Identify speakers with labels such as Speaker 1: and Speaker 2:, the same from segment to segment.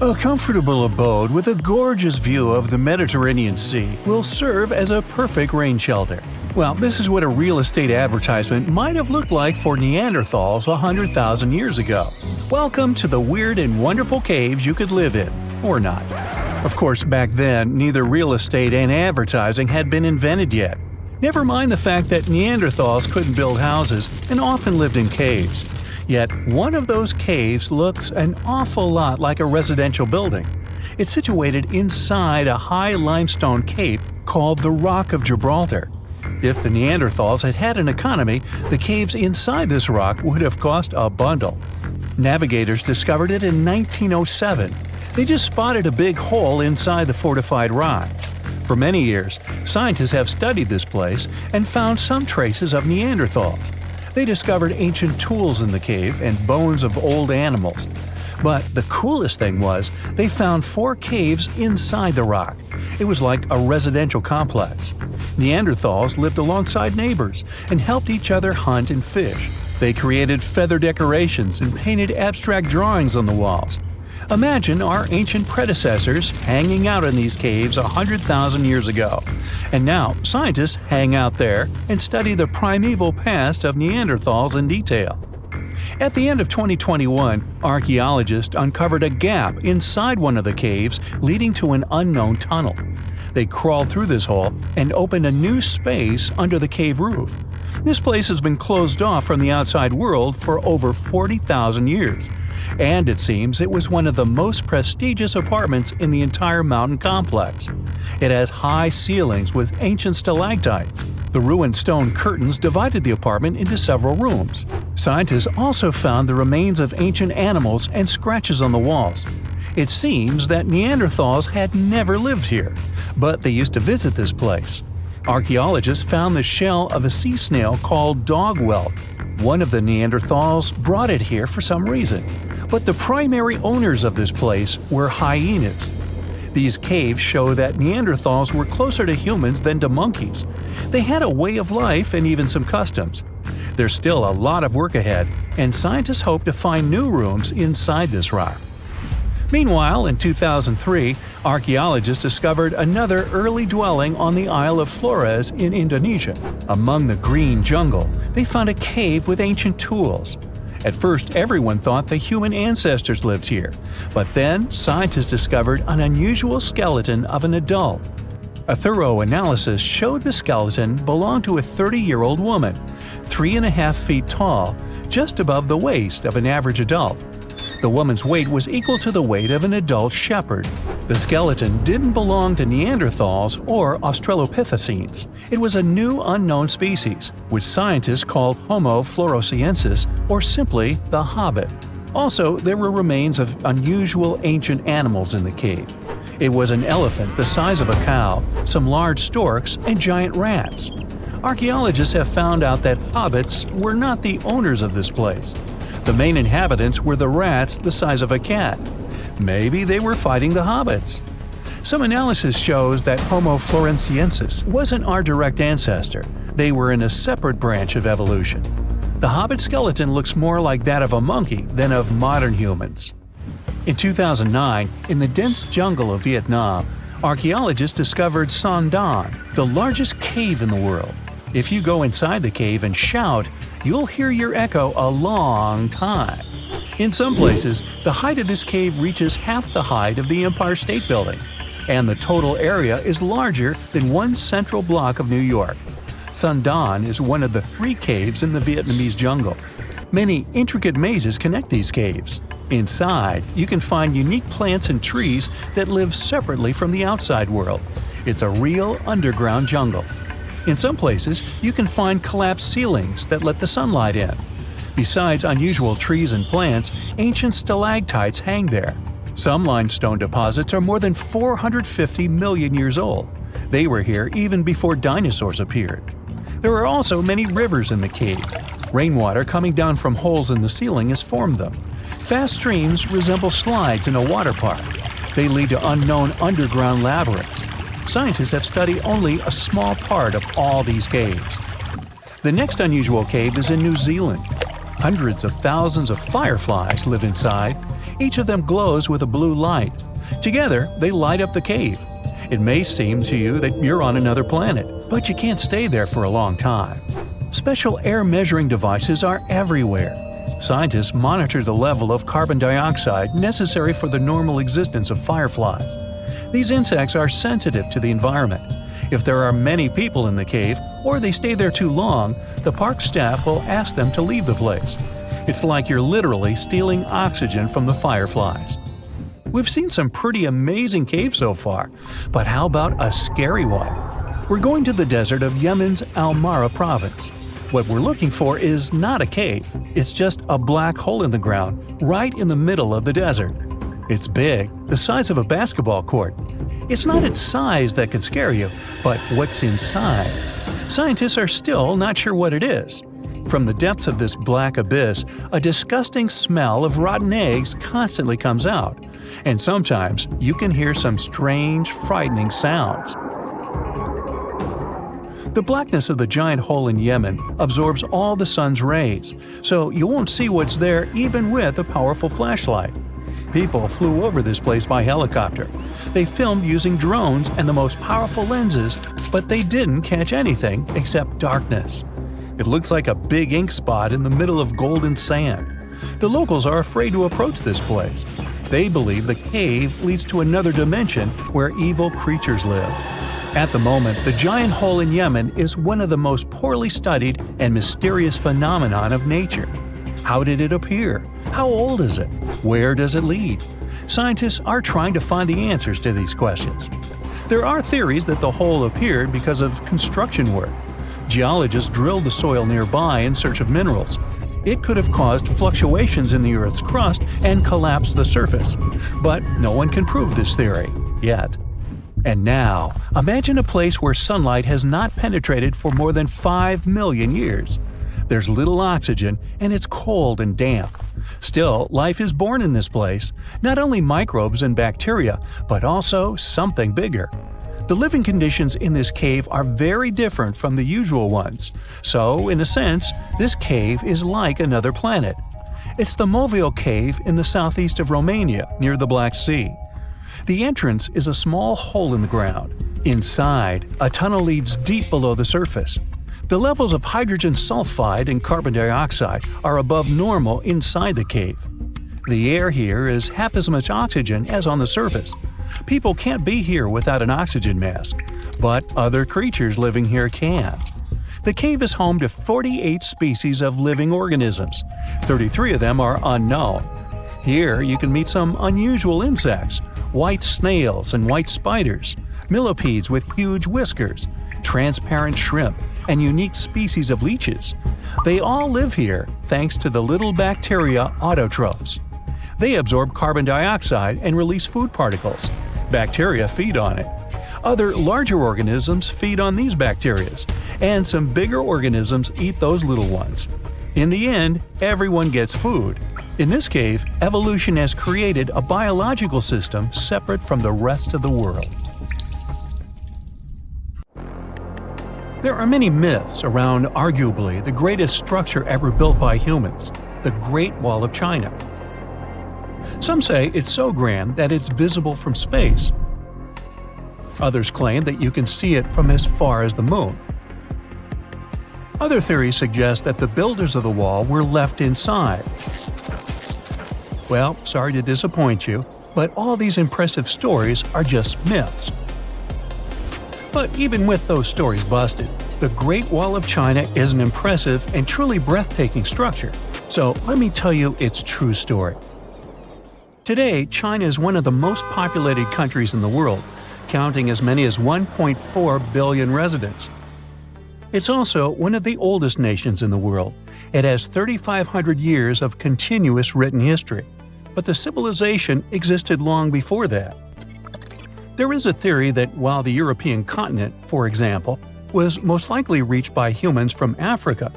Speaker 1: A comfortable abode with a gorgeous view of the Mediterranean Sea will serve as a perfect rain shelter. Well, this is what a real estate advertisement might have looked like for Neanderthals 100,000 years ago. Welcome to the weird and wonderful caves you could live in, or not. Of course, back then, neither real estate and advertising had been invented yet. Never mind the fact that Neanderthals couldn't build houses and often lived in caves. Yet, one of those caves looks an awful lot like a residential building. It's situated inside a high limestone cape called the Rock of Gibraltar. If the Neanderthals had had an economy, the caves inside this rock would have cost a bundle. Navigators discovered it in 1907. They just spotted a big hole inside the fortified rock. For many years, scientists have studied this place and found some traces of Neanderthals. They discovered ancient tools in the cave and bones of old animals. But the coolest thing was, they found 4 caves inside the rock. It was like a residential complex. Neanderthals lived alongside neighbors and helped each other hunt and fish. They created feather decorations and painted abstract drawings on the walls. Imagine our ancient predecessors hanging out in these caves 100,000 years ago. And now, scientists hang out there and study the primeval past of Neanderthals in detail. At the end of 2021, archaeologists uncovered a gap inside one of the caves leading to an unknown tunnel. They crawled through this hole and opened a new space under the cave roof. This place has been closed off from the outside world for over 40,000 years. And it seems it was one of the most prestigious apartments in the entire mountain complex. It has high ceilings with ancient stalactites. The ruined stone curtains divided the apartment into several rooms. Scientists also found the remains of ancient animals and scratches on the walls. It seems that Neanderthals had never lived here, but they used to visit this place. Archaeologists found the shell of a sea snail called dog whelk. One of the Neanderthals brought it here for some reason, but the primary owners of this place were hyenas. These caves show that Neanderthals were closer to humans than to monkeys. They had a way of life and even some customs. There's still a lot of work ahead, and scientists hope to find new rooms inside this rock. Meanwhile, in 2003, archaeologists discovered another early dwelling on the Isle of Flores in Indonesia. Among the green jungle, they found a cave with ancient tools. At first, everyone thought the human ancestors lived here, but then scientists discovered an unusual skeleton of an adult. A thorough analysis showed the skeleton belonged to a 30-year-old woman, 3.5 feet tall, just above the waist of an average adult. The woman's weight was equal to the weight of an adult shepherd. The skeleton didn't belong to Neanderthals or Australopithecines. It was a new unknown species, which scientists called Homo floresiensis, or simply the hobbit. Also, there were remains of unusual ancient animals in the cave. It was an elephant the size of a cow, some large storks, and giant rats. Archaeologists have found out that hobbits were not the owners of this place. The main inhabitants were the rats the size of a cat. Maybe they were fighting the hobbits. Some analysis shows that Homo floresiensis wasn't our direct ancestor. They were in a separate branch of evolution. The hobbit skeleton looks more like that of a monkey than of modern humans. In 2009, in the dense jungle of Vietnam, archaeologists discovered Son Don, the largest cave in the world. If you go inside the cave and shout, you'll hear your echo a long time. In some places, the height of this cave reaches half the height of the Empire State Building, and the total area is larger than one central block of New York. Son Don is one of the 3 caves in the Vietnamese jungle. Many intricate mazes connect these caves. Inside, you can find unique plants and trees that live separately from the outside world. It's a real underground jungle. In some places, you can find collapsed ceilings that let the sunlight in. Besides unusual trees and plants, ancient stalactites hang there. Some limestone deposits are more than 450 million years old. They were here even before dinosaurs appeared. There are also many rivers in the cave. Rainwater coming down from holes in the ceiling has formed them. Fast streams resemble slides in a water park. They lead to unknown underground labyrinths. Scientists have studied only a small part of all these caves. The next unusual cave is in New Zealand. Hundreds of thousands of fireflies live inside. Each of them glows with a blue light. Together, they light up the cave. It may seem to you that you're on another planet, but you can't stay there for a long time. Special air measuring devices are everywhere. Scientists monitor the level of carbon dioxide necessary for the normal existence of fireflies. These insects are sensitive to the environment. If there are many people in the cave, or they stay there too long, the park staff will ask them to leave the place. It's like you're literally stealing oxygen from the fireflies. We've seen some pretty amazing caves so far, but how about a scary one? We're going to the desert of Yemen's Al-Mara province. What we're looking for is not a cave, it's just a black hole in the ground, right in the middle of the desert. It's big, the size of a basketball court. It's not its size that could scare you, but what's inside. Scientists are still not sure what it is. From the depths of this black abyss, a disgusting smell of rotten eggs constantly comes out, and sometimes you can hear some strange, frightening sounds. The blackness of the giant hole in Yemen absorbs all the sun's rays, so you won't see what's there even with a powerful flashlight. People flew over this place by helicopter. They filmed using drones and the most powerful lenses, but they didn't catch anything except darkness. It looks like a big ink spot in the middle of golden sand. The locals are afraid to approach this place. They believe the cave leads to another dimension where evil creatures live. At the moment, the giant hole in Yemen is one of the most poorly studied and mysterious phenomenon of nature. How did it appear? How old is it? Where does it lead? Scientists are trying to find the answers to these questions. There are theories that the hole appeared because of construction work. Geologists drilled the soil nearby in search of minerals. It could have caused fluctuations in the Earth's crust and collapsed the surface. But no one can prove this theory, yet. And now, imagine a place where sunlight has not penetrated for more than 5 million years. There's little oxygen, and it's cold and damp. Still, life is born in this place, not only microbes and bacteria, but also something bigger. The living conditions in this cave are very different from the usual ones, so, in a sense, this cave is like another planet. It's the Movile Cave in the southeast of Romania, near the Black Sea. The entrance is a small hole in the ground. Inside, a tunnel leads deep below the surface. The levels of hydrogen sulfide and carbon dioxide are above normal inside the cave. The air here is half as much oxygen as on the surface. People can't be here without an oxygen mask, but other creatures living here can. The cave is home to 48 species of living organisms. 33 of them are unknown. Here you can meet some unusual insects, white snails and white spiders, millipedes with huge whiskers, transparent shrimp, and unique species of leeches. They all live here thanks to the little bacteria autotrophs. They absorb carbon dioxide and release food particles. Bacteria feed on it. Other larger organisms feed on these bacteria, and some bigger organisms eat those little ones. In the end, everyone gets food. In this cave, evolution has created a biological system separate from the rest of the world. There are many myths around arguably the greatest structure ever built by humans, the Great Wall of China. Some say it's so grand that it's visible from space. Others claim that you can see it from as far as the moon. Other theories suggest that the builders of the wall were left inside. Well, sorry to disappoint you, but all these impressive stories are just myths. But even with those stories busted, the Great Wall of China is an impressive and truly breathtaking structure. So let me tell you its true story. Today, China is one of the most populated countries in the world, counting as many as 1.4 billion residents. It's also one of the oldest nations in the world. It has 3,500 years of continuous written history, but the civilization existed long before that. There is a theory that while the European continent, for example, was most likely reached by humans from Africa,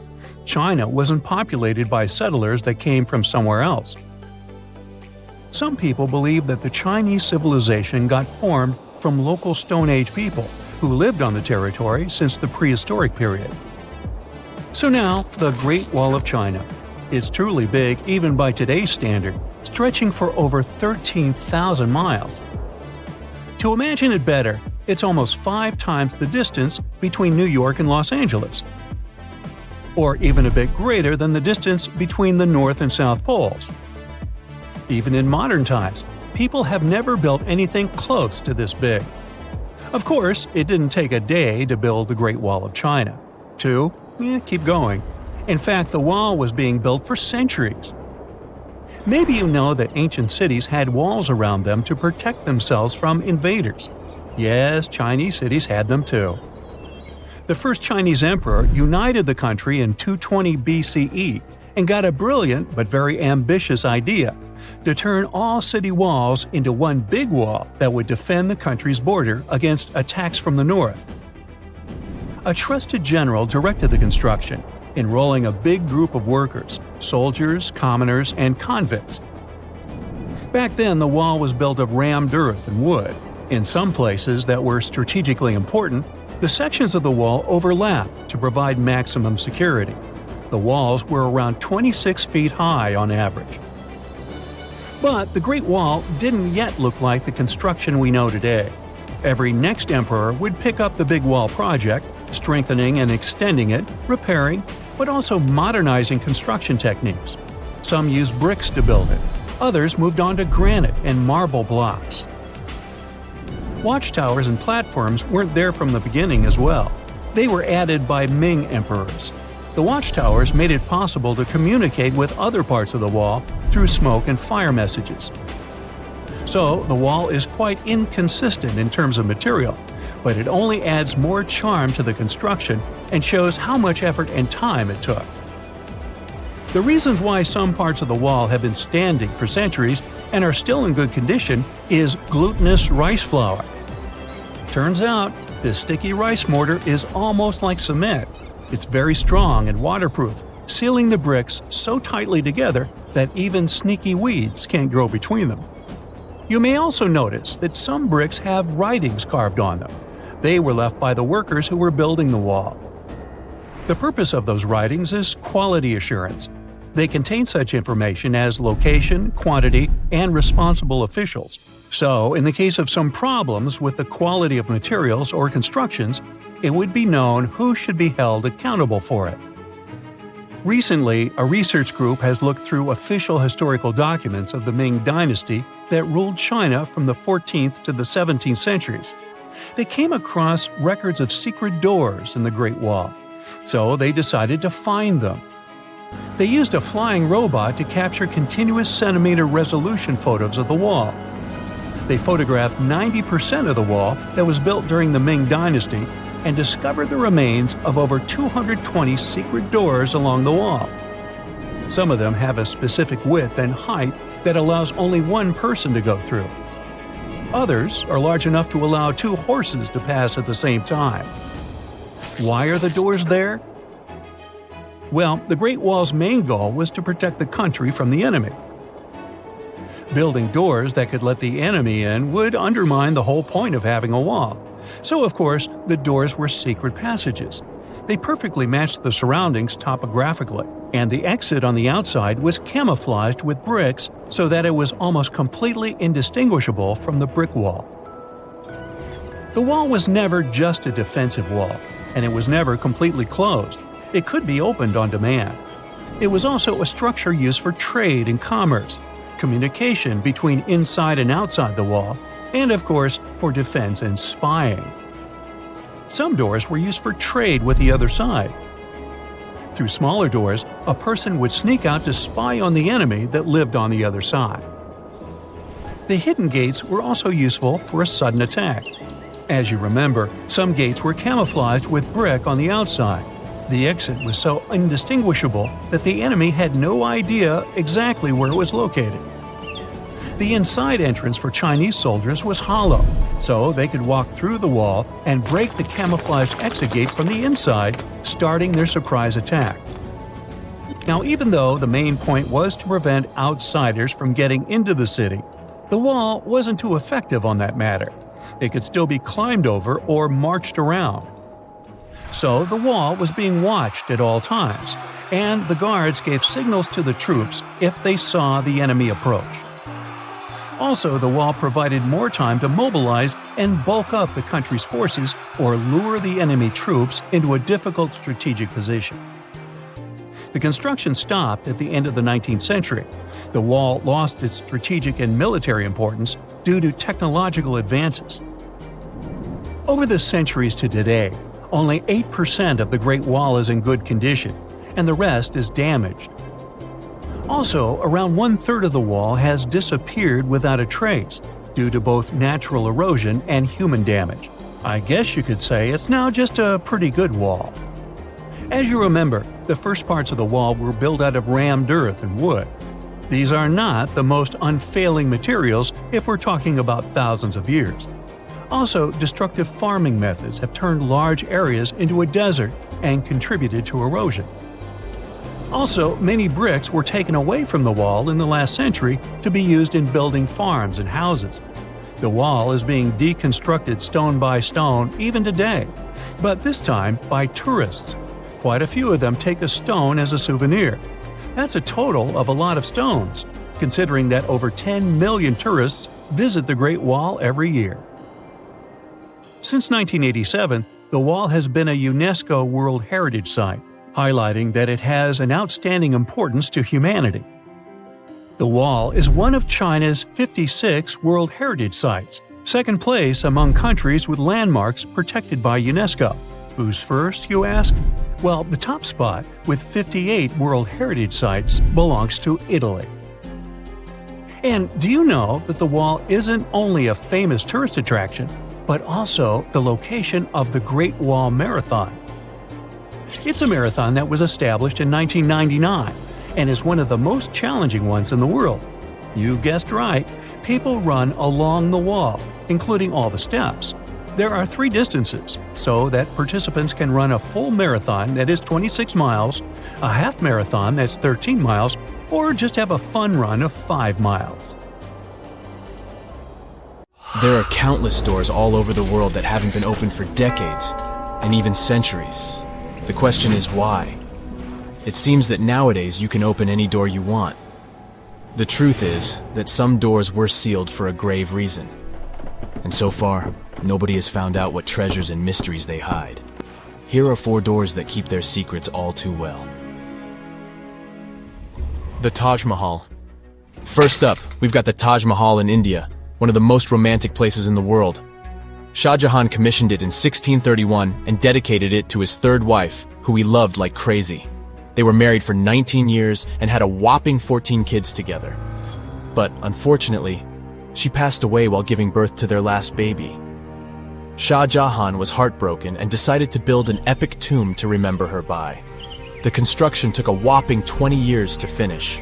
Speaker 1: China wasn't populated by settlers that came from somewhere else. Some people believe that the Chinese civilization got formed from local Stone Age people who lived on the territory since the prehistoric period. So now, the Great Wall of China. It's truly big even by today's standard. stretching for over 13,000 miles. To imagine it better, it's almost 5 times the distance between New York and Los Angeles, or even a bit greater than the distance between the North and South Poles. Even in modern times, people have never built anything close to this big. Of course, it didn't take a day to build the Great Wall of China. 2? Keep going. In fact, the wall was being built for centuries. Maybe you know that ancient cities had walls around them to protect themselves from invaders. Yes, Chinese cities had them too. The first Chinese emperor united the country in 220 BCE and got a brilliant but very ambitious idea to turn all city walls into one big wall that would defend the country's border against attacks from the north. A trusted general directed the construction, enrolling a big group of workers, soldiers, commoners, and convicts. Back then, the wall was built of rammed earth and wood. In some places that were strategically important, the sections of the wall overlapped to provide maximum security. The walls were around 26 feet high on average. But the Great Wall didn't yet look like the construction we know today. Every next emperor would pick up the big wall project, strengthening and extending it, repairing, but also modernizing construction techniques. Some used bricks to build it. Others moved on to granite and marble blocks. Watchtowers and platforms weren't there from the beginning as well. They were added by Ming emperors. The watchtowers made it possible to communicate with other parts of the wall through smoke and fire messages. So, the wall is quite inconsistent in terms of material, but it only adds more charm to the construction and shows how much effort and time it took. The reasons why some parts of the wall have been standing for centuries and are still in good condition is glutinous rice flour. Turns out, this sticky rice mortar is almost like cement. It's very strong and waterproof, sealing the bricks so tightly together that even sneaky weeds can't grow between them. You may also notice that some bricks have writings carved on them. They were left by the workers who were building the wall. The purpose of those writings is quality assurance. They contain such information as location, quantity, and responsible officials. So, in the case of some problems with the quality of materials or constructions, it would be known who should be held accountable for it. Recently, a research group has looked through official historical documents of the Ming Dynasty that ruled China from the 14th to the 17th centuries. They came across records of secret doors in the Great Wall, so they decided to find them. They used a flying robot to capture continuous centimeter resolution photos of the wall. They photographed 90% of the wall that was built during the Ming Dynasty and discovered the remains of over 220 secret doors along the wall. Some of them have a specific width and height that allows only one person to go through. Others are large enough to allow 2 horses to pass at the same time. Why are the doors there? Well, the Great Wall's main goal was to protect the country from the enemy. Building doors that could let the enemy in would undermine the whole point of having a wall. So, of course, the doors were secret passages. They perfectly matched the surroundings topographically, and the exit on the outside was camouflaged with bricks so that it was almost completely indistinguishable from the brick wall. The wall was never just a defensive wall, and it was never completely closed. It could be opened on demand. It was also a structure used for trade and commerce, communication between inside and outside the wall, and of course, for defense and spying. Some doors were used for trade with the other side. Through smaller doors, a person would sneak out to spy on the enemy that lived on the other side. The hidden gates were also useful for a sudden attack. As you remember, some gates were camouflaged with brick on the outside. The exit was so indistinguishable that the enemy had no idea exactly where it was located. The inside entrance for Chinese soldiers was hollow, so they could walk through the wall and break the camouflaged exit gate from the inside, starting their surprise attack. Now, even though the main point was to prevent outsiders from getting into the city, the wall wasn't too effective on that matter. It could still be climbed over or marched around. So the wall was being watched at all times, and the guards gave signals to the troops if they saw the enemy approach. Also, the wall provided more time to mobilize and bulk up the country's forces or lure the enemy troops into a difficult strategic position. The construction stopped at the end of the 19th century. The wall lost its strategic and military importance due to technological advances. Over the centuries to today, only 8% of the Great Wall is in good condition, and the rest is damaged. Also, around one-third of the wall has disappeared without a trace, due to both natural erosion and human damage. I guess you could say it's now just a pretty good wall. As you remember, the first parts of the wall were built out of rammed earth and wood. These are not the most unfailing materials if we're talking about thousands of years. Also, destructive farming methods have turned large areas into a desert and contributed to erosion. Also, many bricks were taken away from the wall in the last century to be used in building farms and houses. The wall is being deconstructed stone by stone even today, but this time by tourists. Quite a few of them take a stone as a souvenir. That's a total of a lot of stones, considering that over 10 million tourists visit the Great Wall every year. Since 1987, the wall has been a UNESCO World Heritage Site, highlighting that it has an outstanding importance to humanity. The wall is one of China's 56 World Heritage Sites, second place among countries with landmarks protected by UNESCO. Who's first, you ask? Well, the top spot, with 58 World Heritage Sites, belongs to Italy. And do you know that the wall isn't only a famous tourist attraction, but also the location of the Great Wall Marathon? It's a marathon that was established in 1999 and is one of the most challenging ones in the world. You guessed right, people run along the wall, including all the steps. There are 3 distances, so that participants can run a full marathon that is 26 miles, a half marathon that's 13 miles, or just have a fun run of 5 miles.
Speaker 2: There are countless doors all over the world that haven't been opened for decades, and even centuries. The question is why? It seems that nowadays you can open any door you want. The truth is that some doors were sealed for a grave reason. And so far, nobody has found out what treasures and mysteries they hide. Here are 4 doors that keep their secrets all too well. The Taj Mahal. First up, we've got the Taj Mahal in India, one of the most romantic places in the world. Shah Jahan commissioned it in 1631 and dedicated it to his 3rd wife, who he loved like crazy. They were married for 19 years and had a whopping 14 kids together. But unfortunately, she passed away while giving birth to their last baby. Shah Jahan was heartbroken and decided to build an epic tomb to remember her by. The construction took a whopping 20 years to finish.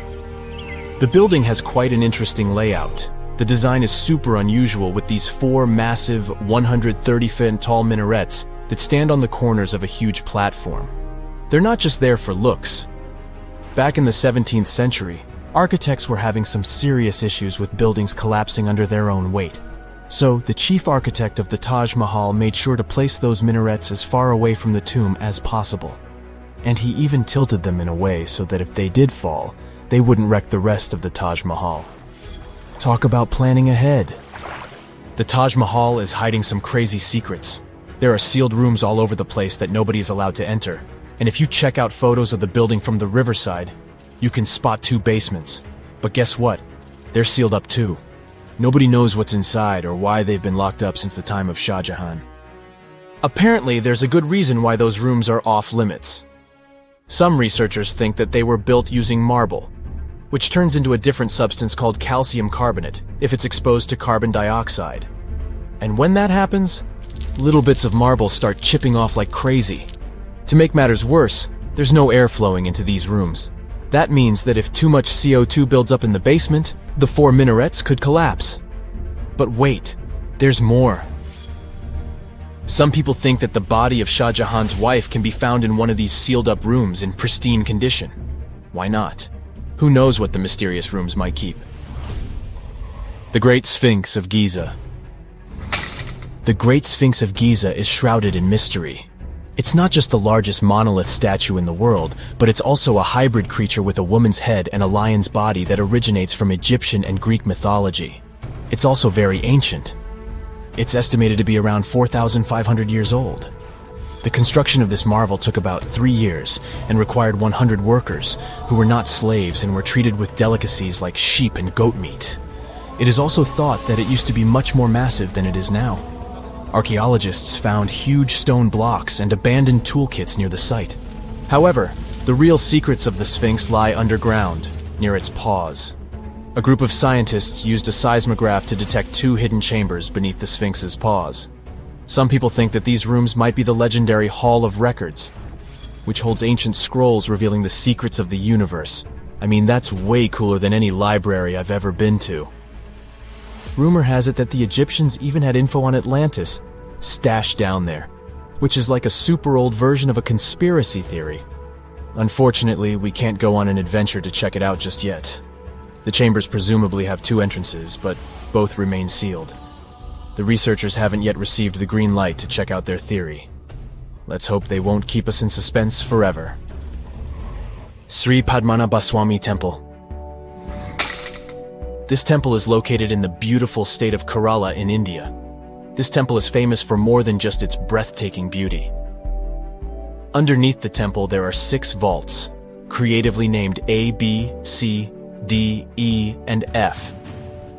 Speaker 2: The building has quite an interesting layout. The design is super unusual with these 4 massive 130-foot tall minarets that stand on the corners of a huge platform. They're not just there for looks. Back in the 17th century, architects were having some serious issues with buildings collapsing under their own weight. So, the chief architect of the Taj Mahal made sure to place those minarets as far away from the tomb as possible. And he even tilted them in a way so that if they did fall, they wouldn't wreck the rest of the Taj Mahal. Talk about planning ahead. The Taj Mahal is hiding some crazy secrets. There are sealed rooms all over the place that nobody is allowed to enter. And if you check out photos of the building from the riverside, you can spot 2 basements. But guess what? They're sealed up too. Nobody knows what's inside or why they've been locked up since the time of Shah Jahan. Apparently, there's a good reason why those rooms are off limits. Some researchers think that they were built using marble, which turns into a different substance called calcium carbonate if it's exposed to carbon dioxide. And when that happens, little bits of marble start chipping off like crazy. To make matters worse, there's no air flowing into these rooms. That means that if too much CO2 builds up in the basement, the 4 minarets could collapse. But wait, there's more. Some people think that the body of Shah Jahan's wife can be found in one of these sealed-up rooms in pristine condition. Why not? Who knows what the mysterious rooms might keep? The Great Sphinx of Giza. The Great Sphinx of Giza is shrouded in mystery. It's not just the largest monolith statue in the world, but it's also a hybrid creature with a woman's head and a lion's body that originates from Egyptian and Greek mythology. It's also very ancient. It's estimated to be around 4,500 years old. The construction of this marvel took about 3 years and required 100 workers who were not slaves and were treated with delicacies like sheep and goat meat. It is also thought that it used to be much more massive than it is now. Archaeologists found huge stone blocks and abandoned toolkits near the site. However, the real secrets of the Sphinx lie underground, near its paws. A group of scientists used a seismograph to detect 2 hidden chambers beneath the Sphinx's paws. Some people think that these rooms might be the legendary Hall of Records, which holds ancient scrolls revealing the secrets of the universe. I mean, that's way cooler than any library I've ever been to. Rumor has it that the Egyptians even had info on Atlantis stashed down there, which is like a super old version of a conspiracy theory. Unfortunately, we can't go on an adventure to check it out just yet. The chambers presumably have 2 entrances, but both remain sealed. The researchers haven't yet received the green light to check out their theory. Let's hope they won't keep us in suspense forever. Sri Padmanabhaswamy Temple. This temple is located in the beautiful state of Kerala in India. This temple is famous for more than just its breathtaking beauty. Underneath the temple there are 6 vaults, creatively named A, B, C, D, E, and F.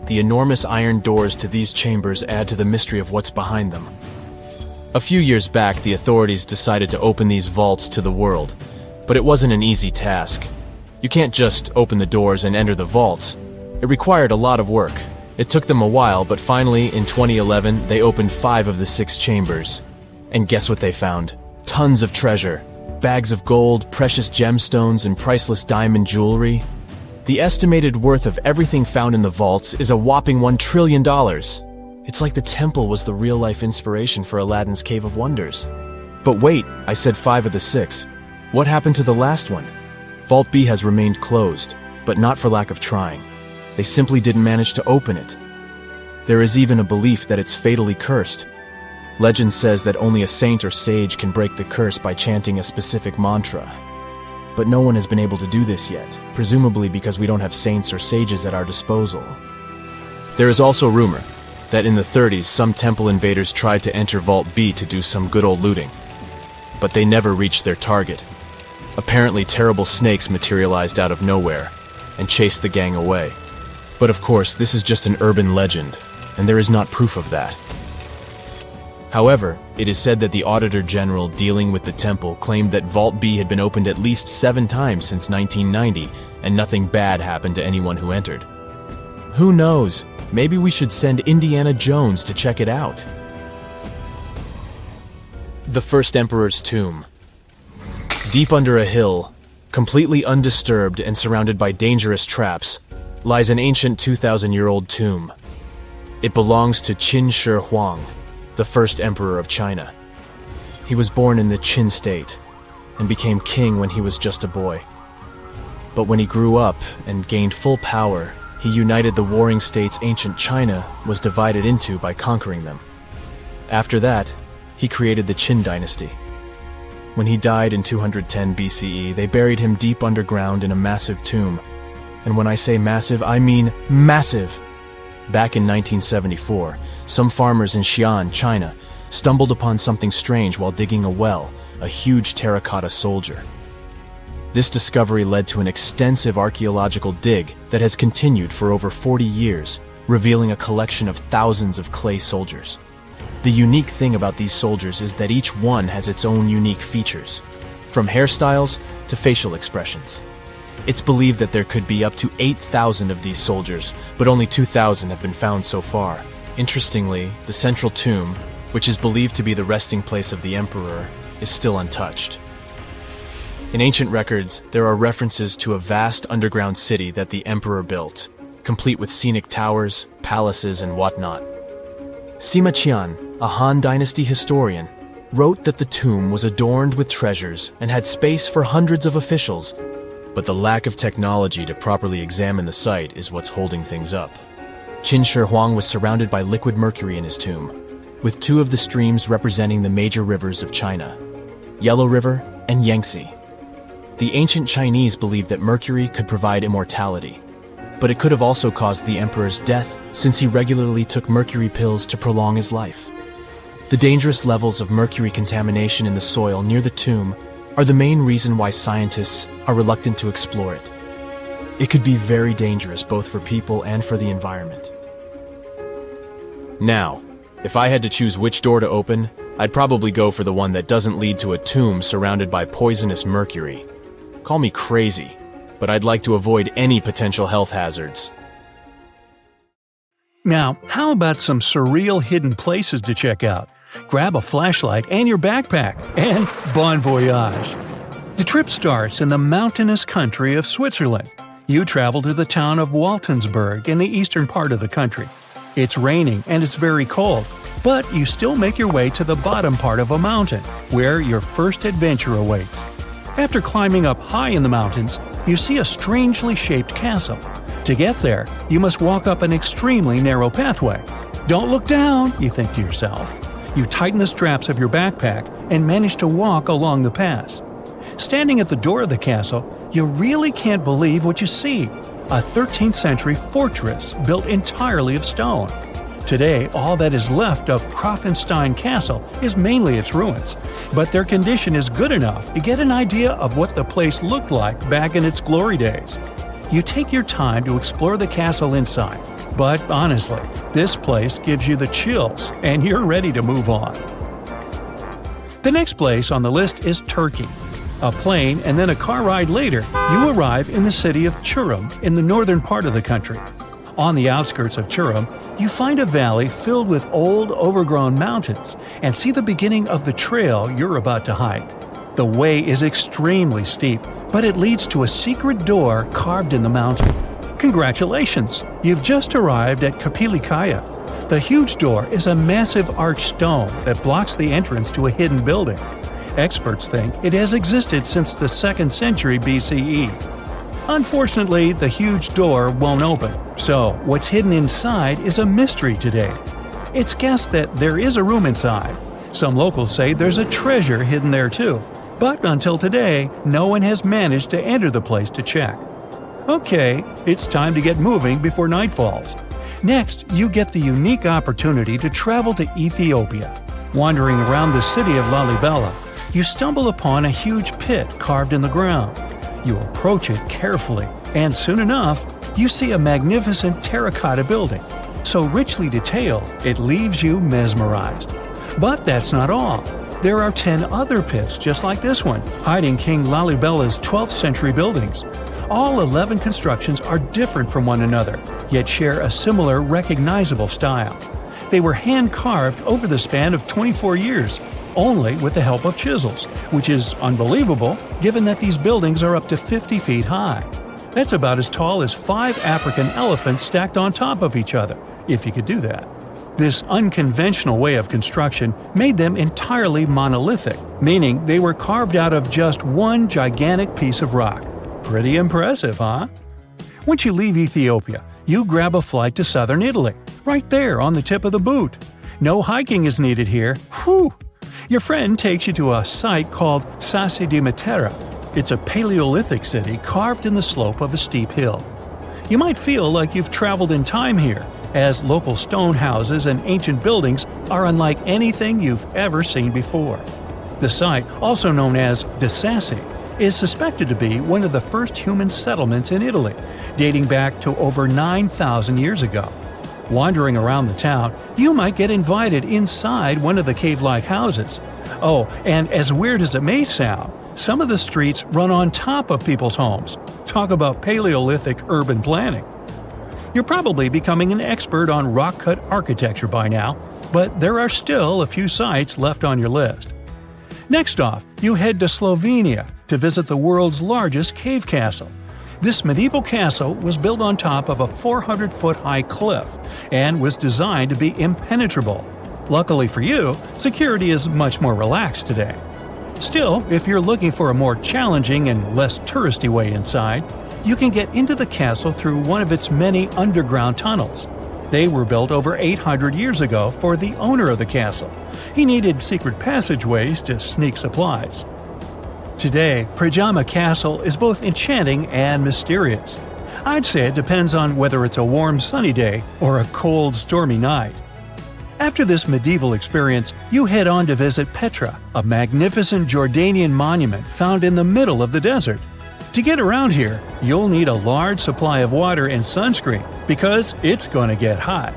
Speaker 2: The enormous iron doors to these chambers add to the mystery of what's behind them. A few years back, the authorities decided to open these vaults to the world, but it wasn't an easy task. You can't just open the doors and enter the vaults. It required a lot of work. It took them a while, but finally, in 2011, they opened 5 of the 6 chambers. And guess what they found? Tons of treasure. Bags of gold, precious gemstones, and priceless diamond jewelry. The estimated worth of everything found in the vaults is a whopping $1 trillion. It's like the temple was the real-life inspiration for Aladdin's Cave of Wonders. But wait, I said 5 of the 6. What happened to the last one? Vault B has remained closed, but not for lack of trying. They simply didn't manage to open it. There is even a belief that it's fatally cursed. Legend says that only a saint or sage can break the curse by chanting a specific mantra. But no one has been able to do this yet, presumably because we don't have saints or sages at our disposal. There is also rumor that in the 30s some temple invaders tried to enter Vault B to do some good old looting. But they never reached their target. Apparently terrible snakes materialized out of nowhere and chased the gang away. But of course, this is just an urban legend, and there is not proof of that. However, it is said that the Auditor General dealing with the temple claimed that Vault B had been opened at least 7 times since 1990, and nothing bad happened to anyone who entered. Who knows? Maybe we should send Indiana Jones to check it out. The First Emperor's Tomb. Deep under a hill, completely undisturbed and surrounded by dangerous traps, lies an ancient 2,000-year-old tomb. It belongs to Qin Shi Huang, the first emperor of China. He was born in the Qin state and became king when he was just a boy. But when he grew up and gained full power, he united the warring states ancient China was divided into by conquering them. After that, he created the Qin dynasty. When he died in 210 BCE, they buried him deep underground in a massive tomb. And when I say massive, I mean massive! Back in 1974, some farmers in Xi'an, China, stumbled upon something strange while digging a well, a huge terracotta soldier. This discovery led to an extensive archaeological dig that has continued for over 40 years, revealing a collection of thousands of clay soldiers. The unique thing about these soldiers is that each one has its own unique features, from hairstyles to facial expressions. It's believed that there could be up to 8,000 of these soldiers, but only 2,000 have been found so far. Interestingly, the central tomb, which is believed to be the resting place of the emperor, is still untouched. In ancient records, there are references to a vast underground city that the emperor built, complete with scenic towers, palaces, and whatnot. Sima Qian, a Han Dynasty historian, wrote that the tomb was adorned with treasures and had space for hundreds of officials, but the lack of technology to properly examine the site is what's holding things up. Qin Shi Huang was surrounded by liquid mercury in his tomb, with 2 of the streams representing the major rivers of China. Yellow River, and Yangtze. The ancient Chinese believed that mercury could provide immortality, but it could have also caused the emperor's death since he regularly took mercury pills to prolong his life. The dangerous levels of mercury contamination in the soil near the tomb are the main reason why scientists are reluctant to explore it. It could be very dangerous both for people and for the environment. Now, if I had to choose which door to open, I'd probably go for the one that doesn't lead to a tomb surrounded by poisonous mercury. Call me crazy, but I'd like to avoid any potential health hazards.
Speaker 1: Now, how about some surreal hidden places to check out? Grab a flashlight and your backpack, and bon voyage! The trip starts in the mountainous country of Switzerland. You travel to the town of Waltensburg in the eastern part of the country. It's raining and it's very cold, but you still make your way to the bottom part of a mountain, where your first adventure awaits. After climbing up high in the mountains, you see a strangely shaped castle. To get there, you must walk up an extremely narrow pathway. Don't look down, you think to yourself. You tighten the straps of your backpack and manage to walk along the pass. Standing at the door of the castle, you really can't believe what you see. A 13th century fortress built entirely of stone. Today, all that is left of Krafenstein Castle is mainly its ruins, but their condition is good enough to get an idea of what the place looked like back in its glory days. You take your time to explore the castle inside, but honestly, this place gives you the chills and you're ready to move on. The next place on the list is Turkey. A plane and then a car ride later, you arrive in the city of Çorum in the northern part of the country. On the outskirts of Çorum, you find a valley filled with old, overgrown mountains and see the beginning of the trail you're about to hike. The way is extremely steep, but it leads to a secret door carved in the mountain. Congratulations! You've just arrived at Kapilikaya. The huge door is a massive arched stone that blocks the entrance to a hidden building. Experts think it has existed since the 2nd century BCE. Unfortunately, the huge door won't open, so what's hidden inside is a mystery today. It's guessed that there is a room inside. Some locals say there's a treasure hidden there too, but until today, no one has managed to enter the place to check. Okay, it's time to get moving before night falls. Next, you get the unique opportunity to travel to Ethiopia. Wandering around the city of Lalibela, you stumble upon a huge pit carved in the ground. You approach it carefully, and soon enough, you see a magnificent terracotta building, so richly detailed it leaves you mesmerized. But that's not all. There are 10 other pits just like this one, hiding King Lalibela's 12th century buildings. All 11 constructions are different from one another, yet share a similar recognizable style. They were hand-carved over the span of 24 years, only with the help of chisels, which is unbelievable given that these buildings are up to 50 feet high. That's about as tall as 5 African elephants stacked on top of each other, if you could do that. This unconventional way of construction made them entirely monolithic, meaning they were carved out of just one gigantic piece of rock. Pretty impressive, huh? Once you leave Ethiopia, you grab a flight to southern Italy, right there on the tip of the boot. No hiking is needed here. Whew! Your friend takes you to a site called Sassi di Matera. It's a Paleolithic city carved in the slope of a steep hill. You might feel like you've traveled in time here, as local stone houses and ancient buildings are unlike anything you've ever seen before. The site, also known as De Sassi, is suspected to be one of the first human settlements in Italy, dating back to over 9,000 years ago. Wandering around the town, you might get invited inside one of the cave-like houses. Oh, and as weird as it may sound, some of the streets run on top of people's homes. Talk about Paleolithic urban planning. You're probably becoming an expert on rock-cut architecture by now, but there are still a few sites left on your list. Next off, you head to Slovenia to visit the world's largest cave castle. This medieval castle was built on top of a 400-foot-high cliff and was designed to be impenetrable. Luckily for you, security is much more relaxed today. Still, if you're looking for a more challenging and less touristy way inside, you can get into the castle through one of its many underground tunnels. They were built over 800 years ago for the owner of the castle. He needed secret passageways to sneak supplies. Today, Pajama Castle is both enchanting and mysterious. I'd say it depends on whether it's a warm sunny day or a cold stormy night. After this medieval experience, you head on to visit Petra, a magnificent Jordanian monument found in the middle of the desert. To get around here, you'll need a large supply of water and sunscreen because it's going to get hot.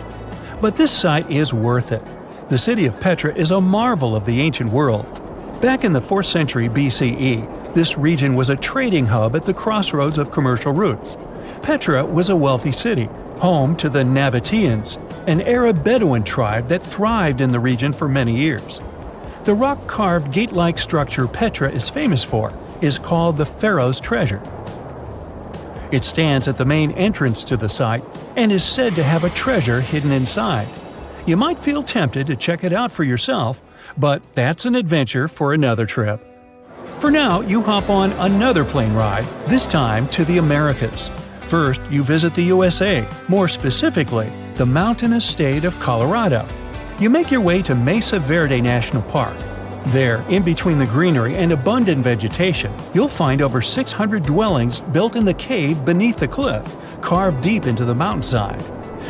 Speaker 1: But this site is worth it. The city of Petra is a marvel of the ancient world. Back in the 4th century BCE, this region was a trading hub at the crossroads of commercial routes. Petra was a wealthy city, home to the Nabateans, an Arab Bedouin tribe that thrived in the region for many years. The rock-carved gate-like structure Petra is famous for is called the Pharaoh's Treasure. It stands at the main entrance to the site and is said to have a treasure hidden inside. You might feel tempted to check it out for yourself, but that's an adventure for another trip. For now, you hop on another plane ride, this time to the Americas. First, you visit the USA, more specifically, the mountainous state of Colorado. You make your way to Mesa Verde National Park. There, in between the greenery and abundant vegetation, you'll find over 600 dwellings built in the cave beneath the cliff, carved deep into the mountainside.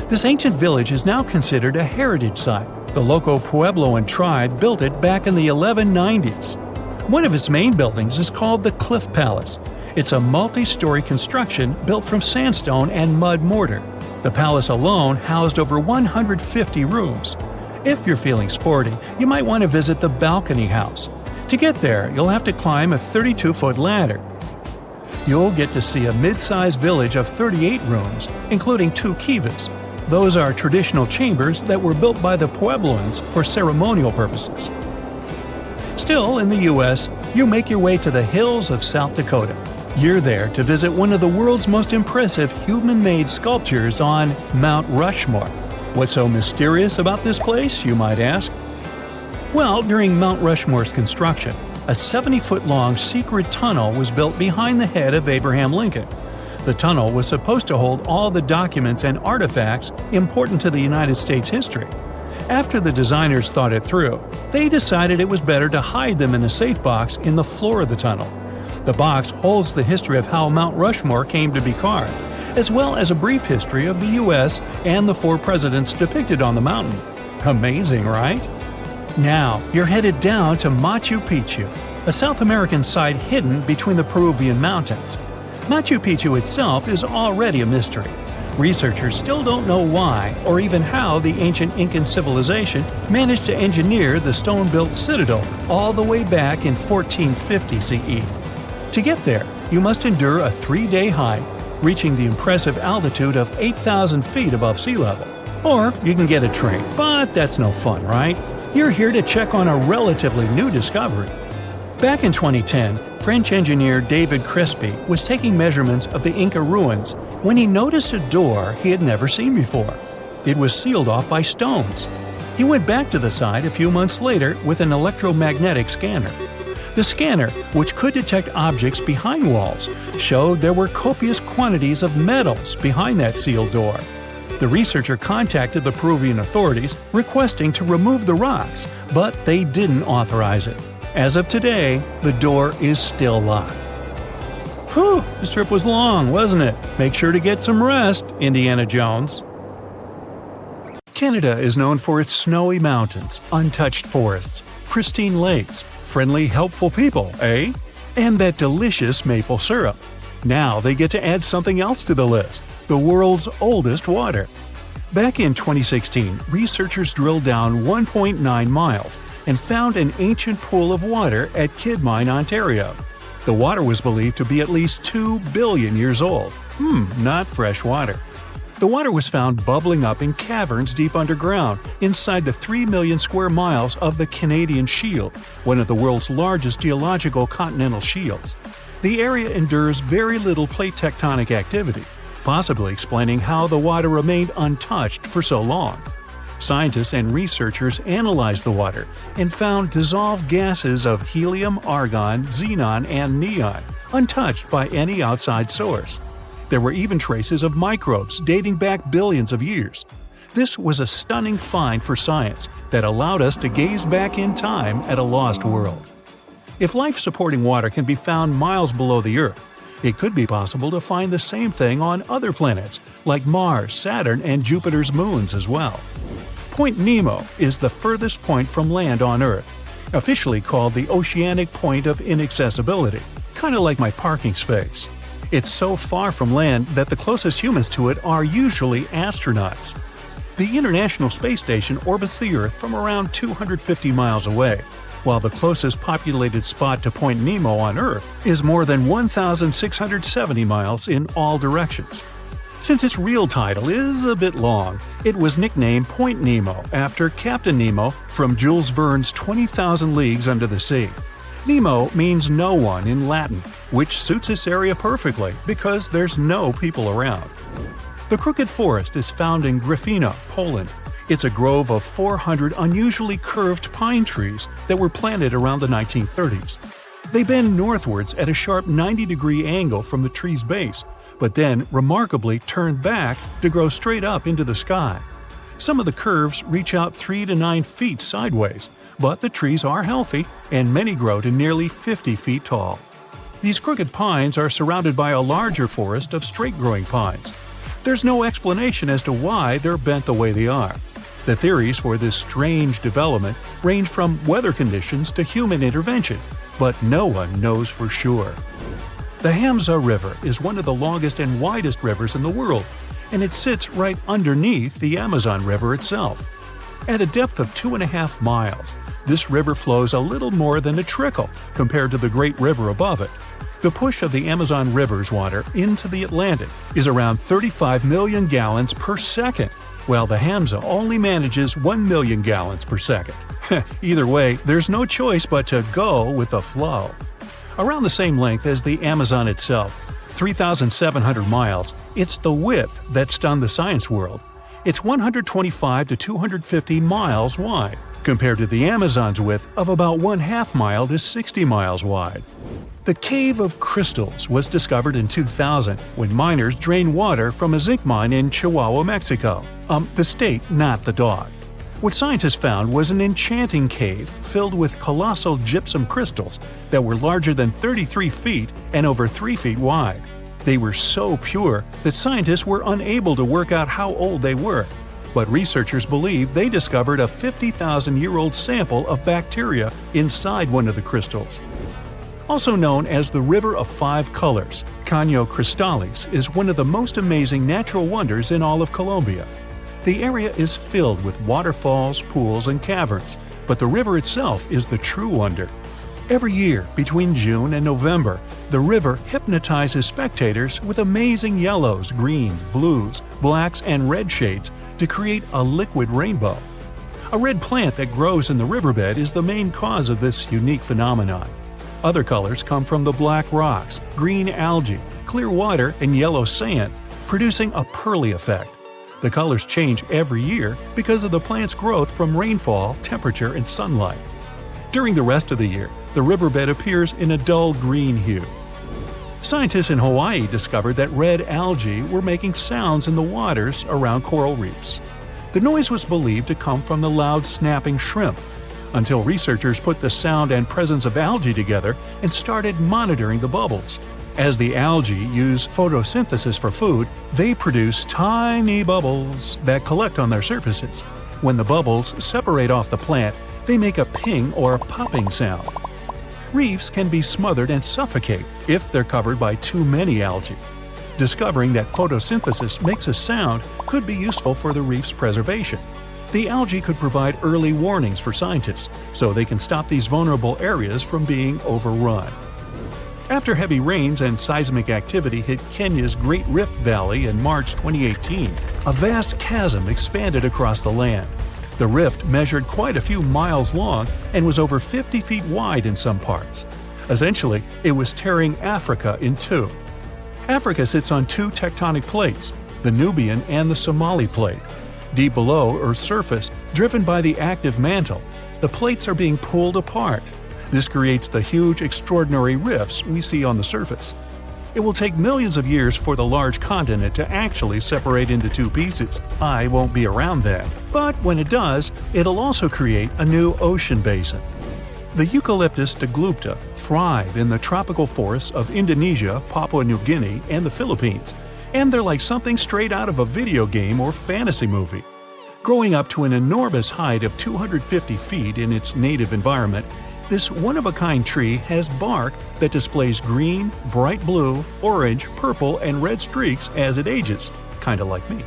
Speaker 1: This ancient village is now considered a heritage site. The local Puebloan tribe built it back in the 1190s. One of its main buildings is called the Cliff Palace. It's a multi-story construction built from sandstone and mud mortar. The palace alone housed over 150 rooms. If you're feeling sporty, you might want to visit the Balcony House. To get there, you'll have to climb a 32-foot ladder. You'll get to see a mid-sized village of 38 rooms, including 2 kivas. Those are traditional chambers that were built by the Puebloans for ceremonial purposes. Still in the U.S., you make your way to the hills of South Dakota. You're there to visit one of the world's most impressive human-made sculptures on Mount Rushmore. What's so mysterious about this place, you might ask? Well, during Mount Rushmore's construction, a 70-foot-long secret tunnel was built behind the head of Abraham Lincoln. The tunnel was supposed to hold all the documents and artifacts important to the United States history. After the designers thought it through, they decided it was better to hide them in a safe box in the floor of the tunnel. The box holds the history of how Mount Rushmore came to be carved, as well as a brief history of the U.S. and the 4 presidents depicted on the mountain. Amazing, right? Now, you're headed down to Machu Picchu, a South American site hidden between the Peruvian mountains. Machu Picchu itself is already a mystery. Researchers still don't know why or even how the ancient Incan civilization managed to engineer the stone-built citadel all the way back in 1450 CE. To get there, you must endure a 3-day hike, reaching the impressive altitude of 8,000 feet above sea level. Or you can get a train, but that's no fun, right? You're here to check on a relatively new discovery. Back in 2010, French engineer David Crespi was taking measurements of the Inca ruins when he noticed a door he had never seen before. It was sealed off by stones. He went back to the site a few months later with an electromagnetic scanner. The scanner, which could detect objects behind walls, showed there were copious quantities of metals behind that sealed door. The researcher contacted the Peruvian authorities requesting to remove the rocks, but they didn't authorize it. As of today, the door is still locked. Whew, this trip was long, wasn't it? Make sure to get some rest, Indiana Jones. Canada is known for its snowy mountains, untouched forests, pristine lakes, friendly, helpful people, eh? And that delicious maple syrup. Now they get to add something else to the list: the world's oldest water. Back in 2016, researchers drilled down 1.9 miles and found an ancient pool of water at Kidmine, Ontario. The water was believed to be at least 2 billion years old. Not fresh water. The water was found bubbling up in caverns deep underground, inside the 3 million square miles of the Canadian Shield, one of the world's largest geological continental shields. The area endures very little plate tectonic activity, possibly explaining how the water remained untouched for so long. Scientists and researchers analyzed the water and found dissolved gases of helium, argon, xenon, and neon, untouched by any outside source. There were even traces of microbes dating back billions of years. This was a stunning find for science that allowed us to gaze back in time at a lost world. If life-supporting water can be found miles below the Earth, it could be possible to find the same thing on other planets like Mars, Saturn, and Jupiter's moons as well. Point Nemo is the furthest point from land on Earth, officially called the Oceanic Point of Inaccessibility, kind of like my parking space. It's so far from land that the closest humans to it are usually astronauts. The International Space Station orbits the Earth from around 250 miles away, while the closest populated spot to Point Nemo on Earth is more than 1,670 miles in all directions. Since its real title is a bit long, it was nicknamed Point Nemo after Captain Nemo from Jules Verne's 20,000 Leagues Under the Sea. Nemo means no one in Latin, which suits this area perfectly because there's no people around. The Crooked Forest is found in Gryfino, Poland. It's a grove of 400 unusually curved pine trees that were planted around the 1930s. They bend northwards at a sharp 90-degree angle from the tree's base, but then remarkably turn back to grow straight up into the sky. Some of the curves reach out 3 to 9 feet sideways, but the trees are healthy and many grow to nearly 50 feet tall. These crooked pines are surrounded by a larger forest of straight-growing pines. There's no explanation as to why they're bent the way they are. The theories for this strange development range from weather conditions to human intervention, but no one knows for sure. The Hamza River is one of the longest and widest rivers in the world, and it sits right underneath the Amazon River itself. At a depth of 2.5 miles, this river flows a little more than a trickle compared to the Great River above it. The push of the Amazon River's water into the Atlantic is around 35 million gallons per second, while the Hamza only manages 1 million gallons per second. Either way, there's no choice but to go with the flow. Around the same length as the Amazon itself, 3,700 miles, it's the width that stunned the science world. It's 125 to 250 miles wide, compared to the Amazon's width of about 1/2 mile to 60 miles wide. The Cave of Crystals was discovered in 2000 when miners drained water from a zinc mine in Chihuahua, Mexico. The state, not the dog. What scientists found was an enchanting cave filled with colossal gypsum crystals that were larger than 33 feet and over 3 feet wide. They were so pure that scientists were unable to work out how old they were, but researchers believe they discovered a 50,000-year-old sample of bacteria inside one of the crystals. Also known as the River of Five Colors, Caño Cristalis is one of the most amazing natural wonders in all of Colombia. The area is filled with waterfalls, pools, and caverns, but the river itself is the true wonder. Every year, between June and November, the river hypnotizes spectators with amazing yellows, greens, blues, blacks, and red shades to create a liquid rainbow. A red plant that grows in the riverbed is the main cause of this unique phenomenon. Other colors come from the black rocks, green algae, clear water, and yellow sand, producing a pearly effect. The colors change every year because of the plant's growth from rainfall, temperature, and sunlight. During the rest of the year, the riverbed appears in a dull green hue. Scientists in Hawaii discovered that red algae were making sounds in the waters around coral reefs. The noise was believed to come from the loud snapping shrimp, until researchers put the sound and presence of algae together and started monitoring the bubbles. As the algae use photosynthesis for food, they produce tiny bubbles that collect on their surfaces. When the bubbles separate off the plant, they make a ping or popping sound. Reefs can be smothered and suffocate if they're covered by too many algae. Discovering that photosynthesis makes a sound could be useful for the reef's preservation. The algae could provide early warnings for scientists, so they can stop these vulnerable areas from being overrun. After heavy rains and seismic activity hit Kenya's Great Rift Valley in March 2018, a vast chasm expanded across the land. The rift measured quite a few miles long and was over 50 feet wide in some parts. Essentially, it was tearing Africa in two. Africa sits on two tectonic plates, the Nubian and the Somali plate. Deep below Earth's surface, driven by the active mantle, the plates are being pulled apart. This creates the huge, extraordinary rifts we see on the surface. It will take millions of years for the large continent to actually separate into two pieces. I won't be around then. But when it does, it'll also create a new ocean basin. The Eucalyptus diglypta thrive in the tropical forests of Indonesia, Papua New Guinea, and the Philippines, and they're like something straight out of a video game or fantasy movie. Growing up to an enormous height of 250 feet in its native environment, this one-of-a-kind tree has bark that displays green, bright blue, orange, purple, and red streaks as it ages, kinda like me.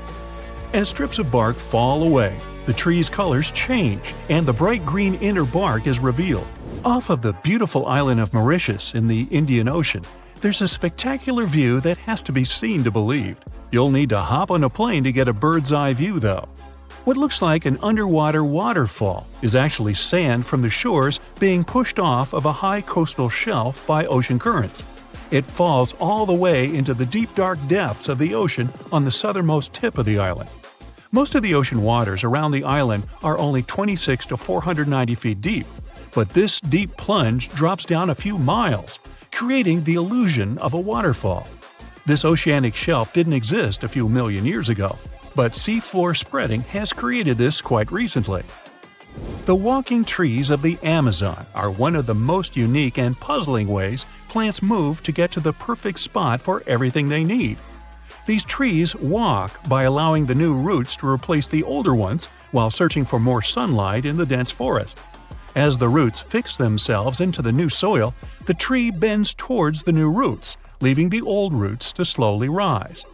Speaker 1: As strips of bark fall away, the tree's colors change, and the bright green inner bark is revealed. Off of the beautiful island of Mauritius in the Indian Ocean, there's a spectacular view that has to be seen to believe. You'll need to hop on a plane to get a bird's-eye view, though. What looks like an underwater waterfall is actually sand from the shores being pushed off of a high coastal shelf by ocean currents. It falls all the way into the deep dark depths of the ocean on the southernmost tip of the island. Most of the ocean waters around the island are only 26 to 490 feet deep, but this deep plunge drops down a few miles, creating the illusion of a waterfall. This oceanic shelf didn't exist a few million years ago, but seafloor spreading has created this quite recently. The walking trees of the Amazon are one of the most unique and puzzling ways plants move to get to the perfect spot for everything they need. These trees walk by allowing the new roots to replace the older ones while searching for more sunlight in the dense forest. As the roots fix themselves into the new soil, the tree bends towards the new roots, leaving the old roots to slowly rise.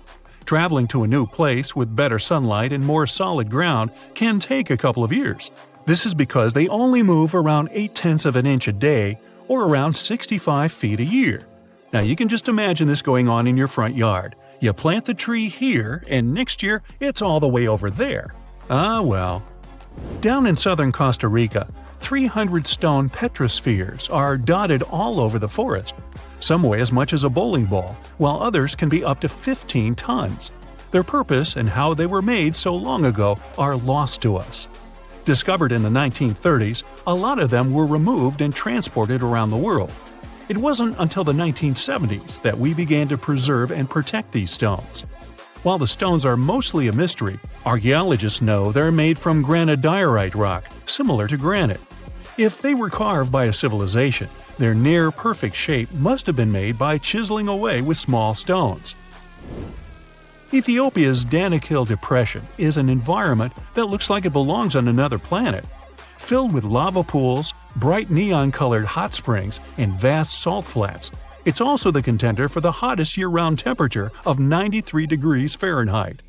Speaker 1: Traveling to a new place with better sunlight and more solid ground can take a couple of years. This is because they only move around 0.8 of an inch a day, or around 65 feet a year. Now you can just imagine this going on in your front yard. You plant the tree here, and next year it's all the way over there. Ah well. Down in southern Costa Rica, 300 stone petrospheres are dotted all over the forest. Some weigh as much as a bowling ball, while others can be up to 15 tons. Their purpose and how they were made so long ago are lost to us. Discovered in the 1930s, a lot of them were removed and transported around the world. It wasn't until the 1970s that we began to preserve and protect these stones. While the stones are mostly a mystery, archaeologists know they're made from granodiorite rock, similar to granite. If they were carved by a civilization, their near-perfect shape must have been made by chiseling away with small stones. Ethiopia's Danakil Depression is an environment that looks like it belongs on another planet. Filled with lava pools, bright neon-colored hot springs, and vast salt flats, it's also the contender for the hottest year-round temperature of 93 degrees Fahrenheit.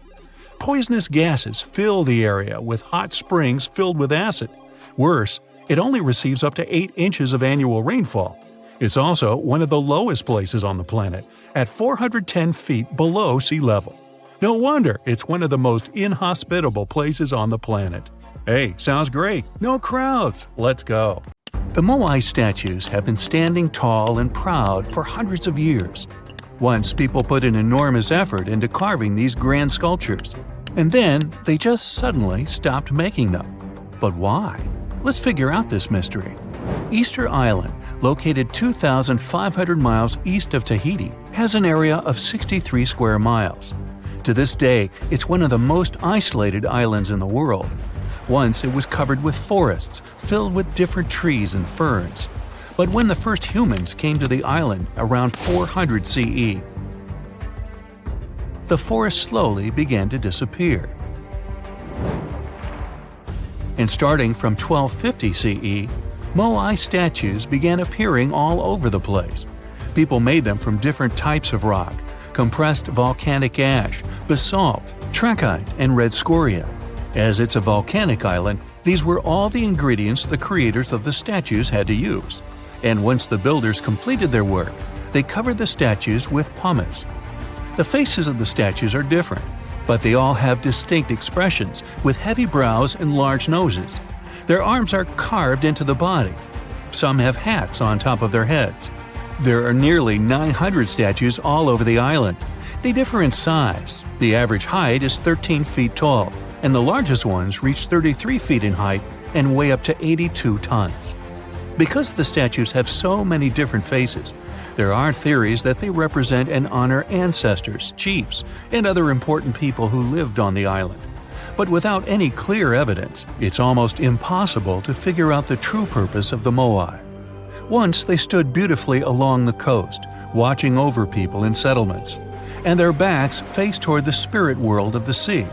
Speaker 1: Poisonous gases fill the area with hot springs filled with acid. Worse, it only receives up to 8 inches of annual rainfall. It's also one of the lowest places on the planet, at 410 feet below sea level. No wonder it's one of the most inhospitable places on the planet. Hey, sounds great. No crowds. Let's go. The Moai statues have been standing tall and proud for hundreds of years. Once people put an enormous effort into carving these grand sculptures, and then they just suddenly stopped making them. But why? Let's figure out this mystery. Easter Island, located 2,500 miles east of Tahiti, has an area of 63 square miles. To this day, it's one of the most isolated islands in the world. Once it was covered with forests, filled with different trees and ferns. But when the first humans came to the island around 400 CE, the forest slowly began to disappear. And starting from 1250 CE, Moai statues began appearing all over the place. People made them from different types of rock: compressed volcanic ash, basalt, trachyte, and red scoria. As it's a volcanic island, these were all the ingredients the creators of the statues had to use. And once the builders completed their work, they covered the statues with pumice. The faces of the statues are different, but they all have distinct expressions, with heavy brows and large noses. Their arms are carved into the body. Some have hats on top of their heads. There are nearly 900 statues all over the island. They differ in size. The average height is 13 feet tall, and the largest ones reach 33 feet in height and weigh up to 82 tons. Because the statues have so many different faces, There are theories that they represent and honor ancestors, chiefs, and other important people who lived on the island. But without any clear evidence, it's almost impossible to figure out the true purpose of the moai. Once they stood beautifully along the coast, watching over people in settlements, and their backs faced toward the spirit world of the sea.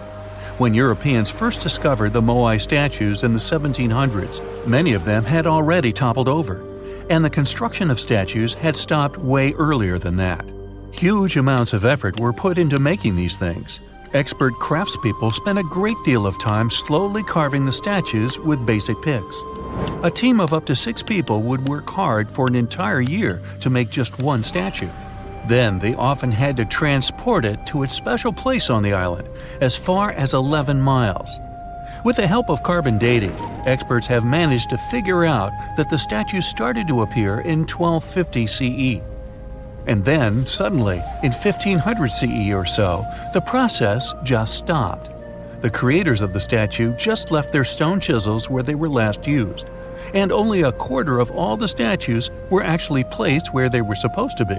Speaker 1: When Europeans first discovered the moai statues in the 1700s, many of them had already toppled over, and the construction of statues had stopped way earlier than that. Huge amounts of effort were put into making these things. Expert craftspeople spent a great deal of time slowly carving the statues with basic picks. A team of up to 6 people would work hard for an entire year to make just one statue. Then they often had to transport it to its special place on the island, as far as 11 miles. With the help of carbon dating, experts have managed to figure out that the statues started to appear in 1250 CE. And then, suddenly, in 1500 CE or so, the process just stopped. The creators of the statue just left their stone chisels where they were last used, and only a quarter of all the statues were actually placed where they were supposed to be.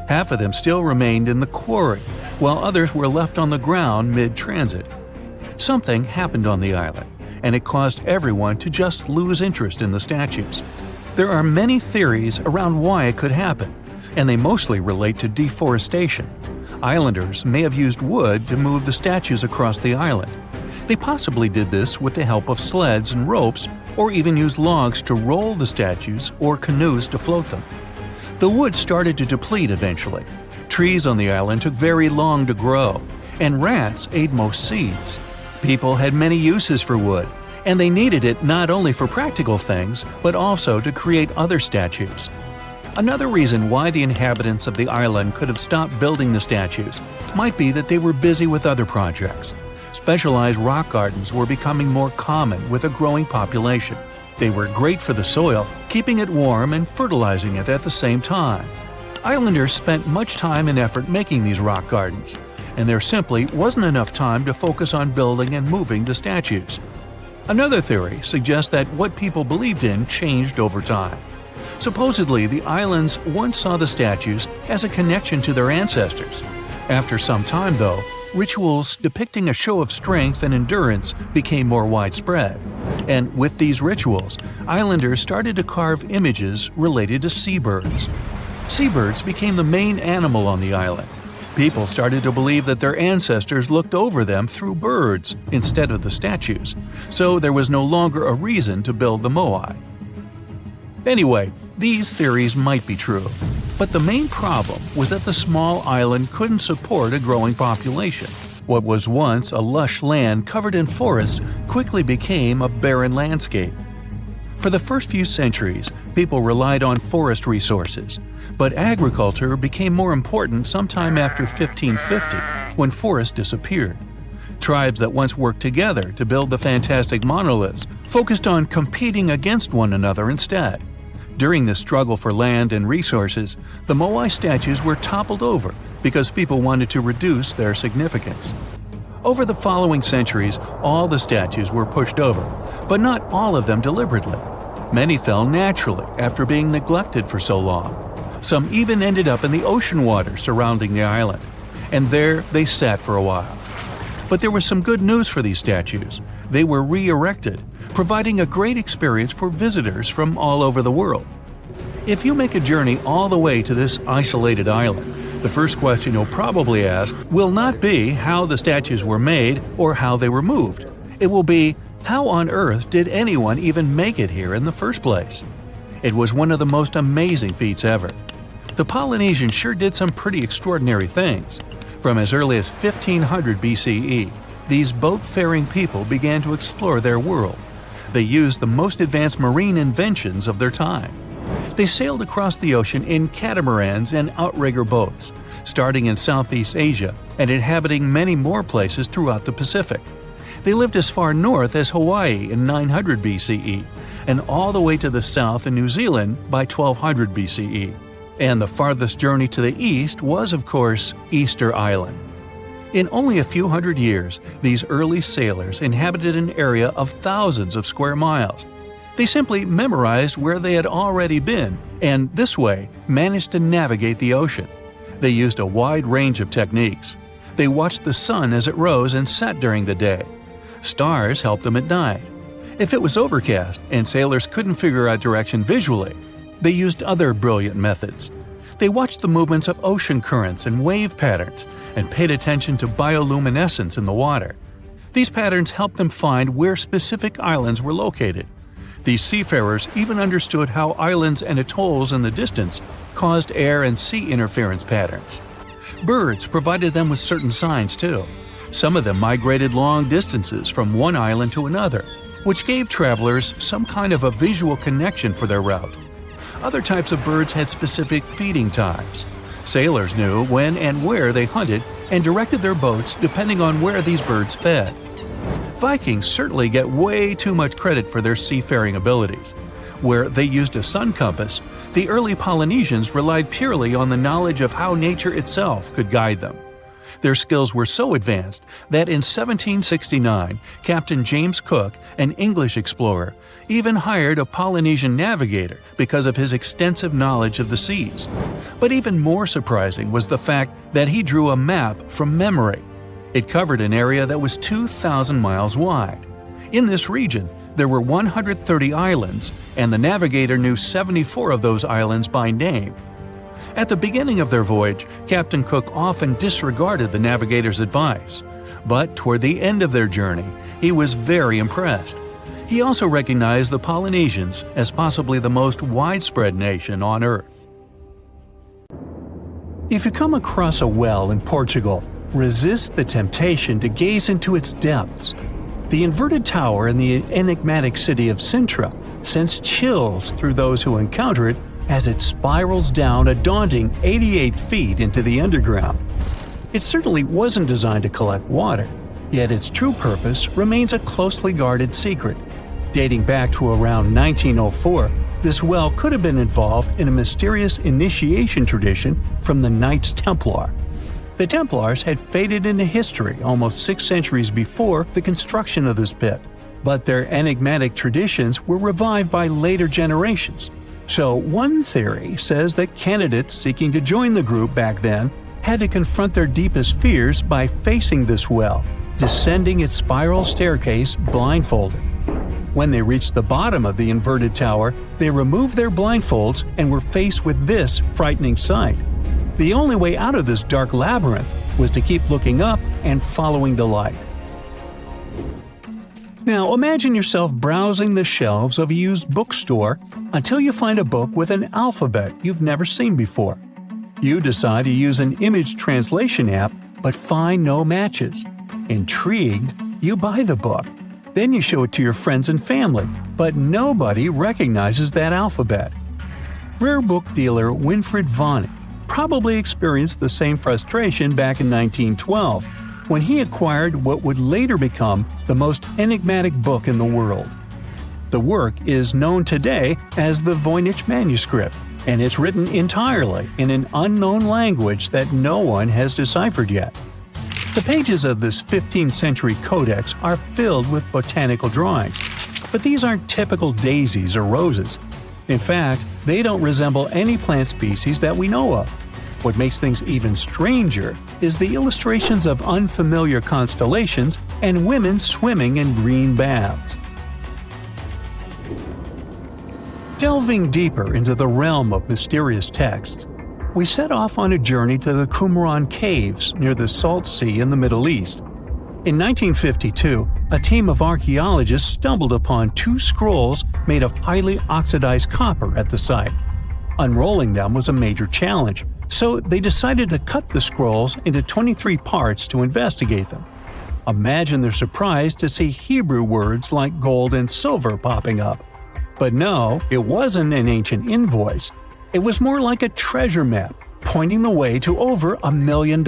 Speaker 1: Half of them still remained in the quarry, while others were left on the ground mid-transit. Something happened on the island, and it caused everyone to just lose interest in the statues. There are many theories around why it could happen, and they mostly relate to deforestation. Islanders may have used wood to move the statues across the island. They possibly did this with the help of sleds and ropes, or even used logs to roll the statues or canoes to float them. The wood started to deplete eventually. Trees on the island took very long to grow, and rats ate most seeds. People had many uses for wood, and they needed it not only for practical things, but also to create other statues. Another reason why the inhabitants of the island could have stopped building the statues might be that they were busy with other projects. Specialized rock gardens were becoming more common with a growing population. They were great for the soil, keeping it warm and fertilizing it at the same time. Islanders spent much time and effort making these rock gardens, and there simply wasn't enough time to focus on building and moving the statues. Another theory suggests that what people believed in changed over time. Supposedly, the islands once saw the statues as a connection to their ancestors. After some time, though, rituals depicting a show of strength and endurance became more widespread. And with these rituals, islanders started to carve images related to seabirds. Seabirds became the main animal on the island. People started to believe that their ancestors looked over them through birds instead of the statues, so there was no longer a reason to build the moai. Anyway, these theories might be true, but the main problem was that the small island couldn't support a growing population. What was once a lush land covered in forests quickly became a barren landscape. For the first few centuries, people relied on forest resources, but agriculture became more important sometime after 1550, when forests disappeared. Tribes that once worked together to build the fantastic monoliths focused on competing against one another instead. During this struggle for land and resources, the moai statues were toppled over because people wanted to reduce their significance. Over the following centuries, all the statues were pushed over, but not all of them deliberately. Many fell naturally after being neglected for so long. Some even ended up in the ocean water surrounding the island, and there they sat for a while. But there was some good news for these statues. They were re-erected, providing a great experience for visitors from all over the world. If you make a journey all the way to this isolated island, the first question you'll probably ask will not be how the statues were made or how they were moved. It will be, how on earth did anyone even make it here in the first place? It was one of the most amazing feats ever. The Polynesians sure did some pretty extraordinary things. From as early as 1500 BCE, these boat-faring people began to explore their world. They used the most advanced marine inventions of their time. They sailed across the ocean in catamarans and outrigger boats, starting in Southeast Asia and inhabiting many more places throughout the Pacific. They lived as far north as Hawaii in 900 BCE and all the way to the south in New Zealand by 1200 BCE. And the farthest journey to the east was, of course, Easter Island. In only a few hundred years, these early sailors inhabited an area of thousands of square miles. They simply memorized where they had already been, and this way managed to navigate the ocean. They used a wide range of techniques. They watched the sun as it rose and set during the day. Stars helped them at night. If it was overcast and sailors couldn't figure out direction visually, they used other brilliant methods. They watched the movements of ocean currents and wave patterns and paid attention to bioluminescence in the water. These patterns helped them find where specific islands were located. These seafarers even understood how islands and atolls in the distance caused air and sea interference patterns. Birds provided them with certain signs too. Some of them migrated long distances from one island to another, which gave travelers some kind of a visual connection for their route. Other types of birds had specific feeding times. Sailors knew when and where they hunted and directed their boats depending on where these birds fed. Vikings certainly get way too much credit for their seafaring abilities. Where they used a sun compass, the early Polynesians relied purely on the knowledge of how nature itself could guide them. Their skills were so advanced that in 1769, Captain James Cook, an English explorer, even hired a Polynesian navigator because of his extensive knowledge of the seas. But even more surprising was the fact that he drew a map from memory. It covered an area that was 2,000 miles wide. In this region, there were 130 islands, and the navigator knew 74 of those islands by name. At the beginning of their voyage, Captain Cook often disregarded the navigator's advice. But toward the end of their journey, he was very impressed. He also recognized the Polynesians as possibly the most widespread nation on Earth. If you come across a well in Portugal, resist the temptation to gaze into its depths. The inverted tower in the enigmatic city of Sintra sends chills through those who encounter it as it spirals down a daunting 88 feet into the underground. It certainly wasn't designed to collect water, yet its true purpose remains a closely guarded secret. Dating back to around 1904, this well could have been involved in a mysterious initiation tradition from the Knights Templar. The Templars had faded into history almost 6 centuries before the construction of this pit, but their enigmatic traditions were revived by later generations. So one theory says that candidates seeking to join the group back then had to confront their deepest fears by facing this well, descending its spiral staircase blindfolded. When they reached the bottom of the inverted tower, they removed their blindfolds and were faced with this frightening sight. The only way out of this dark labyrinth was to keep looking up and following the light. Now imagine yourself browsing the shelves of a used bookstore until you find a book with an alphabet you've never seen before. You decide to use an image translation app but find no matches. Intrigued, you buy the book. Then you show it to your friends and family, but nobody recognizes that alphabet. Rare book dealer Winfried Vonnig probably experienced the same frustration back in 1912 when he acquired what would later become the most enigmatic book in the world. The work is known today as the Voynich manuscript, and it's written entirely in an unknown language that no one has deciphered yet. The pages of this 15th century codex are filled with botanical drawings, but these aren't typical daisies or roses. In fact, they don't resemble any plant species that we know of. What makes things even stranger is the illustrations of unfamiliar constellations and women swimming in green baths. Delving deeper into the realm of mysterious texts, we set off on a journey to the Qumran Caves near the Salt Sea in the Middle East. In 1952, a team of archaeologists stumbled upon 2 scrolls made of highly oxidized copper at the site. Unrolling them was a major challenge, so they decided to cut the scrolls into 23 parts to investigate them. Imagine their surprise to see Hebrew words like gold and silver popping up. But no, it wasn't an ancient invoice. It was more like a treasure map, pointing the way to over $1 million.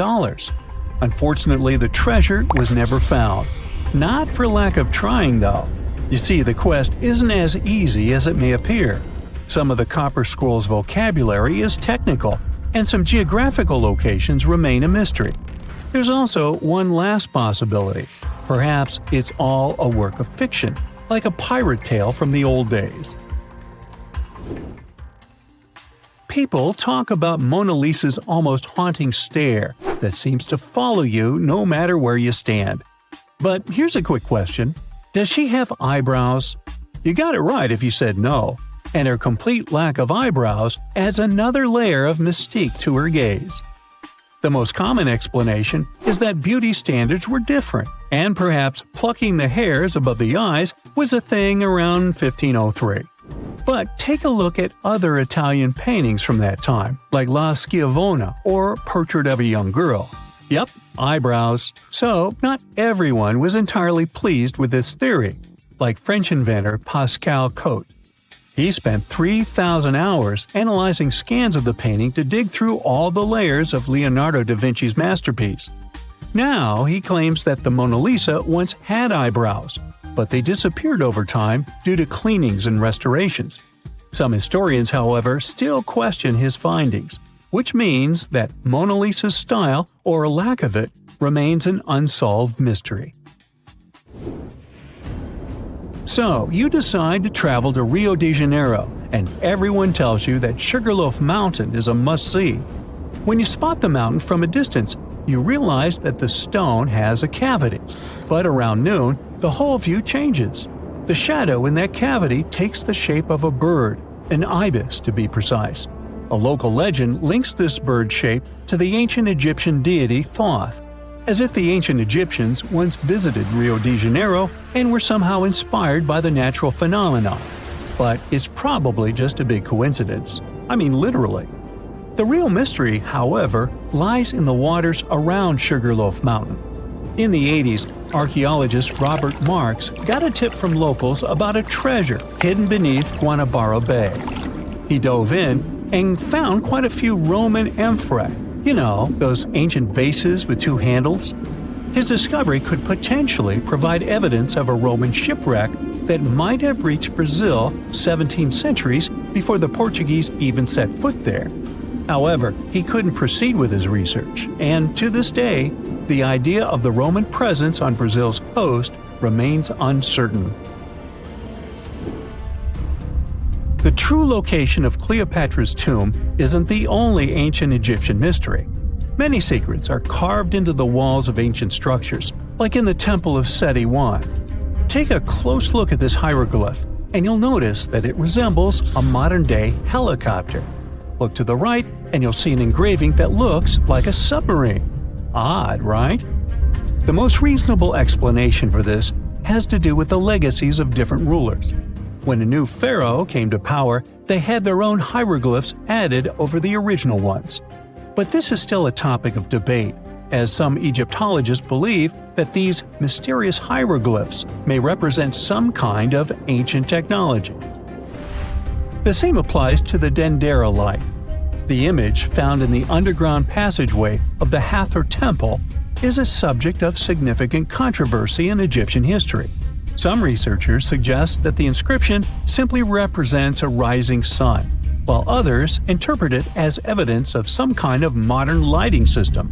Speaker 1: Unfortunately, the treasure was never found. Not for lack of trying, though. You see, the quest isn't as easy as it may appear. Some of the copper scroll's vocabulary is technical, and some geographical locations remain a mystery. There's also one last possibility. Perhaps it's all a work of fiction, like a pirate tale from the old days. People talk about Mona Lisa's almost haunting stare that seems to follow you no matter where you stand. But here's a quick question. Does she have eyebrows? You got it right if you said no, and her complete lack of eyebrows adds another layer of mystique to her gaze. The most common explanation is that beauty standards were different, and perhaps plucking the hairs above the eyes was a thing around 1503. But take a look at other Italian paintings from that time, like La Schiavona or Portrait of a Young Girl. Yep, eyebrows. So, not everyone was entirely pleased with this theory, like French inventor Pascal Cotte. He spent 3,000 hours analyzing scans of the painting to dig through all the layers of Leonardo da Vinci's masterpiece. Now he claims that the Mona Lisa once had eyebrows, but they disappeared over time due to cleanings and restorations. Some historians, however, still question his findings, which means that Mona Lisa's style, or lack of it, remains an unsolved mystery. So, you decide to travel to Rio de Janeiro, and everyone tells you that Sugarloaf Mountain is a must-see. When you spot the mountain from a distance, you realize that the stone has a cavity. But around noon, the whole view changes. The shadow in that cavity takes the shape of a bird, an ibis to be precise. A local legend links this bird shape to the ancient Egyptian deity Thoth, as if the ancient Egyptians once visited Rio de Janeiro and were somehow inspired by the natural phenomenon. But it's probably just a big coincidence. I mean, literally. The real mystery, however, lies in the waters around Sugarloaf Mountain. In the 80s, archaeologist Robert Marks got a tip from locals about a treasure hidden beneath Guanabara Bay. He dove in and found quite a few Roman amphorae. You know, those ancient vases with two handles? His discovery could potentially provide evidence of a Roman shipwreck that might have reached Brazil 17 centuries before the Portuguese even set foot there. However, he couldn't proceed with his research, and to this day, the idea of the Roman presence on Brazil's coast remains uncertain. The true location of Cleopatra's tomb isn't the only ancient Egyptian mystery. Many secrets are carved into the walls of ancient structures, like in the Temple of Seti I. Take a close look at this hieroglyph, and you'll notice that it resembles a modern-day helicopter. Look to the right, and you'll see an engraving that looks like a submarine. Odd, right? The most reasonable explanation for this has to do with the legacies of different rulers. When a new pharaoh came to power, they had their own hieroglyphs added over the original ones. But this is still a topic of debate, as some Egyptologists believe that these mysterious hieroglyphs may represent some kind of ancient technology. The same applies to the Dendera light. The image found in the underground passageway of the Hathor Temple is a subject of significant controversy in Egyptian history. Some researchers suggest that the inscription simply represents a rising sun, while others interpret it as evidence of some kind of modern lighting system.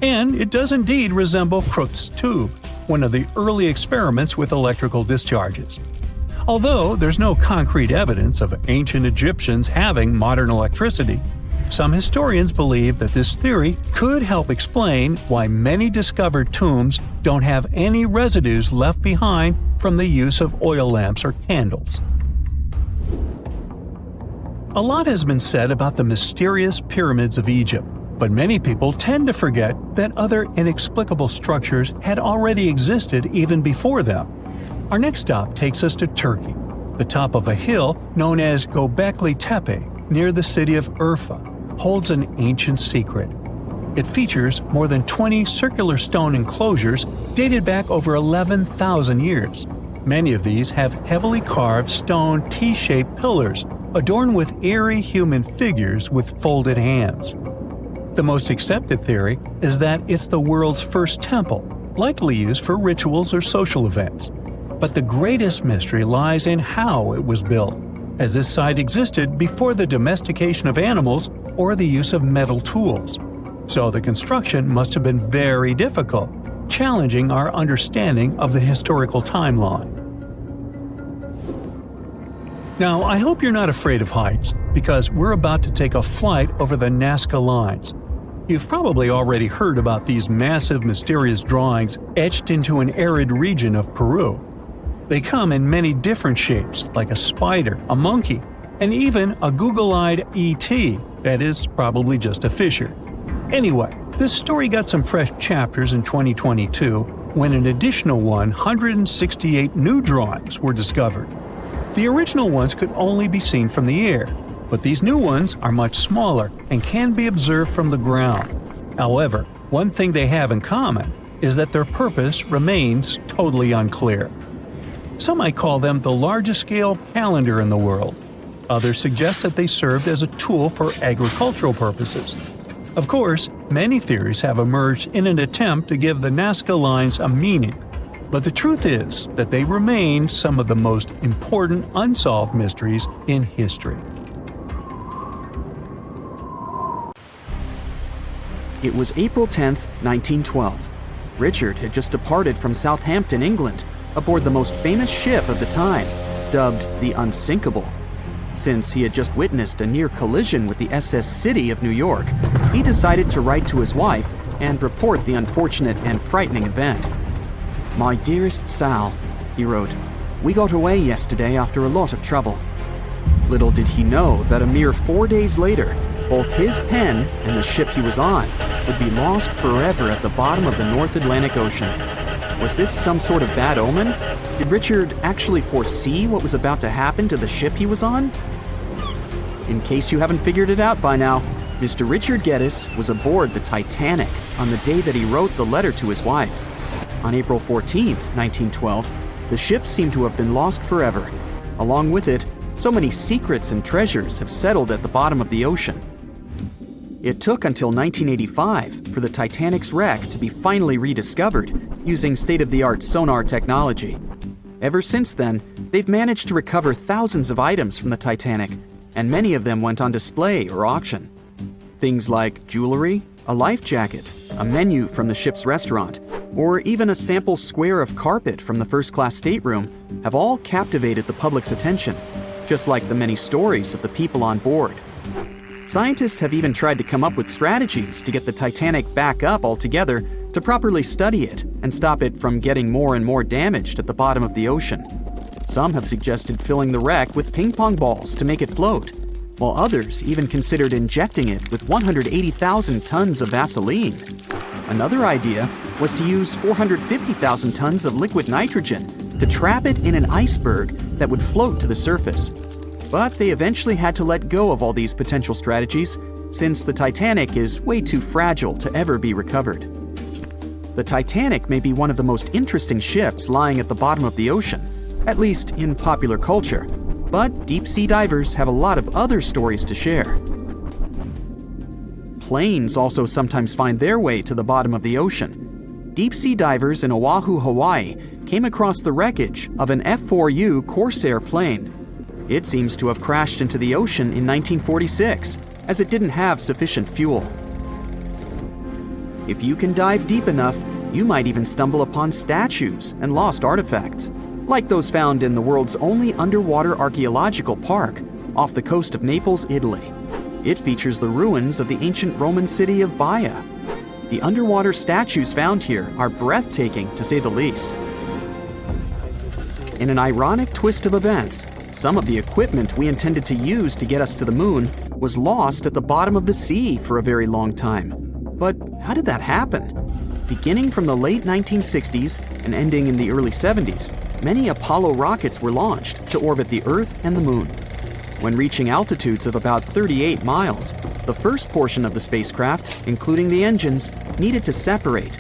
Speaker 1: And it does indeed resemble Crookes' tube, one of the early experiments with electrical discharges. Although there's no concrete evidence of ancient Egyptians having modern electricity, some historians believe that this theory could help explain why many discovered tombs don't have any residues left behind from the use of oil lamps or candles. A lot has been said about the mysterious pyramids of Egypt, but many people tend to forget that other inexplicable structures had already existed even before them. Our next stop takes us to Turkey. The top of a hill known as Göbekli Tepe, near the city of Urfa, holds an ancient secret. It features more than 20 circular stone enclosures dated back over 11,000 years. Many of these have heavily carved stone T-shaped pillars adorned with eerie human figures with folded hands. The most accepted theory is that it's the world's first temple, likely used for rituals or social events. But the greatest mystery lies in how it was built, as this site existed before the domestication of animals or the use of metal tools. So the construction must have been very difficult, challenging our understanding of the historical timeline. Now, I hope you're not afraid of heights, because we're about to take a flight over the Nazca Lines. You've probably already heard about these massive, mysterious drawings etched into an arid region of Peru. They come in many different shapes, like a spider, a monkey, and even a Google-eyed ET that is probably just a fisher. Anyway, this story got some fresh chapters in 2022 when an additional 168 new drawings were discovered. The original ones could only be seen from the air, but these new ones are much smaller and can be observed from the ground. However, one thing they have in common is that their purpose remains totally unclear. Some might call them the largest scale calendar in the world. Others suggest that they served as a tool for agricultural purposes. Of course, many theories have emerged in an attempt to give the Nazca Lines a meaning, but the truth is that they remain some of the most important unsolved mysteries in history.
Speaker 3: It was April 10, 1912. Richard had just departed from Southampton, England, aboard the most famous ship of the time, dubbed the Unsinkable. Since he had just witnessed a near collision with the SS City of New York, he decided to write to his wife and report the unfortunate and frightening event. "My dearest Sal," he wrote, "we got away yesterday after a lot of trouble." Little did he know that a mere 4 days later, both his pen and the ship he was on would be lost forever at the bottom of the North Atlantic Ocean. Was this some sort of bad omen? Did Richard actually foresee what was about to happen to the ship he was on? In case you haven't figured it out by now, Mr. Richard Geddes was aboard the Titanic on the day that he wrote the letter to his wife. On April 14, 1912, the ship seemed to have been lost forever. Along with it, so many secrets and treasures have settled at the bottom of the ocean. It took until 1985 for the Titanic's wreck to be finally rediscovered using state-of-the-art sonar technology. Ever since then, they've managed to recover thousands of items from the Titanic, and many of them went on display or auction. Things like jewelry, a life jacket, a menu from the ship's restaurant, or even a sample square of carpet from the first-class stateroom have all captivated the public's attention, just like the many stories of the people on board. Scientists have even tried to come up with strategies to get the Titanic back up altogether to properly study it and stop it from getting more and more damaged at the bottom of the ocean. Some have suggested filling the wreck with ping pong balls to make it float, while others even considered injecting it with 180,000 tons of Vaseline. Another idea was to use 450,000 tons of liquid nitrogen to trap it in an iceberg that would float to the surface. But they eventually had to let go of all these potential strategies since the Titanic is way too fragile to ever be recovered. The Titanic may be one of the most interesting ships lying at the bottom of the ocean, at least in popular culture, but deep-sea divers have a lot of other stories to share. Planes also sometimes find their way to the bottom of the ocean. Deep-sea divers in Oahu, Hawaii came across the wreckage of an F-4U Corsair plane. It seems to have crashed into the ocean in 1946, as it didn't have sufficient fuel. If you can dive deep enough, you might even stumble upon statues and lost artifacts, like those found in the world's only underwater archaeological park off the coast of Naples, Italy. It features the ruins of the ancient Roman city of Baia. The underwater statues found here are breathtaking, to say the least. In an ironic twist of events, some of the equipment we intended to use to get us to the moon was lost at the bottom of the sea for a very long time. But how did that happen? Beginning from the late 1960s and ending in the early 70s, many Apollo rockets were launched to orbit the Earth and the Moon. When reaching altitudes of about 38 miles, the first portion of the spacecraft, including the engines, needed to separate.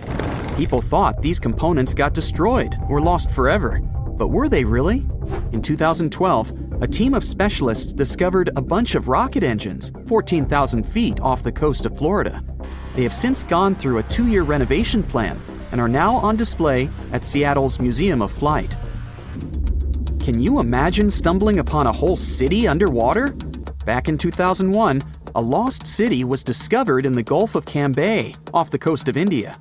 Speaker 3: People thought these components got destroyed or lost forever. But were they really? In 2012, a team of specialists discovered a bunch of rocket engines 14,000 feet off the coast of Florida. They have since gone through a 2-year renovation plan and are now on display at Seattle's Museum of Flight. Can you imagine stumbling upon a whole city underwater? Back in 2001, a lost city was discovered in the Gulf of Cambay, off the coast of India.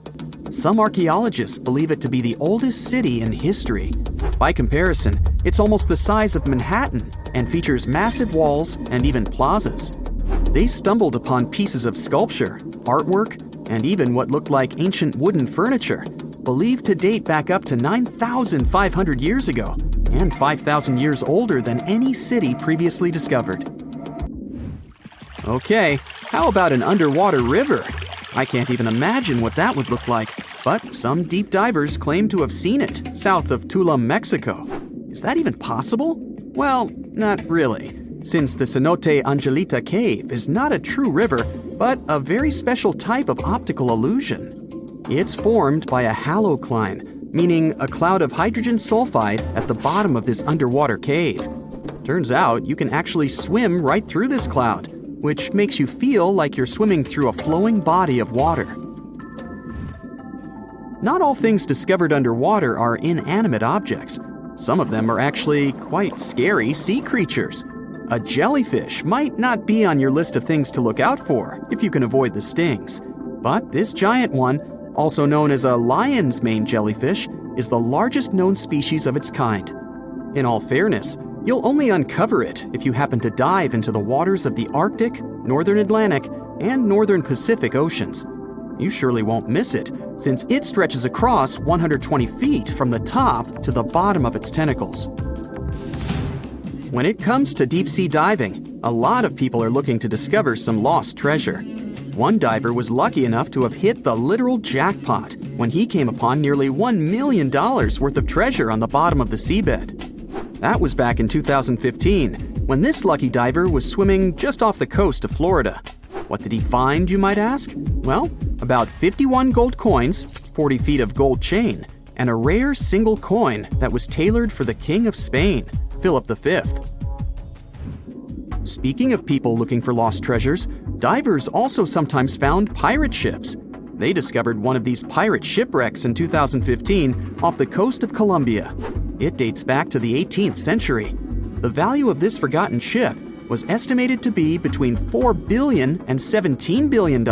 Speaker 3: Some archaeologists believe it to be the oldest city in history. By comparison, it's almost the size of Manhattan and features massive walls and even plazas. They stumbled upon pieces of sculpture, artwork, and even what looked like ancient wooden furniture, believed to date back up to 9,500 years ago and 5,000 years older than any city previously discovered. Okay, how about an underwater river? I can't even imagine what that would look like, but some deep divers claim to have seen it south of Tulum, Mexico. Is that even possible? Well, not really, since the Cenote Angelita Cave is not a true river, but a very special type of optical illusion. It's formed by a halocline, meaning a cloud of hydrogen sulfide at the bottom of this underwater cave. Turns out you can actually swim right through this cloud, which makes you feel like you're swimming through a flowing body of water. Not all things discovered underwater are inanimate objects. Some of them are actually quite scary sea creatures. A jellyfish might not be on your list of things to look out for if you can avoid the stings. But this giant one, also known as a lion's mane jellyfish, is the largest known species of its kind. In all fairness, you'll only uncover it if you happen to dive into the waters of the Arctic, Northern Atlantic, and Northern Pacific Oceans. You surely won't miss it, since it stretches across 120 feet from the top to the bottom of its tentacles. When it comes to deep-sea diving, a lot of people are looking to discover some lost treasure. One diver was lucky enough to have hit the literal jackpot when he came upon nearly $1 million worth of treasure on the bottom of the seabed. That was back in 2015, when this lucky diver was swimming just off the coast of Florida. What did he find, you might ask? Well, about 51 gold coins, 40 feet of gold chain, and a rare single coin that was tailored for the King of Spain, Philip V. Speaking of people looking for lost treasures, divers also sometimes found pirate ships. They discovered one of these pirate shipwrecks in 2015 off the coast of Colombia. It dates back to the 18th century. The value of this forgotten ship was estimated to be between $4 billion and $17 billion,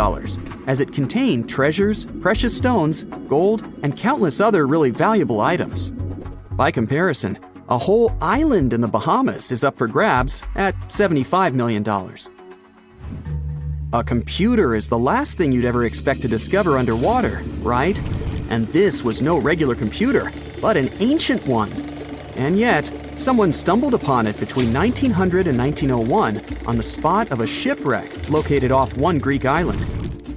Speaker 3: as it contained treasures, precious stones, gold, and countless other really valuable items. By comparison, a whole island in the Bahamas is up for grabs at $75 million. A computer is the last thing you'd ever expect to discover underwater, right? And this was no regular computer, but an ancient one. And yet, someone stumbled upon it between 1900 and 1901 on the spot of a shipwreck located off one Greek island.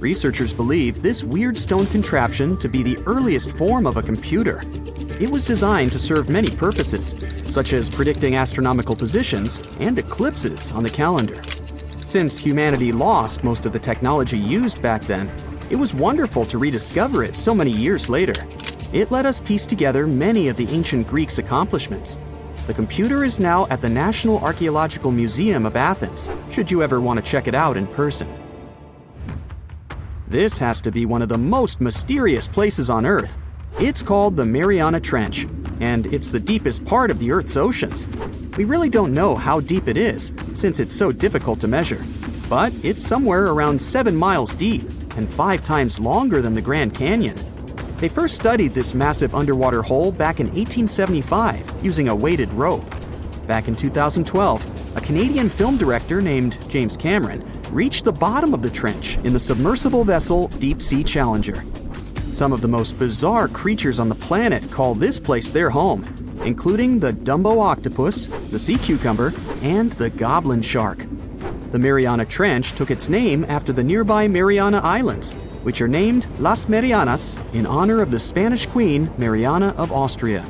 Speaker 3: Researchers believe this weird stone contraption to be the earliest form of a computer. It was designed to serve many purposes, such as predicting astronomical positions and eclipses on the calendar. Since humanity lost most of the technology used back then, it was wonderful to rediscover it so many years later. It let us piece together many of the ancient Greeks' accomplishments. The computer is now at the National Archaeological Museum of Athens, should you ever want to check it out in person. This has to be one of the most mysterious places on Earth. It's called the Mariana Trench, and it's the deepest part of the Earth's oceans. We really don't know how deep it is, since it's so difficult to measure, but it's somewhere around 7 miles deep and 5 times longer than the Grand Canyon. They first studied this massive underwater hole back in 1875 using a weighted rope. Back in 2012, a Canadian film director named James Cameron reached the bottom of the trench in the submersible vessel Deep Sea Challenger. Some of the most bizarre creatures on the planet call this place their home, including the Dumbo octopus, the sea cucumber, and the goblin shark. The Mariana Trench took its name after the nearby Mariana Islands, which are named Las Marianas in honor of the Spanish Queen Mariana of Austria.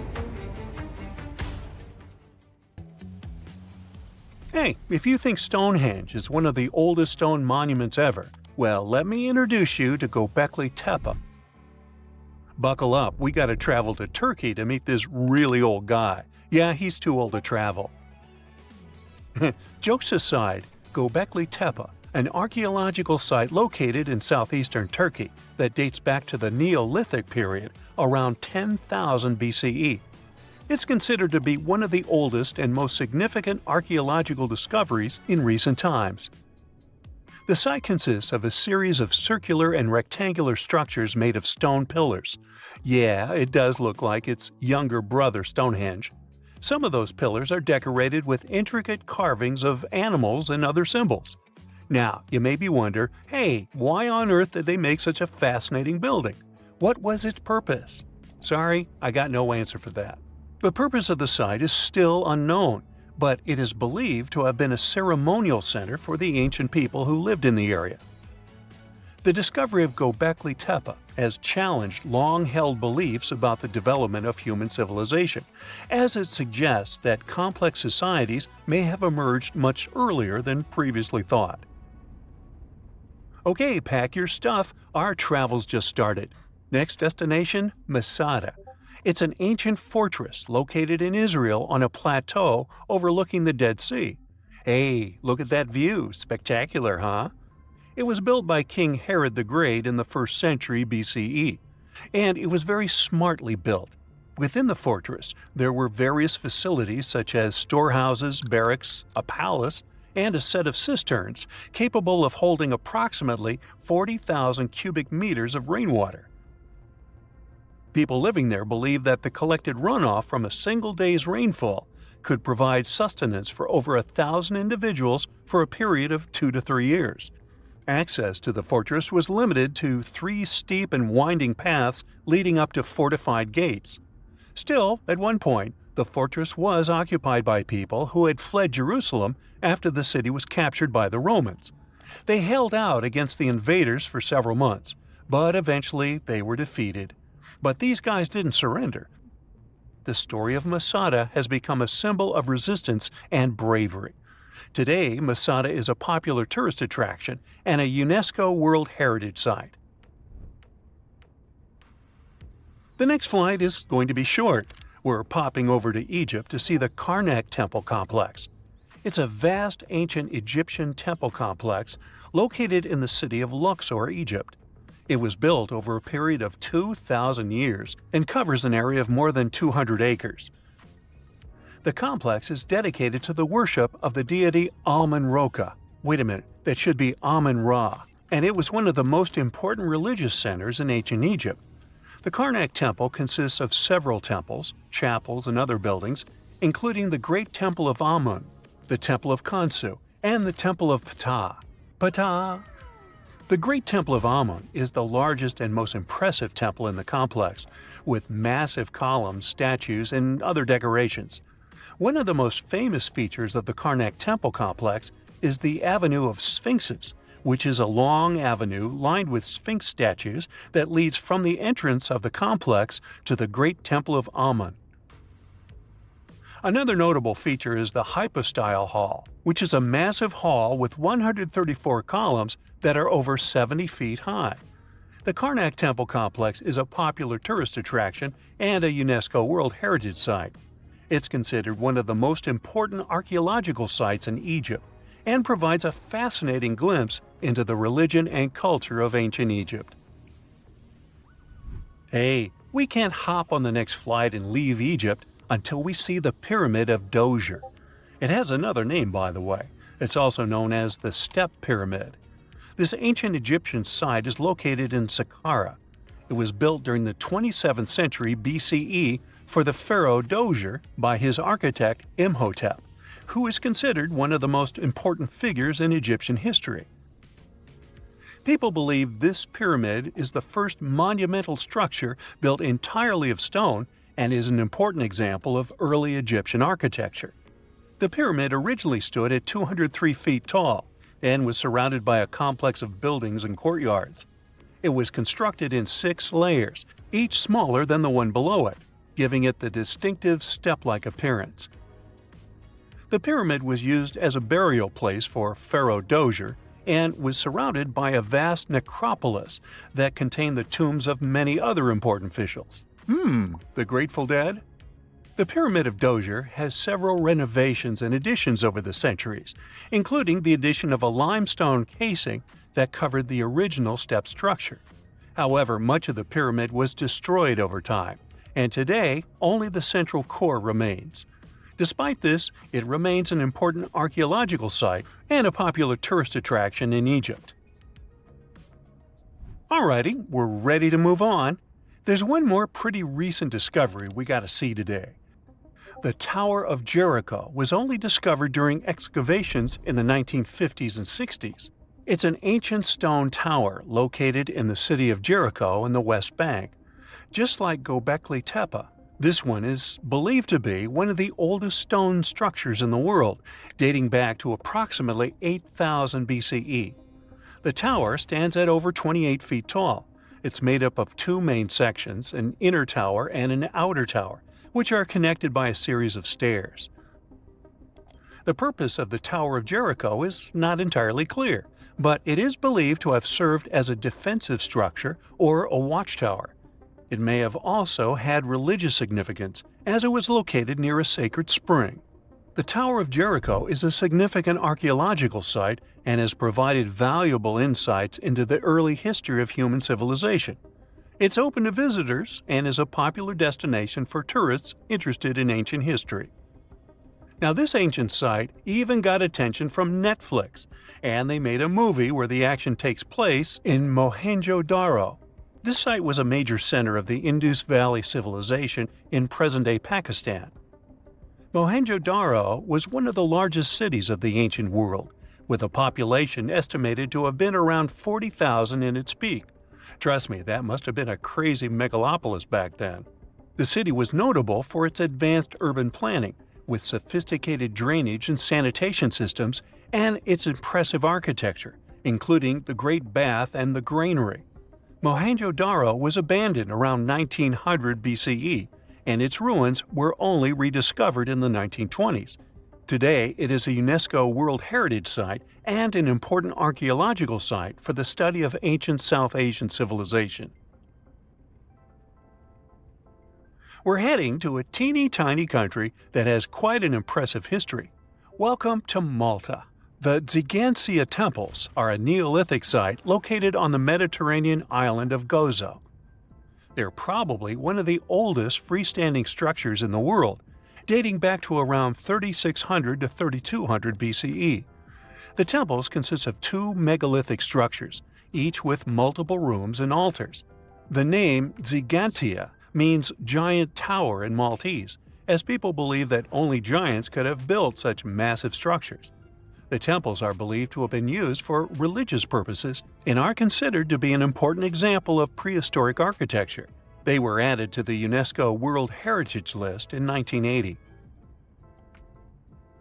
Speaker 1: Hey, if you think Stonehenge is one of the oldest stone monuments ever, well, let me introduce you to Göbekli Tepe. Buckle up, we gotta travel to Turkey to meet this really old guy. Yeah, he's too old to travel. Jokes aside, Göbekli Tepe, an archaeological site located in southeastern Turkey that dates back to the Neolithic period, around 10,000 BCE. It's considered to be one of the oldest and most significant archaeological discoveries in recent times. The site consists of a series of circular and rectangular structures made of stone pillars. Yeah, it does look like its younger brother Stonehenge. Some of those pillars are decorated with intricate carvings of animals and other symbols. Now, you may be wondering, hey, why on earth did they make such a fascinating building? What was its purpose? Sorry, I got no answer for that. The purpose of the site is still unknown, but it is believed to have been a ceremonial center for the ancient people who lived in the area. The discovery of Göbekli Tepe has challenged long-held beliefs about the development of human civilization, as it suggests that complex societies may have emerged much earlier than previously thought. Okay, pack your stuff, our travels just started. Next destination, Masada. It's an ancient fortress located in Israel on a plateau overlooking the Dead Sea. Hey, look at that view, spectacular, huh? It was built by King Herod the Great in the 1st century BCE, and it was very smartly built. Within the fortress, there were various facilities such as storehouses, barracks, a palace, and a set of cisterns capable of holding approximately 40,000 cubic meters of rainwater. People living there believed that the collected runoff from a single day's rainfall could provide sustenance for over 1,000 individuals for a period of 2 to 3 years. Access to the fortress was limited to 3 steep and winding paths leading up to fortified gates. Still, at one point, the fortress was occupied by people who had fled Jerusalem after the city was captured by the Romans. They held out against the invaders for several months, but eventually they were defeated. But these guys didn't surrender. The story of Masada has become a symbol of resistance and bravery. Today, Masada is a popular tourist attraction and a UNESCO World Heritage Site. The next flight is going to be short. We're popping over to Egypt to see the Karnak Temple Complex. It's a vast ancient Egyptian temple complex located in the city of Luxor, Egypt. It was built over a period of 2,000 years and covers an area of more than 200 acres. The complex is dedicated to the worship of the deity Amun-Ra. Wait a minute, that should be Amun-Ra, and it was one of the most important religious centers in ancient Egypt. The Karnak Temple consists of several temples, chapels, and other buildings, including the Great Temple of Amun, the Temple of Khonsu, and the Temple of Ptah. Ptah! The Great Temple of Amun is the largest and most impressive temple in the complex, with massive columns, statues, and other decorations. One of the most famous features of the Karnak Temple complex is the Avenue of Sphinxes, which is a long avenue lined with Sphinx statues that leads from the entrance of the complex to the Great Temple of Amun. Another notable feature is the Hypostyle Hall, which is a massive hall with 134 columns that are over 70 feet high. The Karnak Temple Complex is a popular tourist attraction and a UNESCO World Heritage Site. It's considered one of the most important archaeological sites in Egypt and provides a fascinating glimpse into the religion and culture of ancient Egypt. Hey, we can't hop on the next flight and leave Egypt until we see the Pyramid of Djoser. It has another name, by the way. It's also known as the Step Pyramid. This ancient Egyptian site is located in Saqqara. It was built during the 27th century BCE for the pharaoh Djoser by his architect Imhotep, who is considered one of the most important figures in Egyptian history. People believe this pyramid is the first monumental structure built entirely of stone and is an important example of early Egyptian architecture. The pyramid originally stood at 203 feet tall and was surrounded by a complex of buildings and courtyards. It was constructed in 6 layers, each smaller than the one below it, giving it the distinctive step-like appearance. The pyramid was used as a burial place for Pharaoh Djoser and was surrounded by a vast necropolis that contained the tombs of many other important officials. The Grateful Dead? The Pyramid of Djoser has several renovations and additions over the centuries, including the addition of a limestone casing that covered the original step structure. However, much of the pyramid was destroyed over time, and today only the central core remains. Despite this, it remains an important archaeological site and a popular tourist attraction in Egypt. Alrighty, we're ready to move on. There's one more pretty recent discovery we gotta see today. The Tower of Jericho was only discovered during excavations in the 1950s and 60s. It's an ancient stone tower located in the city of Jericho in the West Bank. Just like Göbekli Tepe, this one is believed to be one of the oldest stone structures in the world, dating back to approximately 8000 BCE. The tower stands at over 28 feet tall. It's made up of two main sections, an inner tower and an outer tower, which are connected by a series of stairs. The purpose of the Tower of Jericho is not entirely clear, but it is believed to have served as a defensive structure or a watchtower. It may have also had religious significance, as it was located near a sacred spring. The Tower of Jericho is a significant archaeological site and has provided valuable insights into the early history of human civilization. It's open to visitors and is a popular destination for tourists interested in ancient history. Now, this ancient site even got attention from Netflix, and they made a movie where the action takes place in Mohenjo-Daro. This site was a major center of the Indus Valley civilization in present-day Pakistan. Mohenjo-Daro was one of the largest cities of the ancient world, with a population estimated to have been around 40,000 in its peak. Trust me, that must have been a crazy megalopolis back then. The city was notable for its advanced urban planning, with sophisticated drainage and sanitation systems, and its impressive architecture, including the Great Bath and the Granary. Mohenjo-Daro was abandoned around 1900 BCE, and its ruins were only rediscovered in the 1920s. Today, it is a UNESCO World Heritage Site and an important archaeological site for the study of ancient South Asian civilization. We're heading to a teeny-tiny country that has quite an impressive history. Welcome to Malta. The Xigantia Temples are a Neolithic site located on the Mediterranean island of Gozo. They're probably one of the oldest freestanding structures in the world, dating back to around 3600 to 3200 BCE. The temples consist of two megalithic structures, each with multiple rooms and altars. The name Xigantia means giant tower in Maltese, as people believe that only giants could have built such massive structures. The temples are believed to have been used for religious purposes and are considered to be an important example of prehistoric architecture. They were added to the UNESCO World Heritage List in 1980.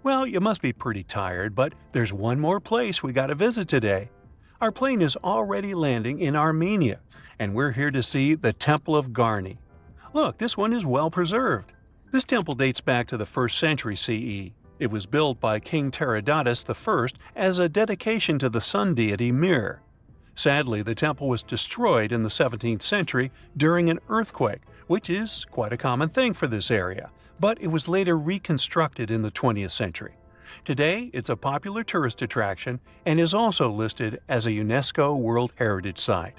Speaker 1: Well, you must be pretty tired, but there's one more place we gotta visit today. Our plane is already landing in Armenia, and we're here to see the Temple of Garni. Look, this one is well preserved. This temple dates back to the 1st century CE. It was built by King Tiridates I as a dedication to the sun deity Mir. Sadly, the temple was destroyed in the 17th century during an earthquake, which is quite a common thing for this area, but it was later reconstructed in the 20th century. Today, it's a popular tourist attraction and is also listed as a UNESCO World Heritage Site.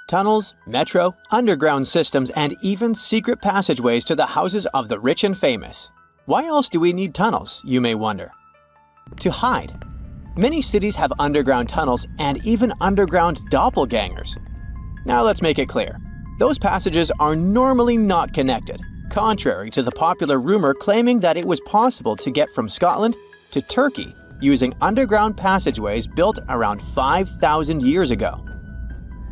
Speaker 4: Tunnels, metro, underground systems, and even secret passageways to the houses of the rich and famous. Why else do we need tunnels, you may wonder? To hide. Many cities have underground tunnels and even underground doppelgangers. Now let's make it clear. Those passages are normally not connected, contrary to the popular rumor claiming that it was possible to get from Scotland to Turkey using underground passageways built around 5,000 years ago.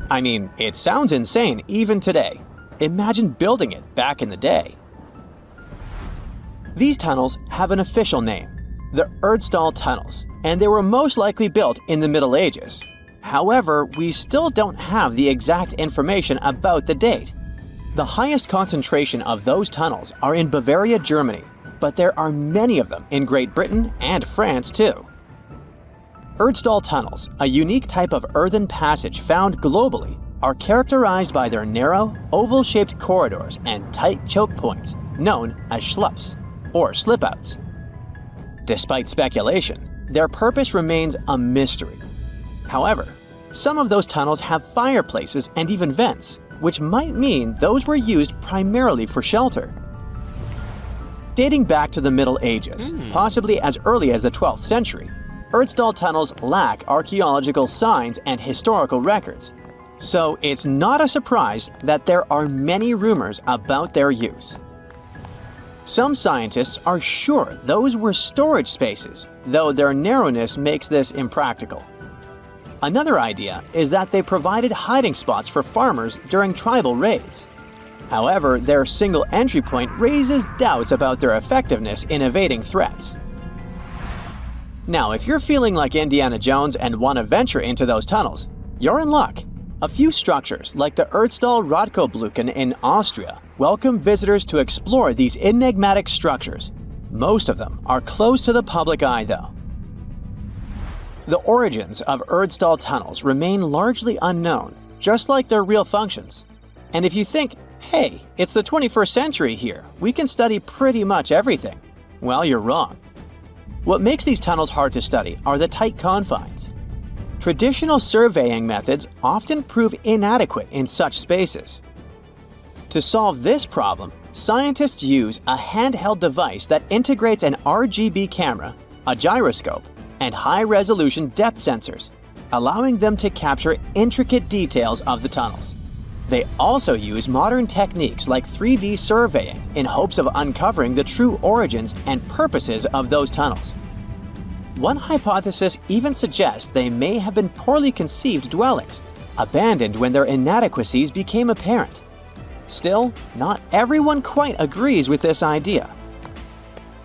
Speaker 4: I mean, it sounds insane even today. Imagine building it back in the day. These tunnels have an official name, the Erdstall Tunnels, and they were most likely built in the Middle Ages. However, we still don't have the exact information about the date. The highest concentration of those tunnels are in Bavaria, Germany, but there are many of them in Great Britain and France too. Erdstall tunnels, a unique type of earthen passage found globally, are characterized by their narrow, oval-shaped corridors and tight choke points, known as schlups, or slip-outs. Despite speculation, their purpose remains a mystery. However, some of those tunnels have fireplaces and even vents, which might mean those were used primarily for shelter. Dating back to the Middle Ages, possibly as early as the 12th century, Erdstall tunnels lack archaeological signs and historical records. So it's not a surprise that there are many rumors about their use. Some scientists are sure those were storage spaces, though their narrowness makes this impractical. Another idea is that they provided hiding spots for farmers during tribal raids. However, their single entry point raises doubts about their effectiveness in evading threats. Now, if you're feeling like Indiana Jones and want to venture into those tunnels, you're in luck. A few structures, like the Erdstall Radkoblücken in Austria, welcome visitors to explore these enigmatic structures. Most of them are closed to the public eye, though. The origins of Erdstall tunnels remain largely unknown, just like their real functions. And if you think, hey, it's the 21st century here, we can study pretty much everything, well, you're wrong. What makes these tunnels hard to study are the tight confines. Traditional surveying methods often prove inadequate in such spaces. To solve this problem, scientists use a handheld device that integrates an RGB camera, a gyroscope, and high-resolution depth sensors, allowing them to capture intricate details of the tunnels. They also use modern techniques like 3D surveying in hopes of uncovering the true origins and purposes of those tunnels. One hypothesis even suggests they may have been poorly conceived dwellings, abandoned when their inadequacies became apparent. Still, not everyone quite agrees with this idea.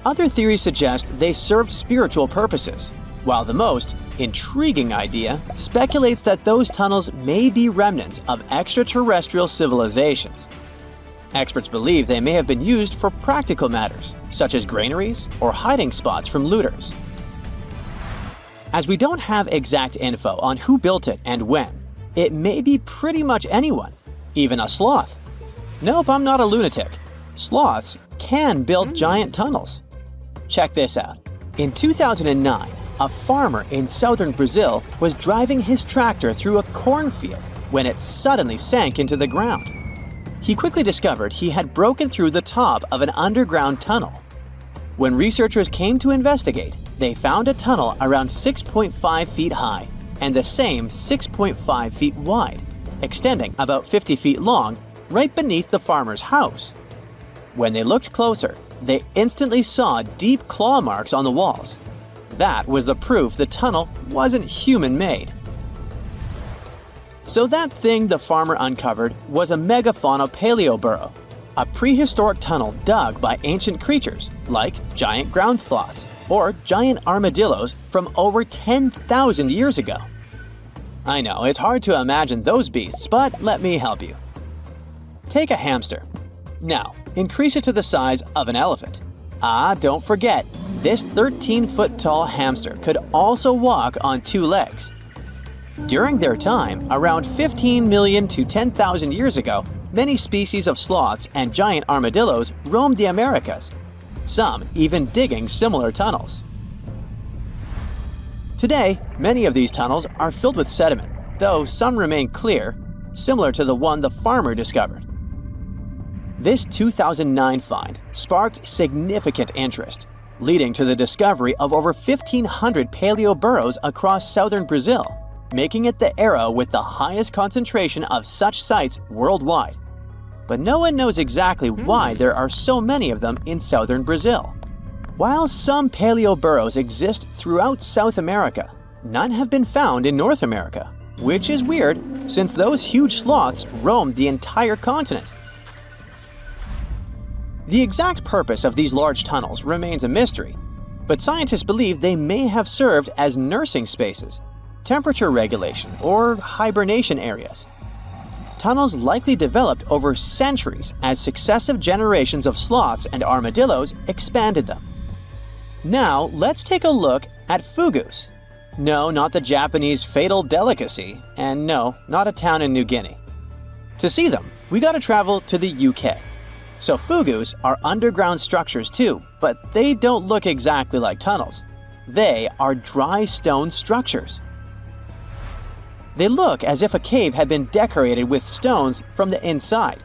Speaker 4: Other theories suggest they served spiritual purposes, while the most intriguing idea speculates that those tunnels may be remnants of extraterrestrial civilizations. Experts believe they may have been used for practical matters, such as granaries or hiding spots from looters. As we don't have exact info on who built it and when, it may be pretty much anyone, even a sloth. Nope, I'm not a lunatic. Sloths can build giant tunnels. Check this out. In 2009, a farmer in southern Brazil was driving his tractor through a cornfield when it suddenly sank into the ground. He quickly discovered he had broken through the top of an underground tunnel. When researchers came to investigate, they found a tunnel around 6.5 feet high and the same 6.5 feet wide, extending about 50 feet long, right beneath the farmer's house. When they looked closer, they instantly saw deep claw marks on the walls. That was the proof the tunnel wasn't human-made. So that thing the farmer uncovered was a megafauna paleoburrow, a prehistoric tunnel dug by ancient creatures like giant ground sloths or giant armadillos from over 10,000 years ago. I know, it's hard to imagine those beasts, but let me help you. Take a hamster. Now, increase it to the size of an elephant. Don't forget, this 13-foot-tall hamster could also walk on 2 legs. During their time, around 15 million to 10,000 years ago, many species of sloths and giant armadillos roamed the Americas, some even digging similar tunnels. Today, many of these tunnels are filled with sediment, though some remain clear, similar to the one the farmer discovered. This 2009 find sparked significant interest, leading to the discovery of over 1,500 paleoburrows across southern Brazil, making it the era with the highest concentration of such sites worldwide. But no one knows exactly why there are so many of them in southern Brazil. While some paleoburrows exist throughout South America, none have been found in North America, which is weird since those huge sloths roamed the entire continent. The exact purpose of these large tunnels remains a mystery, but scientists believe they may have served as nursing spaces, temperature regulation, or hibernation areas. Tunnels likely developed over centuries as successive generations of sloths and armadillos expanded them. Now, let's take a look at fugus. No, not the Japanese fatal delicacy, and no, not a town in New Guinea. To see them, we gotta travel to the UK. So fugus are underground structures too, but they don't look exactly like tunnels. They are dry stone structures. They look as if a cave had been decorated with stones from the inside.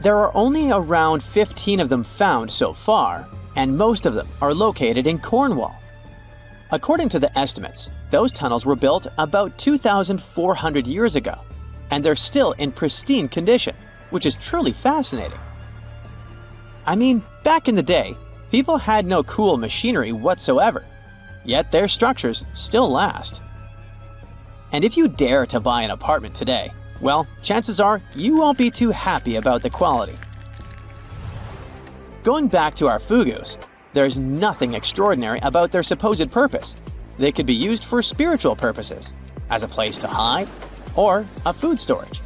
Speaker 4: There are only around 15 of them found so far, and most of them are located in Cornwall. According to the estimates, those tunnels were built about 2,400 years ago, and they're still in pristine condition, which is truly fascinating. I mean, back in the day, people had no cool machinery whatsoever, yet their structures still last. And if you dare to buy an apartment today, well, chances are you won't be too happy about the quality. Going back to our fugus, there's nothing extraordinary about their supposed purpose. They could be used for spiritual purposes, as a place to hide, or a food storage.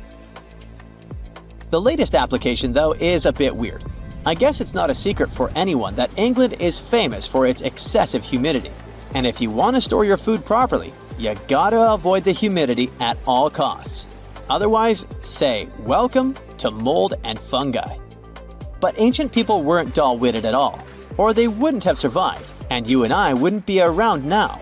Speaker 4: The latest application, though, is a bit weird. I guess it's not a secret for anyone that England is famous for its excessive humidity. And if you want to store your food properly, you gotta avoid the humidity at all costs. Otherwise, say welcome to mold and fungi. But ancient people weren't dull-witted at all, or they wouldn't have survived, and you and I wouldn't be around now.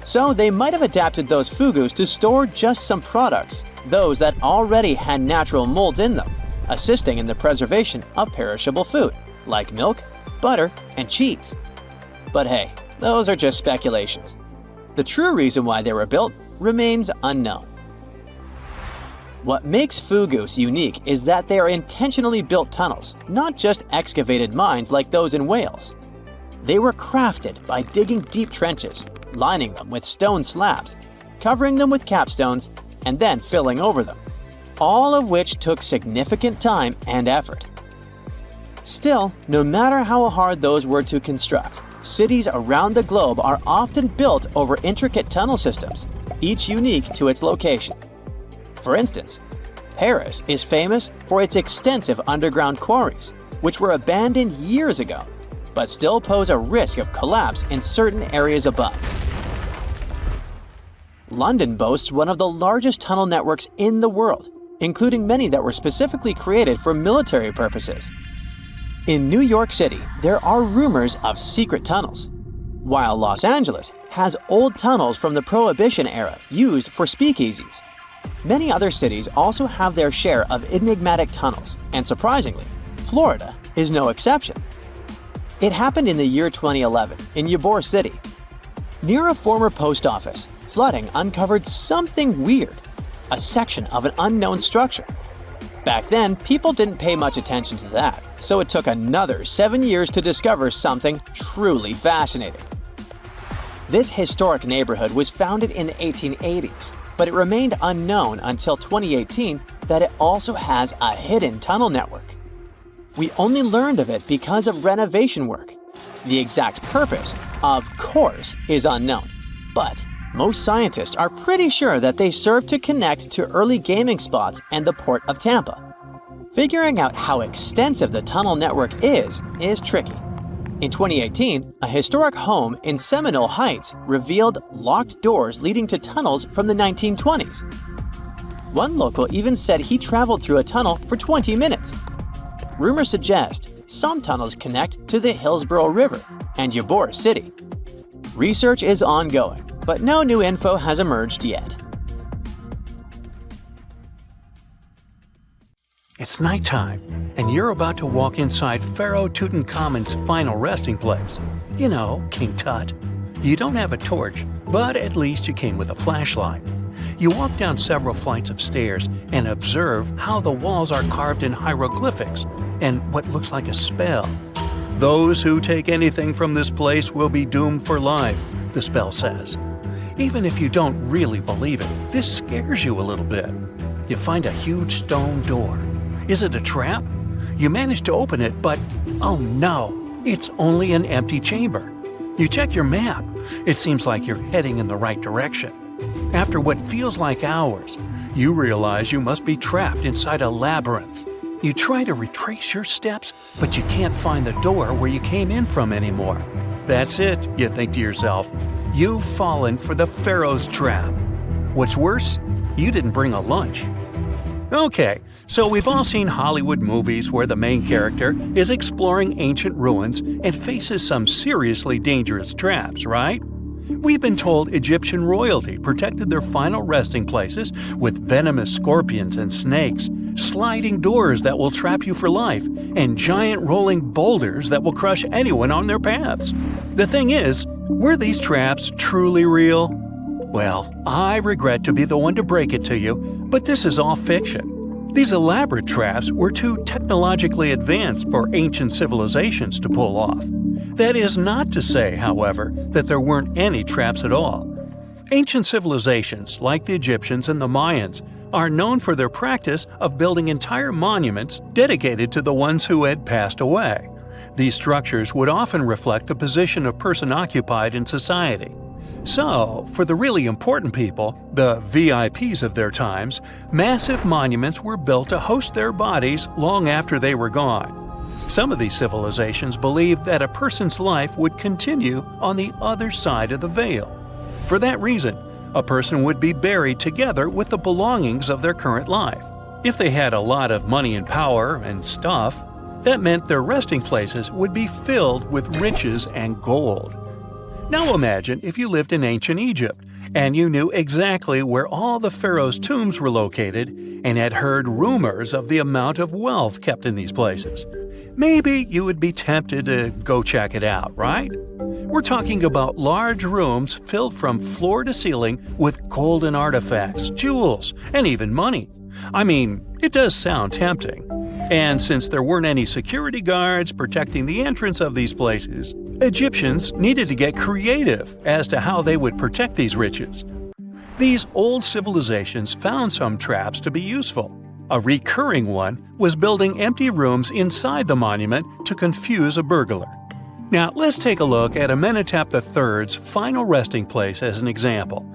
Speaker 4: So they might have adapted those fugus to store just some products, those that already had natural molds in them, assisting in the preservation of perishable food, like milk, butter, and cheese. But hey, those are just speculations. The true reason why they were built remains unknown. What makes fugus unique is that they are intentionally built tunnels, not just excavated mines like those in Wales. They were crafted by digging deep trenches, lining them with stone slabs, covering them with capstones, and then filling over them, all of which took significant time and effort. Still, no matter how hard those were to construct, cities around the globe are often built over intricate tunnel systems, each unique to its location. For instance, Paris is famous for its extensive underground quarries, which were abandoned years ago, but still pose a risk of collapse in certain areas above. London boasts one of the largest tunnel networks in the world, including many that were specifically created for military purposes. In New York City, there are rumors of secret tunnels, while Los Angeles has old tunnels from the Prohibition era used for speakeasies. Many other cities also have their share of enigmatic tunnels, and surprisingly, Florida is no exception. It happened in the year 2011 in Ybor City. Near a former post office, flooding uncovered something weird, a section of an unknown structure. Back then, people didn't pay much attention to that, so it took another 7 years to discover something truly fascinating. This historic neighborhood was founded in the 1880s, but it remained unknown until 2018 that it also has a hidden tunnel network. We only learned of it because of renovation work. The exact purpose, of course, is unknown, but most scientists are pretty sure that they serve to connect to early gaming spots and the port of Tampa. Figuring out how extensive the tunnel network is tricky. In 2018, a historic home in Seminole Heights revealed locked doors leading to tunnels from the 1920s. One local even said he traveled through a tunnel for 20 minutes. Rumors suggest some tunnels connect to the Hillsborough River and Ybor City. Research is ongoing, but no new info has emerged yet.
Speaker 1: It's nighttime, and you're about to walk inside Pharaoh Tutankhamun's final resting place. You know, King Tut. You don't have a torch, but at least you came with a flashlight. You walk down several flights of stairs and observe how the walls are carved in hieroglyphics and what looks like a spell. Those who take anything from this place will be doomed for life, the spell says. Even if you don't really believe it, this scares you a little bit. You find a huge stone door. Is it a trap? You manage to open it, but oh no, it's only an empty chamber. You check your map. It seems like you're heading in the right direction. After what feels like hours, you realize you must be trapped inside a labyrinth. You try to retrace your steps, but you can't find the door where you came in from anymore. That's it, you think to yourself. You've fallen for the Pharaoh's trap. What's worse, you didn't bring a lunch. Okay, so we've all seen Hollywood movies where the main character is exploring ancient ruins and faces some seriously dangerous traps, right? We've been told Egyptian royalty protected their final resting places with venomous scorpions and snakes, sliding doors that will trap you for life, and giant rolling boulders that will crush anyone on their paths. The thing is, were these traps truly real? Well, I regret to be the one to break it to you, but this is all fiction. These elaborate traps were too technologically advanced for ancient civilizations to pull off. That is not to say, however, that there weren't any traps at all. Ancient civilizations, like the Egyptians and the Mayans, are known for their practice of building entire monuments dedicated to the ones who had passed away. These structures would often reflect the position of person occupied in society. So, for the really important people, the VIPs of their times, massive monuments were built to host their bodies long after they were gone. Some of these civilizations believed that a person's life would continue on the other side of the veil. For that reason, a person would be buried together with the belongings of their current life. If they had a lot of money and power and stuff, that meant their resting places would be filled with riches and gold. Now imagine if you lived in ancient Egypt and you knew exactly where all the pharaohs' tombs were located and had heard rumors of the amount of wealth kept in these places. Maybe you would be tempted to go check it out, right? We're talking about large rooms filled from floor to ceiling with golden artifacts, jewels, and even money. I mean, it does sound tempting. And since there weren't any security guards protecting the entrance of these places, Egyptians needed to get creative as to how they would protect these riches. These old civilizations found some traps to be useful. A recurring one was building empty rooms inside the monument to confuse a burglar. Now, let's take a look at Amenhotep III's final resting place as an example.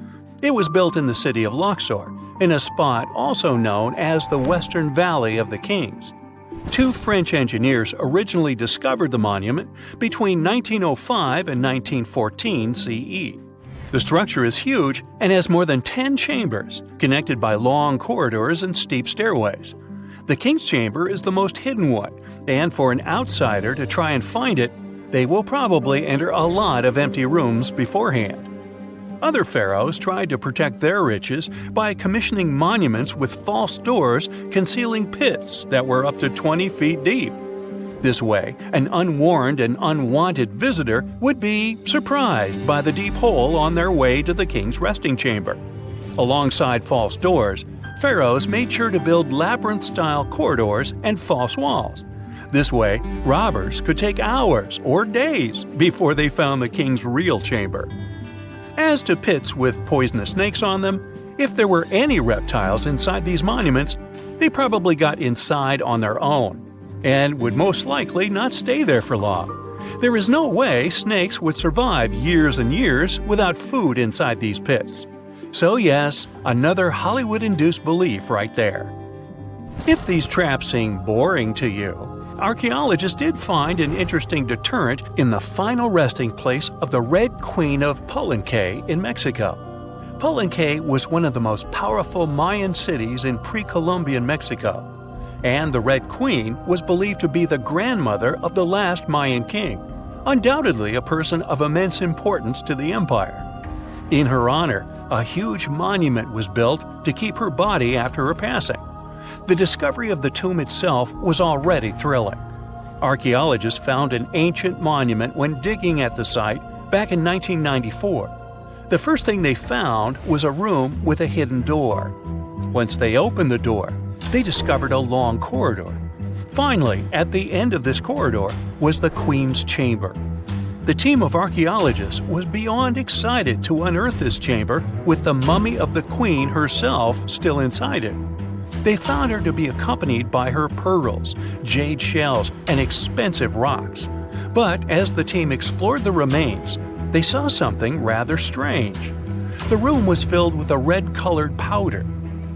Speaker 1: It was built in the city of Luxor, in a spot also known as the Western Valley of the Kings. Two French engineers originally discovered the monument between 1905 and 1914 CE. The structure is huge and has more than 10 chambers, connected by long corridors and steep stairways. The King's Chamber is the most hidden one, and for an outsider to try and find it, they will probably enter a lot of empty rooms beforehand. Other pharaohs tried to protect their riches by commissioning monuments with false doors concealing pits that were up to 20 feet deep. This way, an unwarned and unwanted visitor would be surprised by the deep hole on their way to the king's resting chamber. Alongside false doors, pharaohs made sure to build labyrinth-style corridors and false walls. This way, robbers could take hours or days before they found the king's real chamber. As to pits with poisonous snakes on them, if there were any reptiles inside these monuments, they probably got inside on their own, and would most likely not stay there for long. There is no way snakes would survive years and years without food inside these pits. So yes, another Hollywood-induced belief right there. If these traps seem boring to you, archaeologists did find an interesting deterrent in the final resting place of the Red Queen of Palenque in Mexico. Palenque was one of the most powerful Mayan cities in pre-Columbian Mexico, and the Red Queen was believed to be the grandmother of the last Mayan king, undoubtedly a person of immense importance to the empire. In her honor, a huge monument was built to keep her body after her passing. The discovery of the tomb itself was already thrilling. Archaeologists found an ancient monument when digging at the site back in 1994. The first thing they found was a room with a hidden door. Once they opened the door, they discovered a long corridor. Finally, at the end of this corridor was the Queen's chamber. The team of archaeologists was beyond excited to unearth this chamber with the mummy of the Queen herself still inside it. They found her to be accompanied by her pearls, jade shells, and expensive rocks. But as the team explored the remains, they saw something rather strange. The room was filled with a red-colored powder.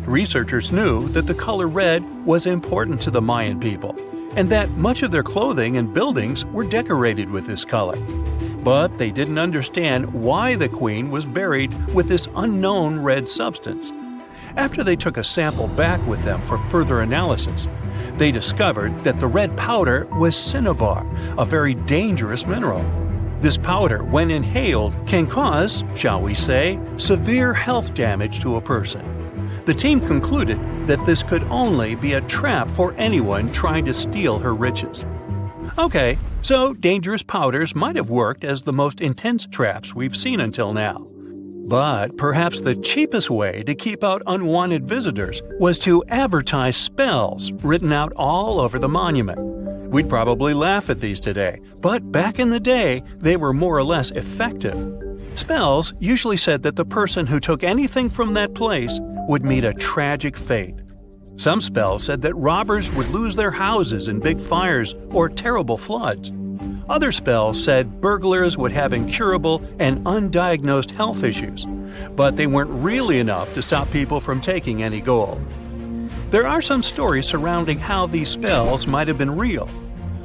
Speaker 1: Researchers knew that the color red was important to the Mayan people, and that much of their clothing and buildings were decorated with this color. But they didn't understand why the queen was buried with this unknown red substance. After they took a sample back with them for further analysis, they discovered that the red powder was cinnabar, a very dangerous mineral. This powder, when inhaled, can cause, shall we say, severe health damage to a person. The team concluded that this could only be a trap for anyone trying to steal her riches. Okay, so dangerous powders might have worked as the most intense traps we've seen until now. But perhaps the cheapest way to keep out unwanted visitors was to advertise spells written out all over the monument. We'd probably laugh at these today, but back in the day, they were more or less effective. Spells usually said that the person who took anything from that place would meet a tragic fate. Some spells said that robbers would lose their houses in big fires or terrible floods. Other spells said burglars would have incurable and undiagnosed health issues, but they weren't really enough to stop people from taking any gold. There are some stories surrounding how these spells might have been real.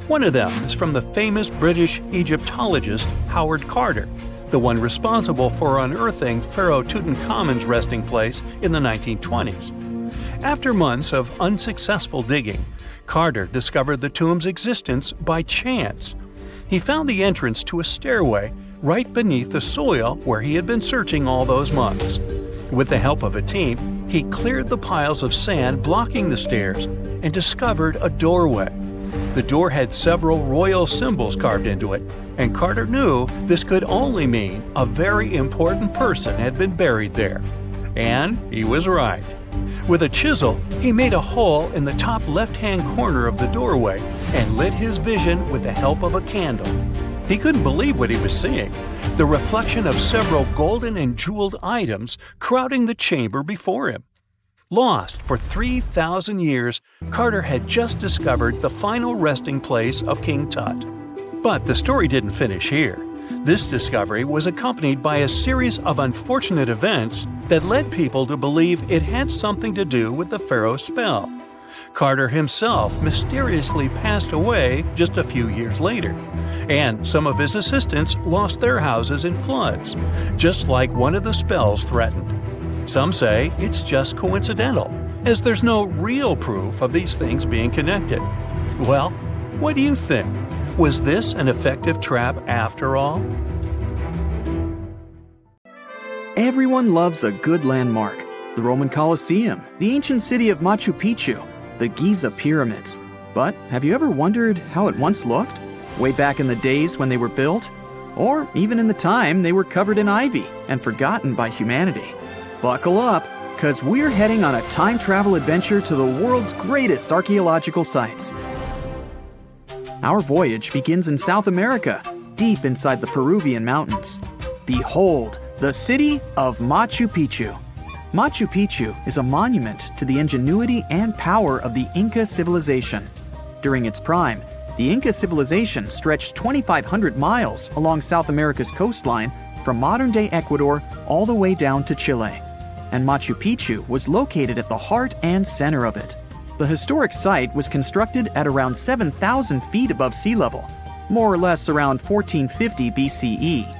Speaker 1: One of them is from the famous British Egyptologist Howard Carter, the one responsible for unearthing Pharaoh Tutankhamun's resting place in the 1920s. After months of unsuccessful digging, Carter discovered the tomb's existence by chance. He found the entrance to a stairway right beneath the soil where he had been searching all those months. With the help of a team, he cleared the piles of sand blocking the stairs and discovered a doorway. The door had several royal symbols carved into it, and Carter knew this could only mean a very important person had been buried there. And he was right. With a chisel, he made a hole in the top left-hand corner of the doorway and lit his vision with the help of a candle. He couldn't believe what he was seeing, the reflection of several golden and jeweled items crowding the chamber before him. Lost for 3,000 years, Carter had just discovered the final resting place of King Tut. But the story didn't finish here. This discovery was accompanied by a series of unfortunate events that led people to believe it had something to do with the pharaoh's spell. Carter himself mysteriously passed away just a few years later, and some of his assistants lost their houses in floods, just like one of the spells threatened. Some say it's just coincidental, as there's no real proof of these things being connected. Well, what do you think? Was this an effective trap after all?
Speaker 3: Everyone loves a good landmark. The Roman Colosseum, the ancient city of Machu Picchu, the Giza pyramids. But have you ever wondered how it once looked? Way back in the days when they were built? Or even in the time they were covered in ivy and forgotten by humanity? Buckle up, because we're heading on a time travel adventure to the world's greatest archaeological sites. Our voyage begins in South America, deep inside the Peruvian mountains. Behold, the city of Machu Picchu. Machu Picchu is a monument to the ingenuity and power of the Inca civilization. During its prime, the Inca civilization stretched 2,500 miles along South America's coastline from modern-day Ecuador all the way down to Chile. And Machu Picchu was located at the heart and center of it. The historic site was constructed at around 7,000 feet above sea level, more or less around 1450 BCE.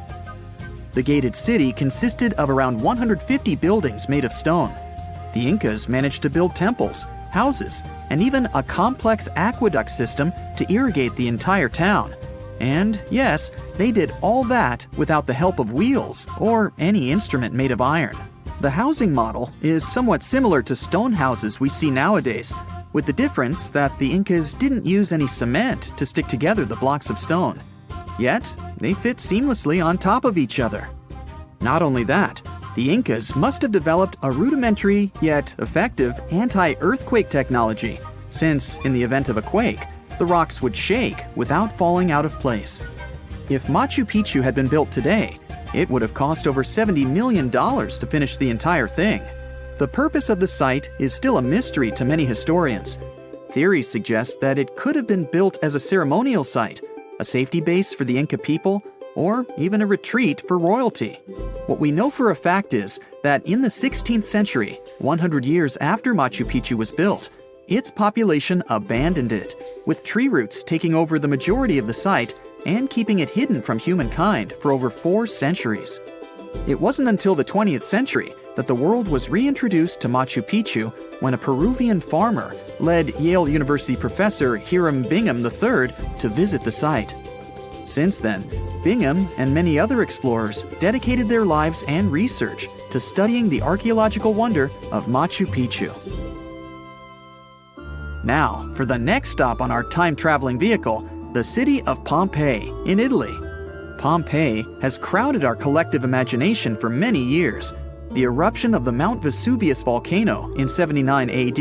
Speaker 3: The gated city consisted of around 150 buildings made of stone. The Incas managed to build temples, houses, and even a complex aqueduct system to irrigate the entire town. And yes, they did all that without the help of wheels or any instrument made of iron. The housing model is somewhat similar to stone houses we see nowadays, with the difference that the Incas didn't use any cement to stick together the blocks of stone. Yet, they fit seamlessly on top of each other. Not only that, the Incas must have developed a rudimentary yet effective anti-earthquake technology, since in the event of a quake, the rocks would shake without falling out of place. If Machu Picchu had been built today, it would have cost over $70 million to finish the entire thing. The purpose of the site is still a mystery to many historians. Theories suggest that it could have been built as a ceremonial site, a safety base for the Inca people, or even a retreat for royalty. What we know for a fact is that in the 16th century, 100 years after Machu Picchu was built, its population abandoned it, with tree roots taking over the majority of the site and keeping it hidden from humankind for over 4 centuries. It wasn't until the 20th century that the world was reintroduced to Machu Picchu when a Peruvian farmer led Yale University professor Hiram Bingham III to visit the site. Since then, Bingham and many other explorers dedicated their lives and research to studying the archaeological wonder of Machu Picchu. Now, for the next stop on our time-traveling vehicle, the city of Pompeii in Italy. Pompeii has crowded our collective imagination for many years. The eruption of the Mount Vesuvius volcano in 79 AD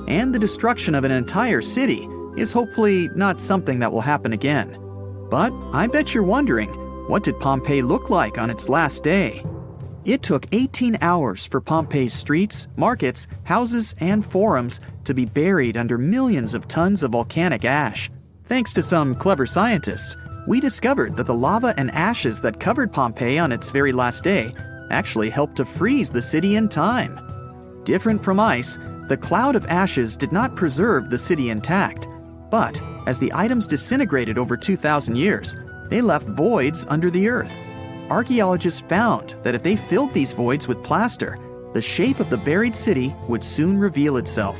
Speaker 3: and the destruction of an entire city is hopefully not something that will happen again. But I bet you're wondering, what did Pompeii look like on its last day? It took 18 hours for Pompeii's streets, markets, houses, and forums to be buried under millions of tons of volcanic ash. Thanks to some clever scientists, we discovered that the lava and ashes that covered Pompeii on its very last day actually helped to freeze the city in time. Different from ice, the cloud of ashes did not preserve the city intact, but as the items disintegrated over 2,000 years, they left voids under the earth. Archaeologists found that if they filled these voids with plaster, the shape of the buried city would soon reveal itself.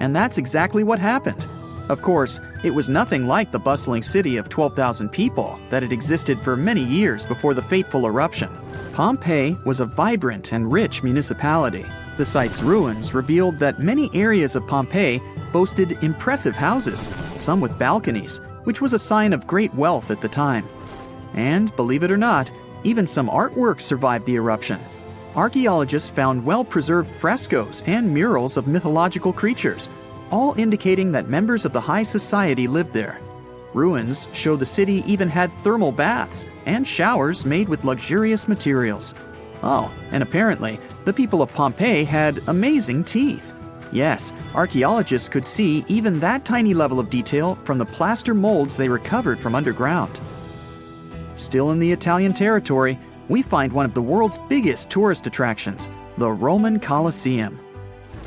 Speaker 3: And that's exactly what happened. Of course, it was nothing like the bustling city of 12,000 people that had existed for many years before the fateful eruption. Pompeii was a vibrant and rich municipality. The site's ruins revealed that many areas of Pompeii boasted impressive houses, some with balconies, which was a sign of great wealth at the time. And, believe it or not, even some artwork survived the eruption. Archaeologists found well-preserved frescoes and murals of mythological creatures, all indicating that members of the high society lived there. Ruins show the city even had thermal baths and showers made with luxurious materials. Oh, and apparently, the people of Pompeii had amazing teeth. Yes, archaeologists could see even that tiny level of detail from the plaster molds they recovered from underground. Still in the Italian territory, we find one of the world's biggest tourist attractions, the Roman Colosseum.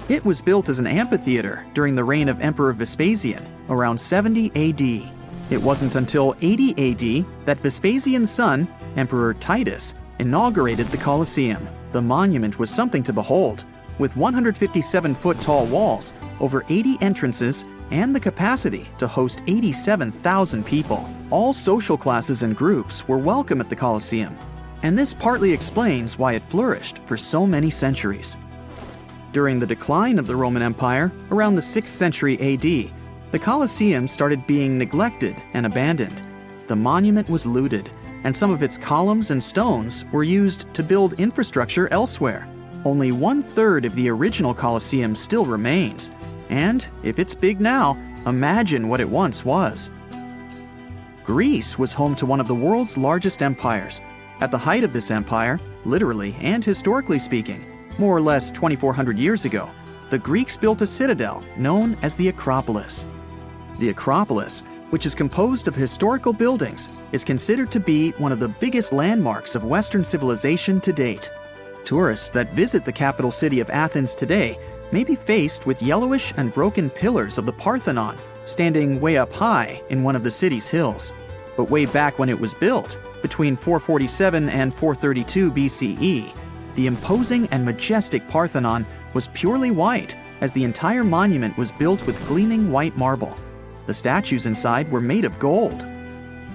Speaker 3: It was built as an amphitheater during the reign of Emperor Vespasian, around 70 AD. It wasn't until 80 AD that Vespasian's son, Emperor Titus, inaugurated the Colosseum. The monument was something to behold, with 157-foot-tall walls, over 80 entrances, and the capacity to host 87,000 people. All social classes and groups were welcome at the Colosseum, and this partly explains why it flourished for so many centuries. During the decline of the Roman Empire, around the 6th century AD, the Colosseum started being neglected and abandoned. The monument was looted, and some of its columns and stones were used to build infrastructure elsewhere. Only 1/3 of the original Colosseum still remains, and if it's big now, imagine what it once was. Greece was home to one of the world's largest empires. At the height of this empire, literally and historically speaking, more or less 2,400 years ago, the Greeks built a citadel known as the Acropolis. The Acropolis, which is composed of historical buildings, is considered to be one of the biggest landmarks of Western civilization to date. Tourists that visit the capital city of Athens today may be faced with yellowish and broken pillars of the Parthenon standing way up high in one of the city's hills. But way back when it was built, between 447 and 432 BCE, the imposing and majestic Parthenon was purely white, as the entire monument was built with gleaming white marble. The statues inside were made of gold.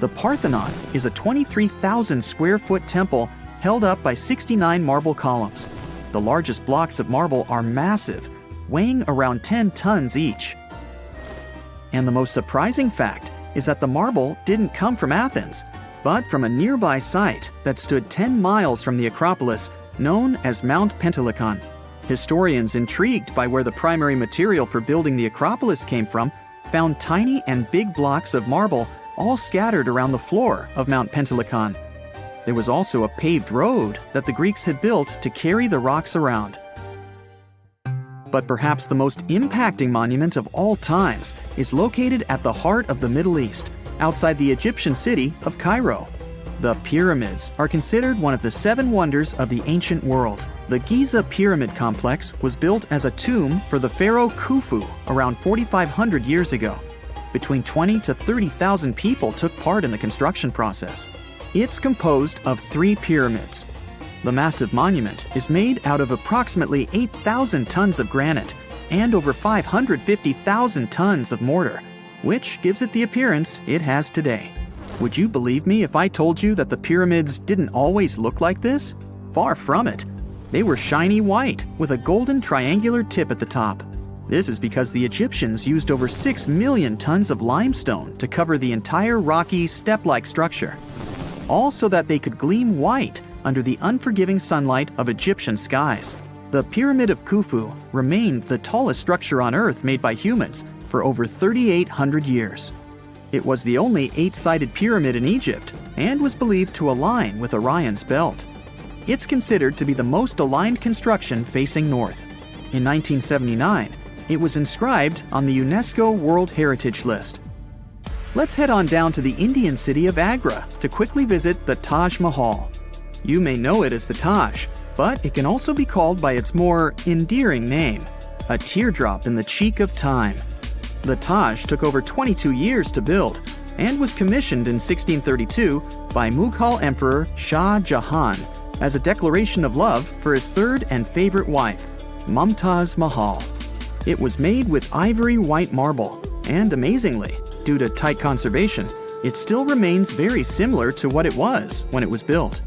Speaker 3: The Parthenon is a 23,000 square foot temple held up by 69 marble columns. The largest blocks of marble are massive, weighing around 10 tons each. And the most surprising fact is that the marble didn't come from Athens, but from a nearby site that stood 10 miles from the Acropolis, known as Mount Pentelicon. Historians intrigued by where the primary material for building the Acropolis came from found tiny and big blocks of marble all scattered around the floor of Mount Pentelicon. There was also a paved road that the Greeks had built to carry the rocks around. But perhaps the most impacting monument of all times is located at the heart of the Middle East, outside the Egyptian city of Cairo. The pyramids are considered one of the 7 wonders of the ancient world. The Giza Pyramid Complex was built as a tomb for the pharaoh Khufu around 4,500 years ago. Between 20 to 30,000 people took part in the construction process. It's composed of 3 pyramids. The massive monument is made out of approximately 8,000 tons of granite and over 550,000 tons of mortar, which gives it the appearance it has today. Would you believe me if I told you that the pyramids didn't always look like this? Far from it. They were shiny white with a golden triangular tip at the top. This is because the Egyptians used over 6 million tons of limestone to cover the entire rocky, step-like structure, all so that they could gleam white under the unforgiving sunlight of Egyptian skies. The Pyramid of Khufu remained the tallest structure on Earth made by humans for over 3,800 years. It was the only 8-sided pyramid in Egypt and was believed to align with Orion's belt. It's considered to be the most aligned construction facing north. In 1979, it was inscribed on the UNESCO World Heritage List. Let's head on down to the Indian city of Agra to quickly visit the Taj Mahal. You may know it as the Taj, but it can also be called by its more endearing name, a teardrop in the cheek of time. The Taj took over 22 years to build and was commissioned in 1632 by Mughal Emperor Shah Jahan as a declaration of love for his third and favorite wife, Mumtaz Mahal. It was made with ivory white marble, and amazingly, due to tight conservation, it still remains very similar to what it was when it was built.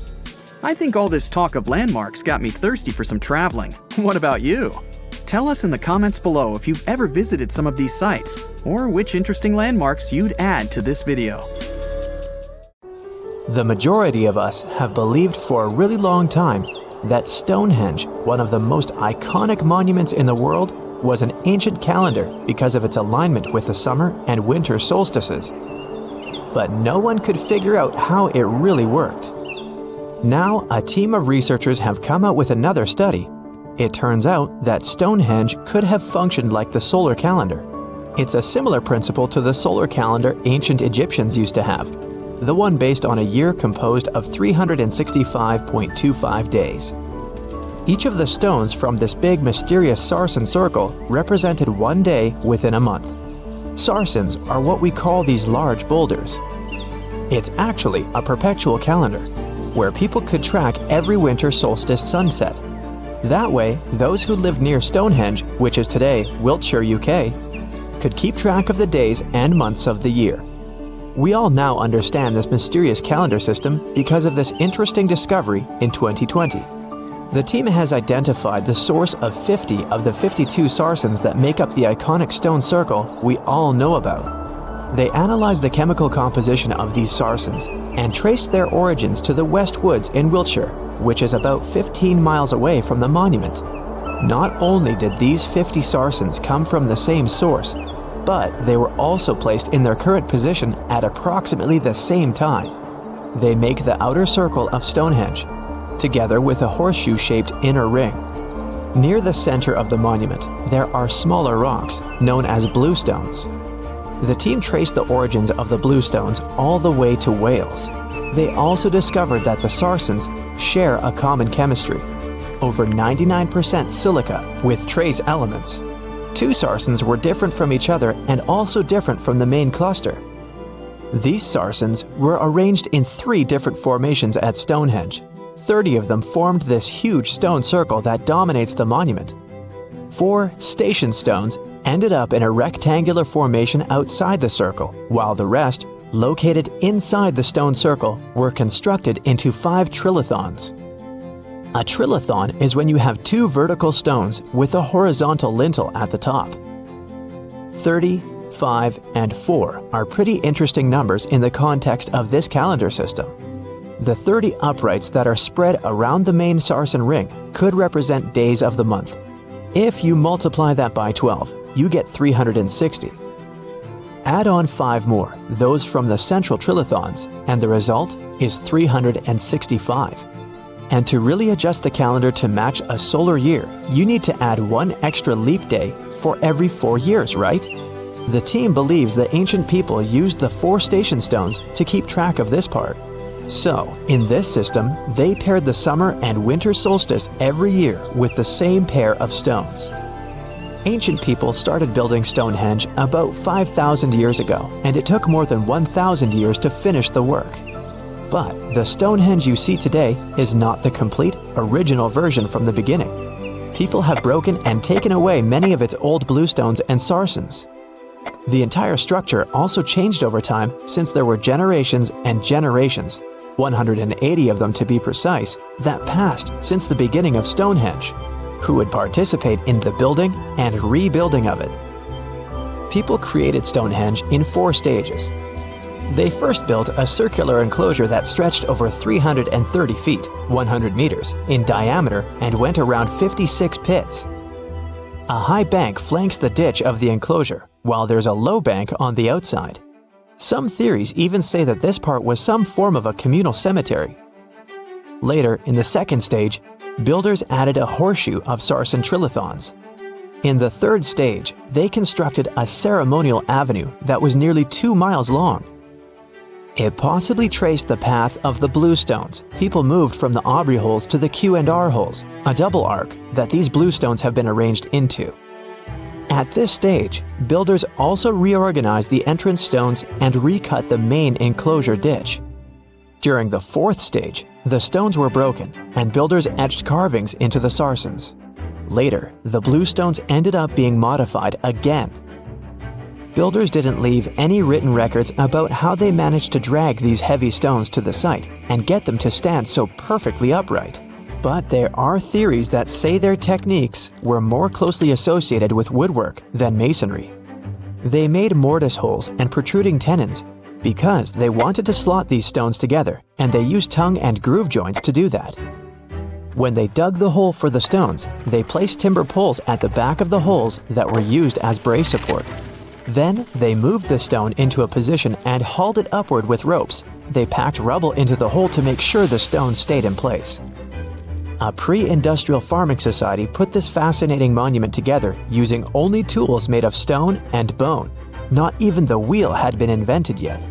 Speaker 3: I think all this talk of landmarks got me thirsty for some traveling. What about you? Tell us in the comments below if you've ever visited some of these sites, or which interesting landmarks you'd add to this video.
Speaker 4: The majority of us have believed for a really long time that Stonehenge, one of the most iconic monuments in the world, was an ancient calendar because of its alignment with the summer and winter solstices. But no one could figure out how it really worked. Now, a team of researchers have come out with another study. It turns out that Stonehenge could have functioned like the solar calendar. It's a similar principle to the solar calendar ancient Egyptians used to have, the one based on a year composed of 365.25 days. Each of the stones from this big mysterious sarsen circle represented one day within a month. Sarsens are what we call these large boulders. It's actually a perpetual calendar, where people could track every winter solstice sunset. That way, those who lived near Stonehenge, which is today Wiltshire, UK, could keep track of the days and months of the year. We all now understand this mysterious calendar system because of this interesting discovery in 2020. The team has identified the source of 50 of the 52 sarsens that make up the iconic stone circle we all know about. They analyzed the chemical composition of these sarsens and traced their origins to the West Woods in Wiltshire, which is about 15 miles away from the monument. Not only did these 50 sarsens come from the same source, but they were also placed in their current position at approximately the same time. They make the outer circle of Stonehenge, together with a horseshoe-shaped inner ring. Near the center of the monument, there are smaller rocks, known as bluestones. The team traced the origins of the bluestones all the way to Wales. They also discovered that the sarsens share a common chemistry, over 99% silica with trace elements. 2 sarsens were different from each other and also different from the main cluster. These sarsens were arranged in 3 different formations at Stonehenge. 30 of them formed this huge stone circle that dominates the monument. 4 station stones ended up in a rectangular formation outside the circle, while the rest, located inside the stone circle, were constructed into 5 trilithons. A trilithon is when you have 2 vertical stones with a horizontal lintel at the top. 30, 5, and 4 are pretty interesting numbers in the context of this calendar system. The 30 uprights that are spread around the main sarsen ring could represent days of the month. If you multiply that by 12, you get 360. Add on 5 more, those from the central trilithons, and the result is 365. And to really adjust the calendar to match a solar year, you need to add 1 extra leap day for every 4 years, right? The team believes the ancient people used the 4 station stones to keep track of this part. So, in this system, they paired the summer and winter solstice every year with the same pair of stones. Ancient people started building Stonehenge about 5,000 years ago, and it took more than 1,000 years to finish the work. But the Stonehenge you see today is not the complete, original version from the beginning. People have broken and taken away many of its old bluestones and sarsens. The entire structure also changed over time since there were generations and generations, 180 of them to be precise, that passed since the beginning of Stonehenge. who would participate in the building and rebuilding of it. People created Stonehenge in 4 stages. They first built a circular enclosure that stretched over 330 feet, 100 meters, in diameter and went around 56 pits. A high bank flanks the ditch of the enclosure, while there's a low bank on the outside. Some theories even say that this part was some form of a communal cemetery. Later, in the second stage, builders added a horseshoe of sarsen trilithons. In the third stage, they constructed a ceremonial avenue that was nearly 2 miles long. It possibly traced the path of the bluestones. People moved from the Aubrey holes to the Q&R holes, a double arc that these bluestones have been arranged into. At this stage, builders also reorganized the entrance stones and recut the main enclosure ditch. During the fourth stage, the stones were broken and builders etched carvings into the sarsens. Later, the bluestones ended up being modified again. Builders didn't leave any written records about how they managed to drag these heavy stones to the site and get them to stand so perfectly upright. But there are theories that say their techniques were more closely associated with woodwork than masonry. They made mortise holes and protruding tenons because they wanted to slot these stones together, and they used tongue and groove joints to do that. When they dug the hole for the stones, they placed timber poles at the back of the holes that were used as brace support. Then, they moved the stone into a position and hauled it upward with ropes. They packed rubble into the hole to make sure the stone stayed in place. A pre-industrial farming society put this fascinating monument together using only tools made of stone and bone. Not even the wheel had been invented yet.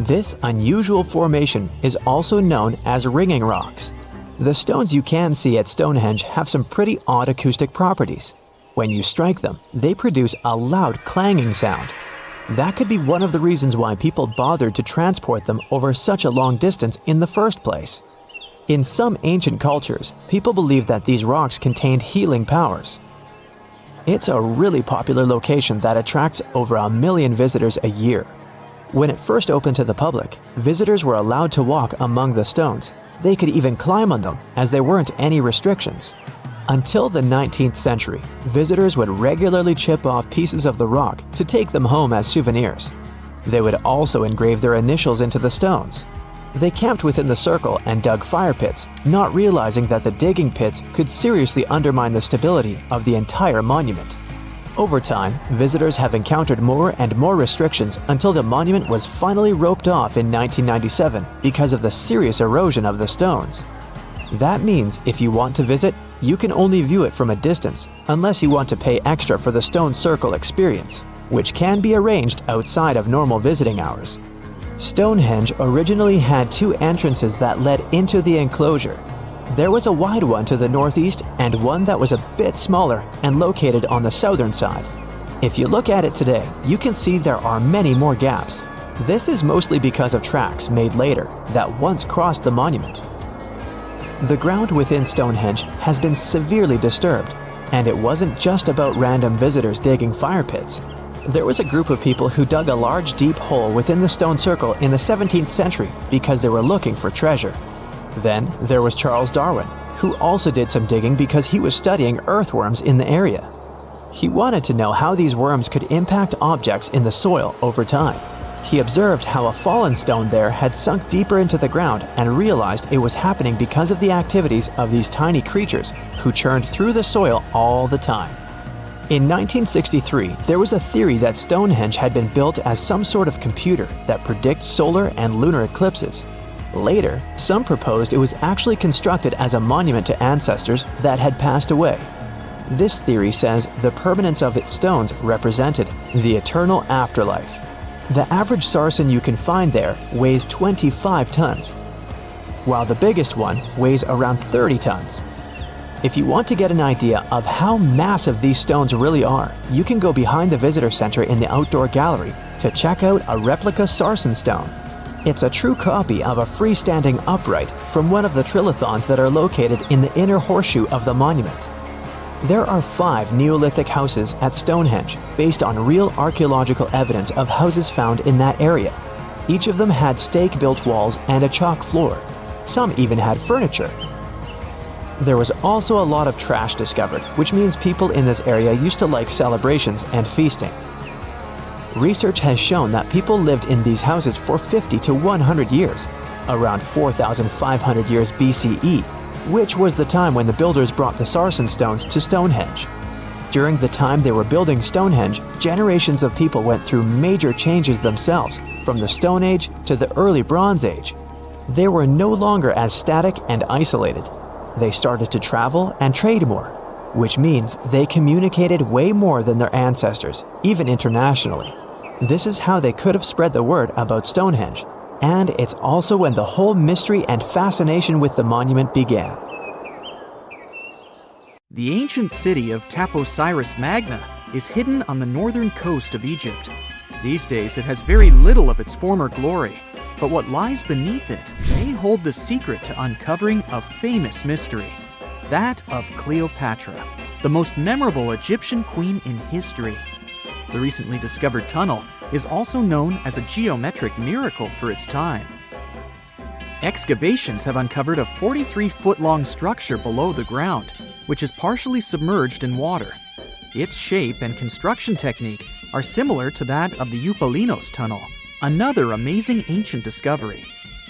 Speaker 4: This unusual formation is also known as ringing rocks. The stones you can see at Stonehenge have some pretty odd acoustic properties. When you strike them, they produce a loud clanging sound. That could be one of the reasons why people bothered to transport them over such a long distance in the first place. In some ancient cultures, people believed that these rocks contained healing powers. It's a really popular location that attracts over 1 million visitors a year. When it first opened to the public, visitors were allowed to walk among the stones. They could even climb on them, as there weren't any restrictions. Until the 19th century, visitors would regularly chip off pieces of the rock to take them home as souvenirs. They would also engrave their initials into the stones. They camped within the circle and dug fire pits, not realizing that the digging pits could seriously undermine the stability of the entire monument. Over time, visitors have encountered more and more restrictions until the monument was finally roped off in 1997 because of the serious erosion of the stones. That means if you want to visit, you can only view it from a distance unless you want to pay extra for the stone circle experience, which can be arranged outside of normal visiting hours. Stonehenge originally had 2 entrances that led into the enclosure. There was a wide one to the northeast and one that was a bit smaller and located on the southern side. If you look at it today, you can see there are many more gaps. This is mostly because of tracks made later that once crossed the monument. The ground within Stonehenge has been severely disturbed, and it wasn't just about random visitors digging fire pits. There was a group of people who dug a large deep hole within the stone circle in the 17th century because they were looking for treasure. Then there was Charles Darwin, who also did some digging because he was studying earthworms in the area. He wanted to know how these worms could impact objects in the soil over time. He observed how a fallen stone there had sunk deeper into the ground and realized it was happening because of the activities of these tiny creatures who churned through the soil all the time. In 1963, there was a theory that Stonehenge had been built as some sort of computer that predicts solar and lunar eclipses. Later, some proposed it was actually constructed as a monument to ancestors that had passed away. This theory says the permanence of its stones represented the eternal afterlife. The average sarsen you can find there weighs 25 tons, while the biggest one weighs around 30 tons. If you want to get an idea of how massive these stones really are, you can go behind the visitor center in the outdoor gallery to check out a replica sarsen stone. It's a true copy of a freestanding upright from one of the trilithons that are located in the inner horseshoe of the monument. There are 5 Neolithic houses at Stonehenge based on real archaeological evidence of houses found in that area. Each of them had stake-built walls and a chalk floor. Some even had furniture. There was also a lot of trash discovered, which means people in this area used to like celebrations and feasting. Research has shown that people lived in these houses for 50 to 100 years, around 4,500 years BCE, which was the time when the builders brought the sarsen stones to Stonehenge. During the time they were building Stonehenge, generations of people went through major changes themselves, from the Stone Age to the early Bronze Age. They were no longer as static and isolated. They started to travel and trade more, which means they communicated way more than their ancestors, even internationally. This is how they could have spread the word about Stonehenge, and it's also when the whole mystery and fascination with the monument began.
Speaker 3: The ancient city of Taposiris Magna is hidden on the northern coast of Egypt. These days it has very little of its former glory, but what lies beneath it may hold the secret to uncovering a famous mystery, that of Cleopatra, the most memorable Egyptian queen in history. The recently discovered tunnel is also known as a geometric miracle for its time. Excavations have uncovered a 43-foot-long structure below the ground, which is partially submerged in water. Its shape and construction technique are similar to that of the Eupalinos tunnel, another amazing ancient discovery.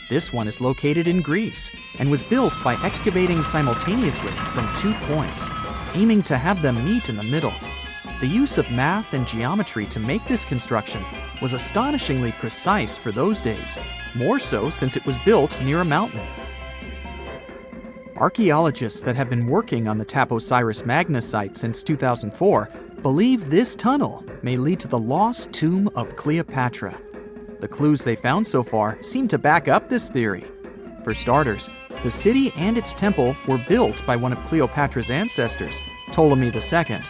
Speaker 3: This one is located in Greece and was built by excavating simultaneously from 2 points, aiming to have them meet in the middle. The use of math and geometry to make this construction was astonishingly precise for those days, more so since it was built near a mountain. Archaeologists that have been working on the Taposiris Magna site since 2004 believe this tunnel may lead to the lost tomb of Cleopatra. The clues they found so far seem to back up this theory. For starters, the city and its temple were built by one of Cleopatra's ancestors, Ptolemy II.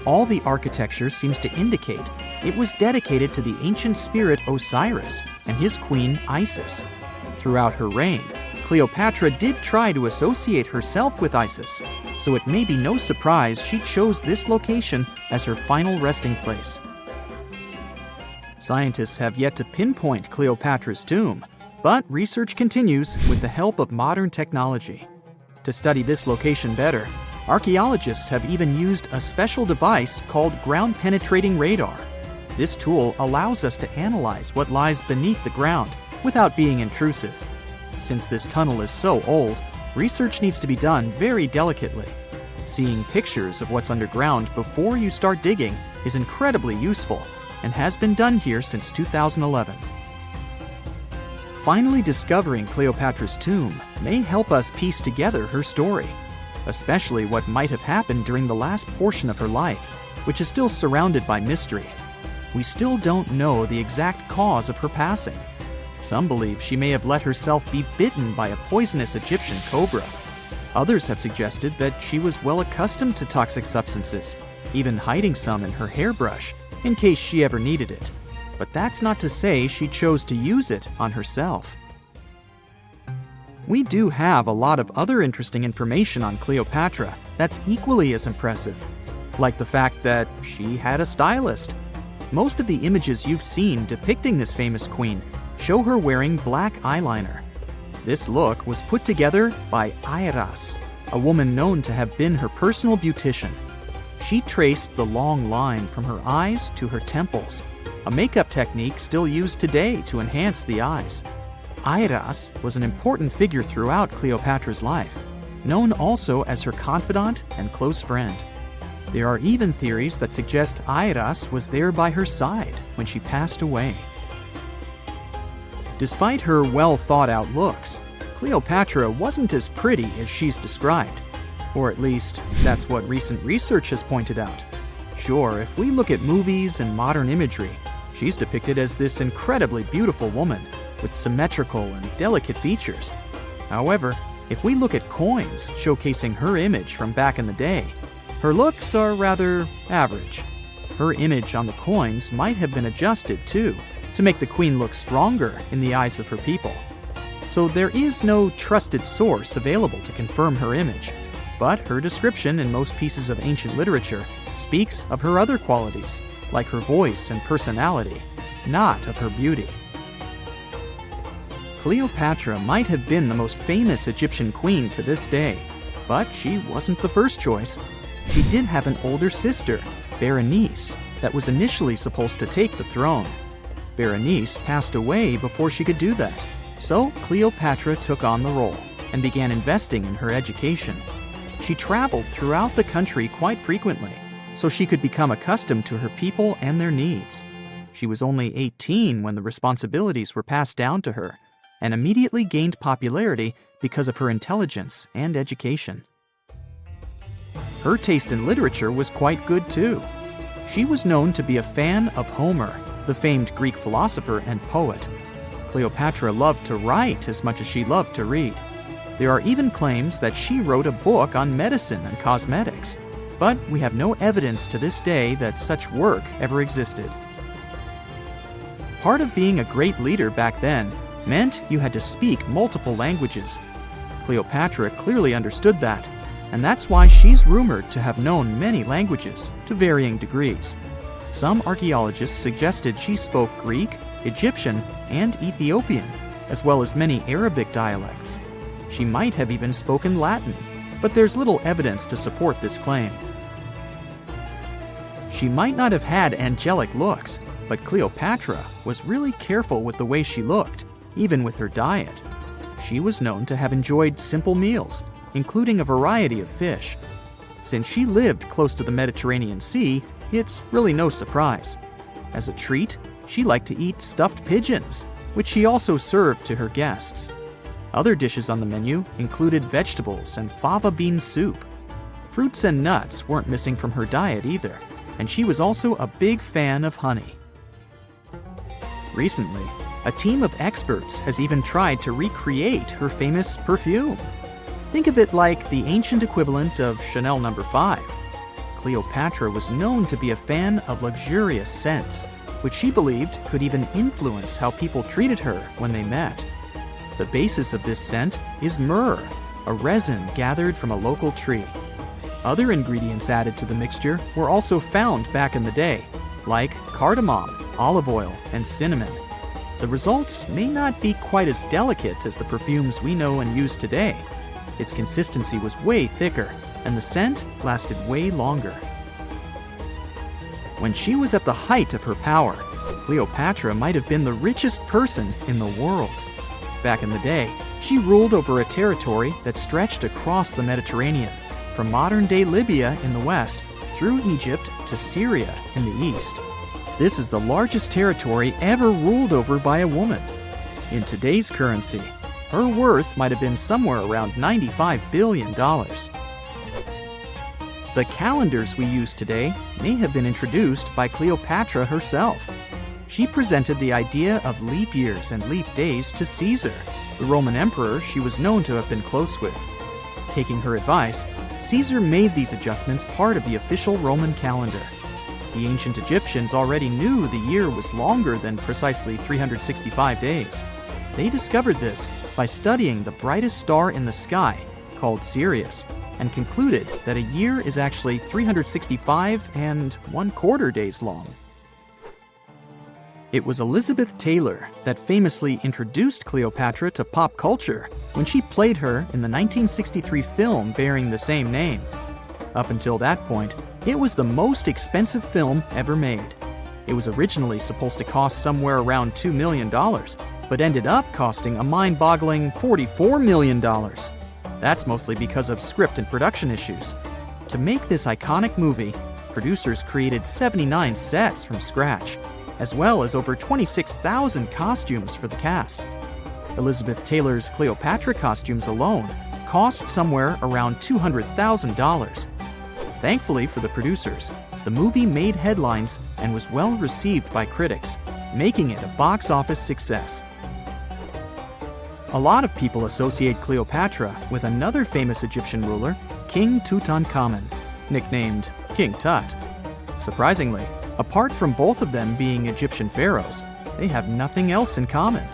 Speaker 3: All the architecture seems to indicate it was dedicated to the ancient spirit Osiris and his queen Isis. Throughout her reign, Cleopatra did try to associate herself with Isis, so it may be no surprise she chose this location as her final resting place. Scientists have yet to pinpoint Cleopatra's tomb, but research continues with the help of modern technology. To study this location better, archaeologists have even used a special device called ground-penetrating radar. This tool allows us to analyze what lies beneath the ground without being intrusive. Since this tunnel is so old, research needs to be done very delicately. Seeing pictures of what's underground before you start digging is incredibly useful and has been done here since 2011. Finally discovering Cleopatra's tomb may help us piece together her story, especially what might have happened during the last portion of her life, which is still surrounded by mystery. We still don't know the exact cause of her passing. Some believe she may have let herself be bitten by a poisonous Egyptian cobra. Others have suggested that she was well accustomed to toxic substances, even hiding some in her hairbrush in case she ever needed it. But that's not to say she chose to use it on herself. We do have a lot of other interesting information on Cleopatra that's equally as impressive, like the fact that she had a stylist. Most of the images you've seen depicting this famous queen show her wearing black eyeliner. This look was put together by Airas, a woman known to have been her personal beautician. She traced the long line from her eyes to her temples, a makeup technique still used today to enhance the eyes. Airas was an important figure throughout Cleopatra's life, known also as her confidant and close friend. There are even theories that suggest Airas was there by her side when she passed away. Despite her well-thought-out looks, Cleopatra wasn't as pretty as she's described. Or at least, that's what recent research has pointed out. Sure, if we look at movies and modern imagery, she's depicted as this incredibly beautiful woman with symmetrical and delicate features. However, if we look at coins showcasing her image from back in the day, her looks are rather average. Her image on the coins might have been adjusted, too, to make the queen look stronger in the eyes of her people. So there is no trusted source available to confirm her image, but her description in most pieces of ancient literature speaks of her other qualities, like her voice and personality, not of her beauty. Cleopatra might have been the most famous Egyptian queen to this day. But she wasn't the first choice. She did have an older sister, Berenice, that was initially supposed to take the throne. Berenice passed away before she could do that, so Cleopatra took on the role and began investing in her education. She traveled throughout the country quite frequently, so she could become accustomed to her people and their needs. She was only 18 when the responsibilities were passed down to her, and immediately gained popularity because of her intelligence and education. Her taste in literature was quite good too. She was known to be a fan of Homer, the famed Greek philosopher and poet. Cleopatra loved to write as much as she loved to read. There are even claims that she wrote a book on medicine and cosmetics, but we have no evidence to this day that such work ever existed. Part of being a great leader back then meant you had to speak multiple languages. Cleopatra clearly understood that, and that's why she's rumored to have known many languages to varying degrees. Some archaeologists suggested she spoke Greek, Egyptian, and Ethiopian, as well as many Arabic dialects. She might have even spoken Latin, but there's little evidence to support this claim. She might not have had angelic looks, but Cleopatra was really careful with the way she looked, even with her diet. She was known to have enjoyed simple meals, including a variety of fish. Since she lived close to the Mediterranean Sea, it's really no surprise. As a treat, she liked to eat stuffed pigeons, which she also served to her guests. Other dishes on the menu included vegetables and fava bean soup. Fruits and nuts weren't missing from her diet either, and she was also a big fan of honey. Recently, a team of experts has even tried to recreate her famous perfume. Think of it like the ancient equivalent of Chanel No. 5. Cleopatra was known to be a fan of luxurious scents, which she believed could even influence how people treated her when they met. The basis of this scent is myrrh, a resin gathered from a local tree. Other ingredients added to the mixture were also found back in the day, like cardamom, olive oil, and cinnamon. The results may not be quite as delicate as the perfumes we know and use today. Its consistency was way thicker, and the scent lasted way longer. When she was at the height of her power, Cleopatra might have been the richest person in the world. Back in the day, she ruled over a territory that stretched across the Mediterranean, from modern-day Libya in the west through Egypt to Syria in the east. This is the largest territory ever ruled over by a woman. In today's currency, her worth might have been somewhere around $95 billion. The calendars we use today may have been introduced by Cleopatra herself. She presented the idea of leap years and leap days to Caesar, the Roman emperor she was known to have been close with. Taking her advice, Caesar made these adjustments part of the official Roman calendar. The ancient Egyptians already knew the year was longer than precisely 365 days. They discovered this by studying the brightest star in the sky, called Sirius, and concluded that a year is actually 365 and 1/4 days long. It was Elizabeth Taylor that famously introduced Cleopatra to pop culture when she played her in the 1963 film bearing the same name. Up until that point, it was the most expensive film ever made. It was originally supposed to cost somewhere around $2 million, but ended up costing a mind-boggling $44 million. That's mostly because of script and production issues. To make this iconic movie, producers created 79 sets from scratch, as well as over 26,000 costumes for the cast. Elizabeth Taylor's Cleopatra costumes alone cost somewhere around $200,000. Thankfully for the producers, the movie made headlines and was well received by critics, making it a box office success. A lot of people associate Cleopatra with another famous Egyptian ruler, King Tutankhamun, nicknamed King Tut. Surprisingly, apart from both of them being Egyptian pharaohs, they have nothing else in common.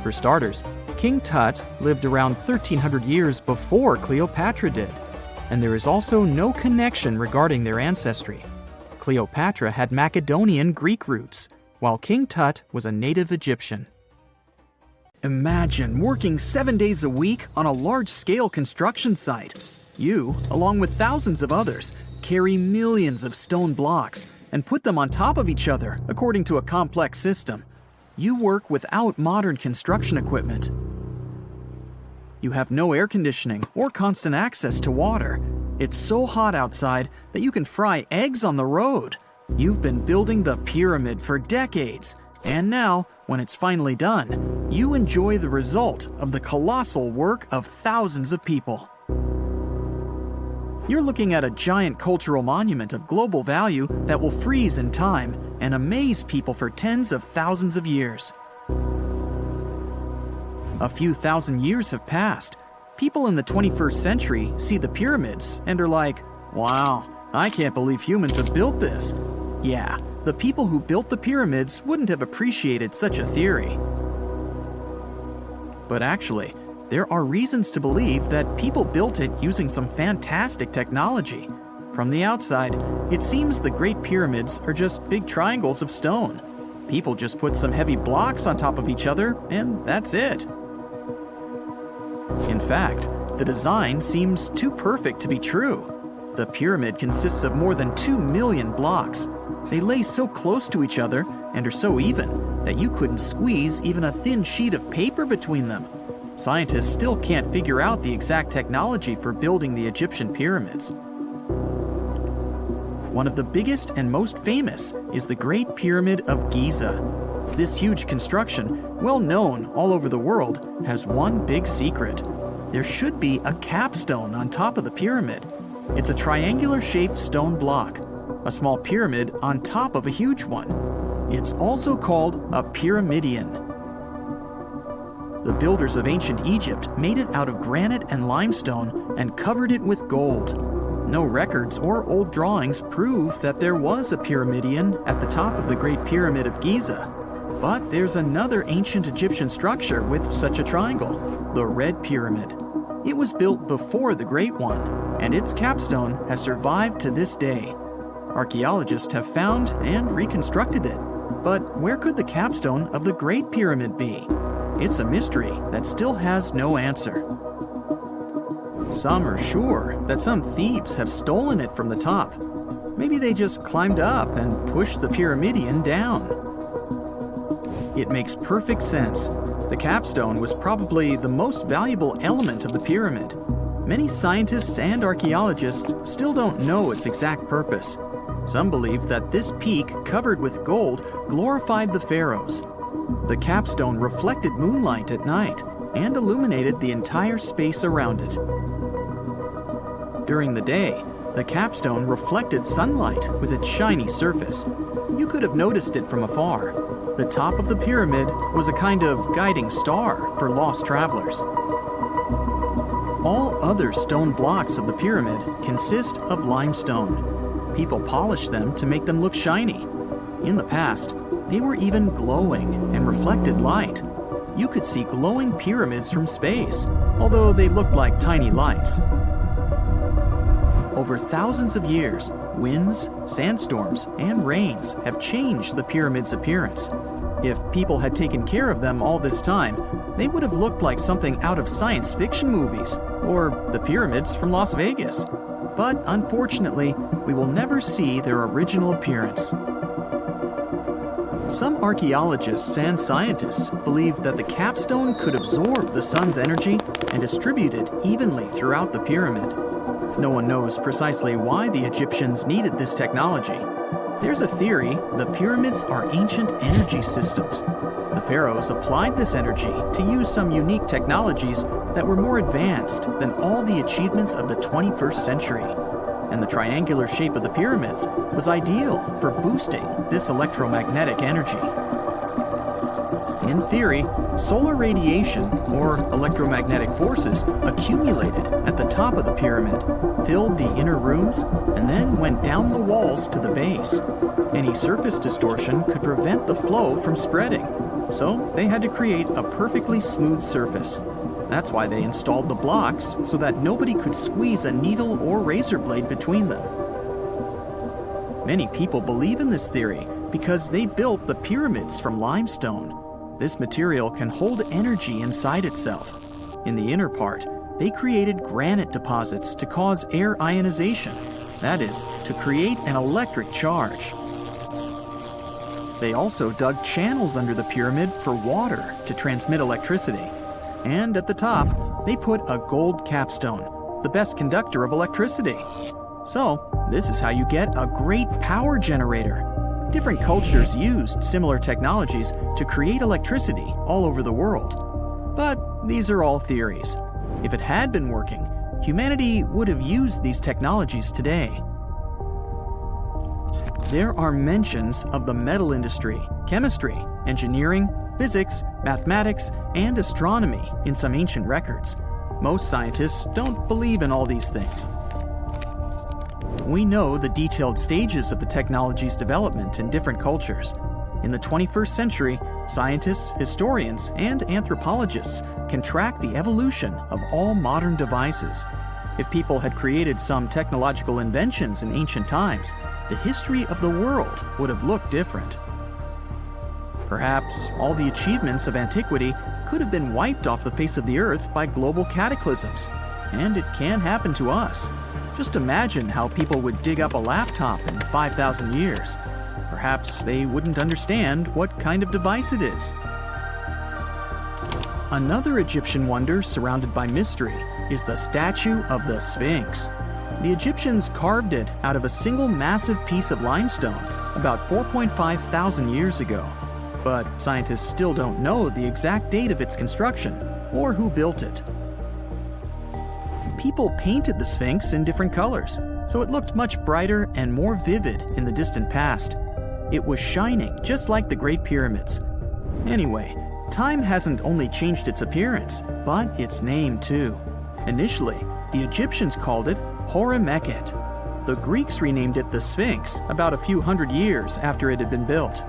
Speaker 3: For starters, King Tut lived around 1,300 years before Cleopatra did, and there is also no connection regarding their ancestry. Cleopatra had Macedonian Greek roots, while King Tut was a native Egyptian. Imagine working 7 days a week on a large-scale construction site. You, along with thousands of others, carry millions of stone blocks and put them on top of each other according to a complex system. You work without modern construction equipment. You have no air conditioning or constant access to water. It's so hot outside that you can fry eggs on the road. You've been building the pyramid for decades, and now, when it's finally done, you enjoy the result of the colossal work of thousands of people. You're looking at a giant cultural monument of global value that will freeze in time and amaze people for tens of thousands of years. A few thousand years have passed. People in the 21st century see the pyramids and are like, wow, I can't believe humans have built this. Yeah, the people who built the pyramids wouldn't have appreciated such a theory. But actually, there are reasons to believe that people built it using some fantastic technology. From the outside, it seems the Great Pyramids are just big triangles of stone. People just put some heavy blocks on top of each other, and that's it. In fact, the design seems too perfect to be true. The pyramid consists of more than 2 million blocks. They lay so close to each other and are so even that you couldn't squeeze even a thin sheet of paper between them. Scientists still can't figure out the exact technology for building the Egyptian pyramids. One of the biggest and most famous is the Great Pyramid of Giza. This huge construction, well known all over the world, has one big secret. There should be a capstone on top of the pyramid. It's a triangular-shaped stone block, a small pyramid on top of a huge one. It's also called a pyramidion. The builders of ancient Egypt made it out of granite and limestone and covered it with gold. No records or old drawings prove that there was a pyramidion at the top of the Great Pyramid of Giza. But there's another ancient Egyptian structure with such a triangle, the Red Pyramid. It was built before the Great One, and its capstone has survived to this day. Archaeologists have found and reconstructed it. But where could the capstone of the Great Pyramid be? It's a mystery that still has no answer. Some are sure that some thieves have stolen it from the top. Maybe they just climbed up and pushed the pyramidion down. It makes perfect sense. The capstone was probably the most valuable element of the pyramid. Many scientists and archaeologists still don't know its exact purpose. Some believe that this peak covered with gold glorified the pharaohs. The capstone reflected moonlight at night and illuminated the entire space around it. During the day, the capstone reflected sunlight with its shiny surface. You could have noticed it from afar. The top of the pyramid was a kind of guiding star for lost travelers. All other stone blocks of the pyramid consist of limestone. People polished them to make them look shiny. In the past, they were even glowing and reflected light. You could see glowing pyramids from space, although they looked like tiny lights. Over thousands of years, winds, sandstorms, and rains have changed the pyramid's appearance. If people had taken care of them all this time, they would have looked like something out of science fiction movies, or the pyramids from Las Vegas. But unfortunately, we will never see their original appearance. Some archaeologists and scientists believe that the capstone could absorb the sun's energy and distribute it evenly throughout the pyramid. No one knows precisely why the Egyptians needed this technology. There's a theory the pyramids are ancient energy systems. The pharaohs applied this energy to use some unique technologies that were more advanced than all the achievements of the 21st century. And the triangular shape of the pyramids was ideal for boosting this electromagnetic energy. In theory, solar radiation, or electromagnetic forces, accumulated at the top of the pyramid, filled the inner rooms, and then went down the walls to the base. Any surface distortion could prevent the flow from spreading, so they had to create a perfectly smooth surface. That's why they installed the blocks so that nobody could squeeze a needle or razor blade between them. Many people believe in this theory because they built the pyramids from limestone. This material can hold energy inside itself. In the inner part, they created granite deposits to cause air ionization, that is, to create an electric charge. They also dug channels under the pyramid for water to transmit electricity. And at the top, they put a gold capstone, the best conductor of electricity. So, this is how you get a great power generator. Different cultures used similar technologies to create electricity all over the world. But these are all theories. If it had been working, humanity would have used these technologies today. There are mentions of the metal industry, chemistry, engineering, physics, mathematics, and astronomy in some ancient records. Most scientists don't believe in all these things. We know the detailed stages of the technology's development in different cultures. In the 21st century, scientists, historians, and anthropologists can track the evolution of all modern devices. If people had created some technological inventions in ancient times, the history of the world would have looked different. Perhaps all the achievements of antiquity could have been wiped off the face of the earth by global cataclysms, and it can happen to us. Just imagine how people would dig up a laptop in 5,000 years. Perhaps they wouldn't understand what kind of device it is. Another Egyptian wonder surrounded by mystery is the statue of the Sphinx. The Egyptians carved it out of a single massive piece of limestone about 4.5 thousand years ago. But scientists still don't know the exact date of its construction or who built it. People painted the Sphinx in different colors, so it looked much brighter and more vivid in the distant past. It was shining just like the Great Pyramids. Anyway, time hasn't only changed its appearance, but its name too. Initially, the Egyptians called it Horemheb. The Greeks renamed it the Sphinx about a few hundred years after it had been built.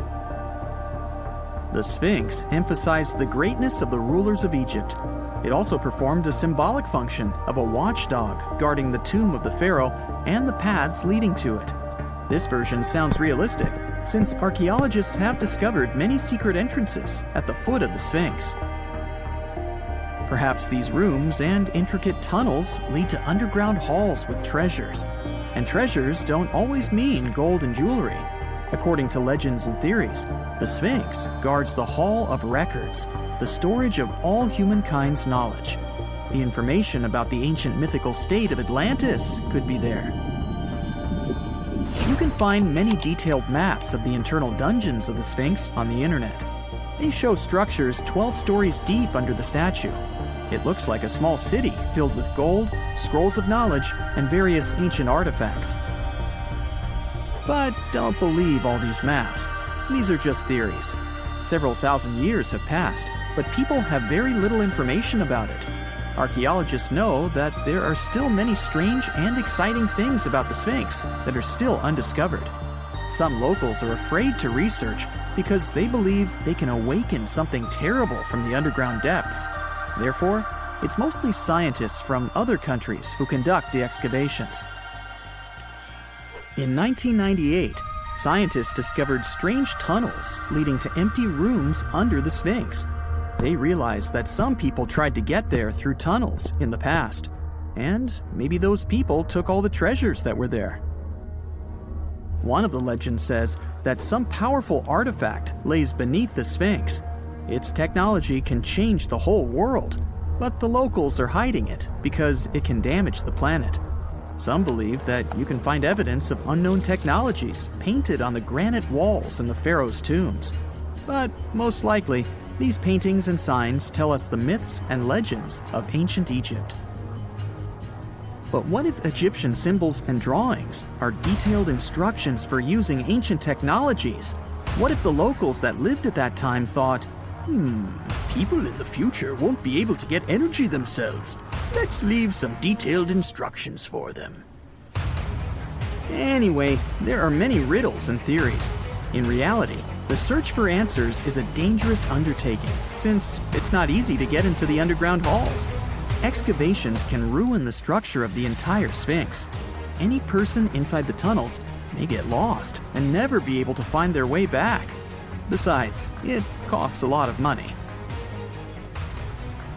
Speaker 3: The Sphinx emphasized the greatness of the rulers of Egypt. It also performed a symbolic function of a watchdog guarding the tomb of the pharaoh and the paths leading to it. This version sounds realistic, since archaeologists have discovered many secret entrances at the foot of the Sphinx. Perhaps these rooms and intricate tunnels lead to underground halls with treasures. And treasures don't always mean gold and jewelry. According to legends and theories, the Sphinx guards the Hall of Records, the storage of all humankind's knowledge. The information about the ancient mythical state of Atlantis could be there. You can find many detailed maps of the internal dungeons of the Sphinx on the internet. They show structures 12 stories deep under the statue. It looks like a small city filled with gold, scrolls of knowledge, and various ancient artifacts. But don't believe all these maps. These are just theories. Several thousand years have passed, but people have very little information about it. Archaeologists know that there are still many strange and exciting things about the Sphinx that are still undiscovered. Some locals are afraid to research because they believe they can awaken something terrible from the underground depths. Therefore, it's mostly scientists from other countries who conduct the excavations. In 1998, scientists discovered strange tunnels leading to empty rooms under the Sphinx. They realized that some people tried to get there through tunnels in the past, and maybe those people took all the treasures that were there. One of the legends says that some powerful artifact lays beneath the Sphinx. Its technology can change the whole world, but the locals are hiding it because it can damage the planet. Some believe that you can find evidence of unknown technologies painted on the granite walls in the pharaoh's tombs. But most likely, these paintings and signs tell us the myths and legends of ancient Egypt. But what if Egyptian symbols and drawings are detailed instructions for using ancient technologies? What if the locals that lived at that time thought, people in the future won't be able to get energy themselves. Let's leave some detailed instructions for them. Anyway, there are many riddles and theories. In reality, the search for answers is a dangerous undertaking, since it's not easy to get into the underground halls. Excavations can ruin the structure of the entire Sphinx. Any person inside the tunnels may get lost and never be able to find their way back. Besides, it costs a lot of money.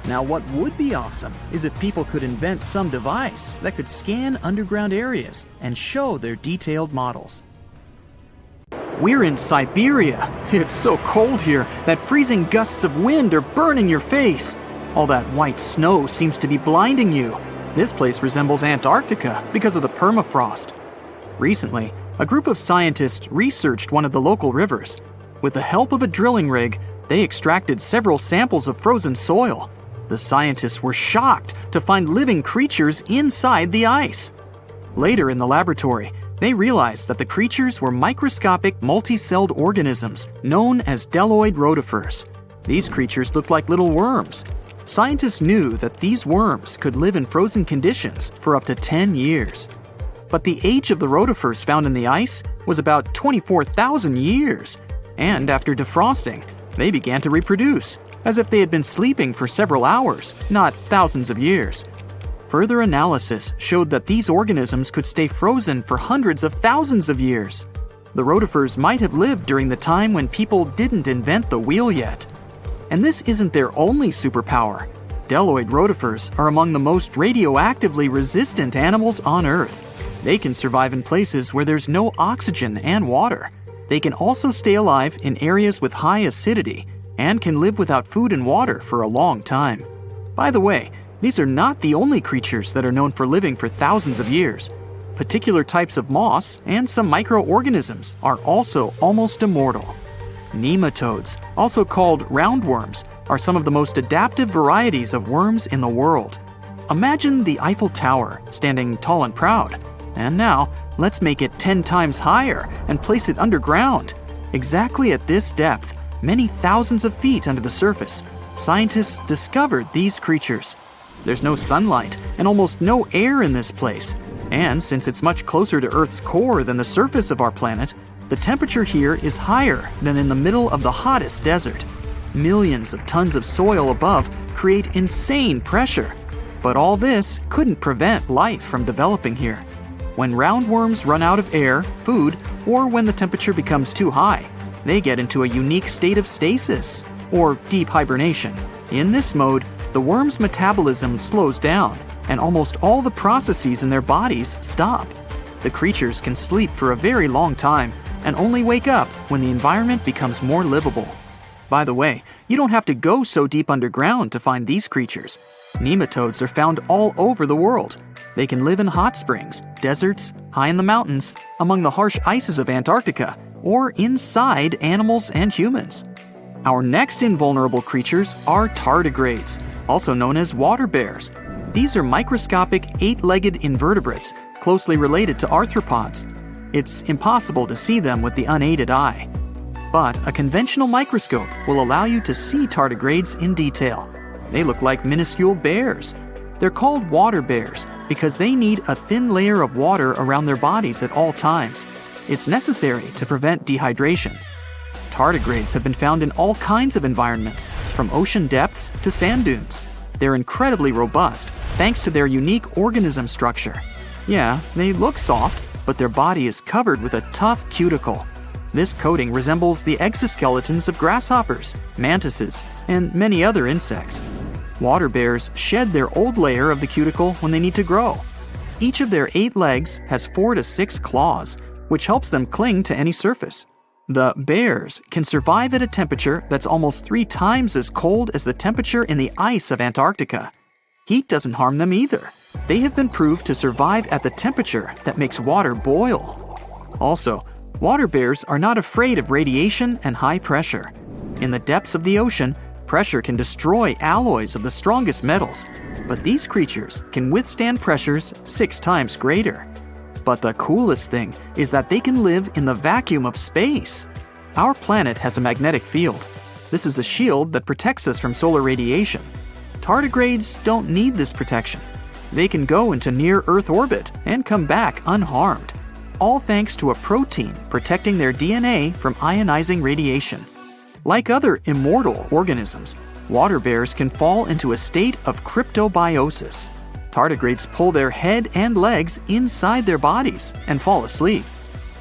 Speaker 3: Now, what would be awesome is if people could invent some device that could scan underground areas and show their detailed models. We're in Siberia. It's so cold here that freezing gusts of wind are burning your face. All that white snow seems to be blinding you. This place resembles Antarctica because of the permafrost. Recently, a group of scientists researched one of the local rivers. With the help of a drilling rig, they extracted several samples of frozen soil. The scientists were shocked to find living creatures inside the ice. Later in the laboratory, they realized that the creatures were microscopic multicelled organisms known as bdelloid rotifers. These creatures looked like little worms. Scientists knew that these worms could live in frozen conditions for up to 10 years. But the age of the rotifers found in the ice was about 24,000 years. And after defrosting, they began to reproduce, as if they had been sleeping for several hours, not thousands of years. Further analysis showed that these organisms could stay frozen for hundreds of thousands of years. The rotifers might have lived during the time when people didn't invent the wheel yet. And this isn't their only superpower. Bdelloid rotifers are among the most radioactively resistant animals on Earth. They can survive in places where there's no oxygen and water. They can also stay alive in areas with high acidity and can live without food and water for a long time. By the way, these are not the only creatures that are known for living for thousands of years. Particular types of moss and some microorganisms are also almost immortal. Nematodes, also called roundworms, are some of the most adaptive varieties of worms in the world. Imagine the Eiffel Tower standing tall and proud. And now, let's make it 10 times higher and place it underground. Exactly at this depth, many thousands of feet under the surface, scientists discovered these creatures. There's no sunlight and almost no air in this place. And since it's much closer to Earth's core than the surface of our planet, the temperature here is higher than in the middle of the hottest desert. Millions of tons of soil above create insane pressure. But all this couldn't prevent life from developing here. When roundworms run out of air, food, or when the temperature becomes too high, they get into a unique state of stasis, or deep hibernation. In this mode, the worm's metabolism slows down, and almost all the processes in their bodies stop. The creatures can sleep for a very long time, and only wake up when the environment becomes more livable. By the way, you don't have to go so deep underground to find these creatures. Nematodes are found all over the world. They can live in hot springs, deserts, high in the mountains, among the harsh ices of Antarctica, or inside animals and humans. Our next invulnerable creatures are tardigrades, also known as water bears. These are microscopic, 8-legged invertebrates closely related to arthropods. It's impossible to see them with the unaided eye. But a conventional microscope will allow you to see tardigrades in detail. They look like minuscule bears. They're called water bears because they need a thin layer of water around their bodies at all times. It's necessary to prevent dehydration. Tardigrades have been found in all kinds of environments, from ocean depths to sand dunes. They're incredibly robust thanks to their unique organism structure. Yeah, they look soft, but their body is covered with a tough cuticle. This coating resembles the exoskeletons of grasshoppers, mantises, and many other insects. Water bears shed their old layer of the cuticle when they need to grow. Each of their 8 legs has 4 to 6 claws, which helps them cling to any surface. The bears can survive at a temperature that's almost 3 times as cold as the temperature in the ice of Antarctica. Heat doesn't harm them either. They have been proved to survive at the temperature that makes water boil. Also, water bears are not afraid of radiation and high pressure. In the depths of the ocean, pressure can destroy alloys of the strongest metals, but these creatures can withstand pressures 6 times greater. But the coolest thing is that they can live in the vacuum of space. Our planet has a magnetic field. This is a shield that protects us from solar radiation. Tardigrades don't need this protection. They can go into near-Earth orbit and come back unharmed, all thanks to a protein protecting their DNA from ionizing radiation. Like other immortal organisms, water bears can fall into a state of cryptobiosis. Tardigrades pull their head and legs inside their bodies and fall asleep.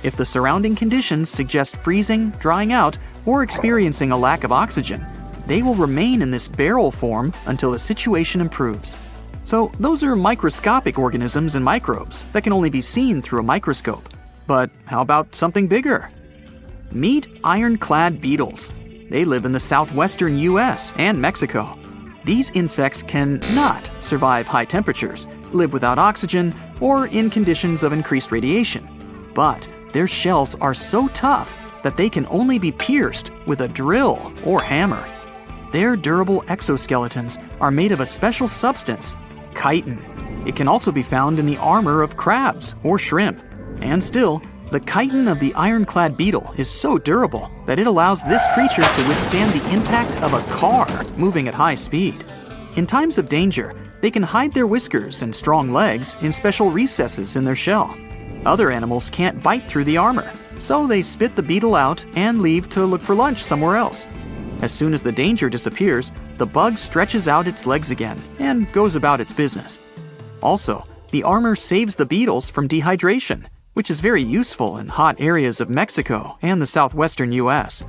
Speaker 3: If the surrounding conditions suggest freezing, drying out, or experiencing a lack of oxygen, they will remain in this barrel form until the situation improves. So those are microscopic organisms and microbes that can only be seen through a microscope. But how about something bigger? Meet ironclad beetles. They live in the southwestern US and Mexico. These insects cannot survive high temperatures, live without oxygen, or in conditions of increased radiation. But their shells are so tough that they can only be pierced with a drill or hammer. Their durable exoskeletons are made of a special substance, chitin. It can also be found in the armor of crabs or shrimp. And still, the chitin of the ironclad beetle is so durable that it allows this creature to withstand the impact of a car moving at high speed. In times of danger, they can hide their whiskers and strong legs in special recesses in their shell. Other animals can't bite through the armor, so they spit the beetle out and leave to look for lunch somewhere else. As soon as the danger disappears, the bug stretches out its legs again and goes about its business. Also, the armor saves the beetles from dehydration, which is very useful in hot areas of Mexico and the southwestern US.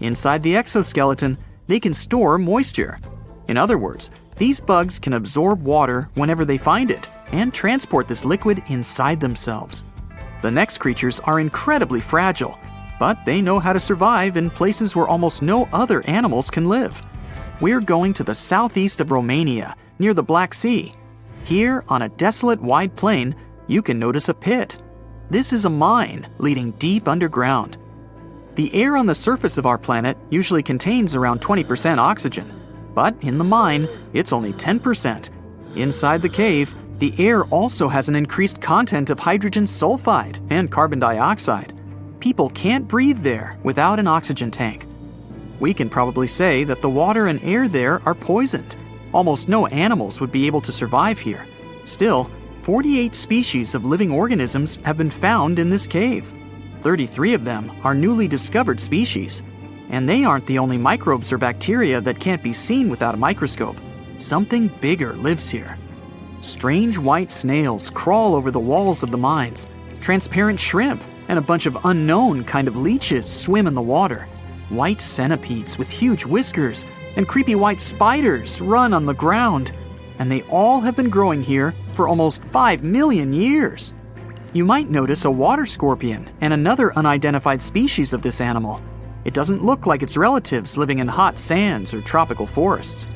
Speaker 3: Inside the exoskeleton, they can store moisture. In other words, these bugs can absorb water whenever they find it and transport this liquid inside themselves. The next creatures are incredibly fragile, but they know how to survive in places where almost no other animals can live. We're going to the southeast of Romania, near the Black Sea. Here, on a desolate wide plain, you can notice a pit. This is a mine leading deep underground. The air on the surface of our planet usually contains around 20% oxygen, but in the mine, it's only 10%. Inside the cave, the air also has an increased content of hydrogen sulfide and carbon dioxide. People can't breathe there without an oxygen tank. We can probably say that the water and air there are poisoned. Almost no animals would be able to survive here. Still, 48 species of living organisms have been found in this cave. 33 of them are newly discovered species. And they aren't the only microbes or bacteria that can't be seen without a microscope. Something bigger lives here. Strange white snails crawl over the walls of the mines. Transparent shrimp and a bunch of unknown kind of leeches swim in the water. White centipedes with huge whiskers and creepy white spiders run on the ground. And they all have been growing here for almost 5 million years. You might notice a water scorpion and another unidentified species of this animal. It doesn't look like its relatives living in hot sands or tropical forests.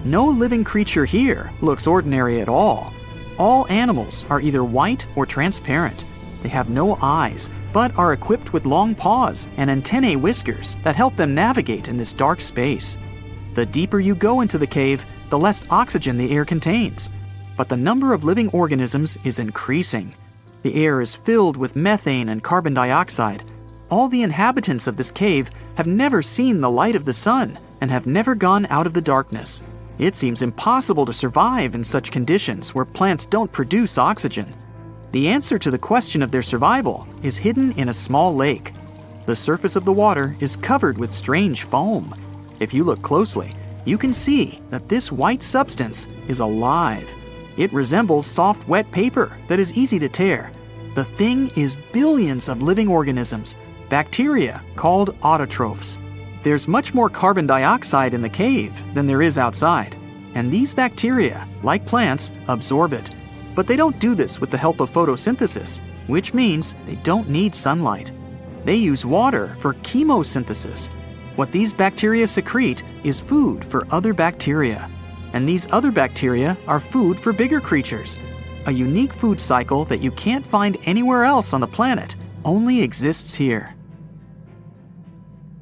Speaker 3: No living creature here looks ordinary at all. All animals are either white or transparent. They have no eyes, but are equipped with long paws and antennae whiskers that help them navigate in this dark space. The deeper you go into the cave, the less oxygen the air contains. But the number of living organisms is increasing. The air is filled with methane and carbon dioxide. All the inhabitants of this cave have never seen the light of the sun and have never gone out of the darkness. It seems impossible to survive in such conditions where plants don't produce oxygen. The answer to the question of their survival is hidden in a small lake. The surface of the water is covered with strange foam. If you look closely, you can see that this white substance is alive. It resembles soft, wet paper that is easy to tear. The thing is billions of living organisms, bacteria called autotrophs. There's much more carbon dioxide in the cave than there is outside, and these bacteria, like plants, absorb it. But they don't do this with the help of photosynthesis, which means they don't need sunlight. They use water for chemosynthesis. What these bacteria secrete is food for other bacteria, and these other bacteria are food for bigger creatures. A unique food cycle that you can't find anywhere else on the planet only exists here.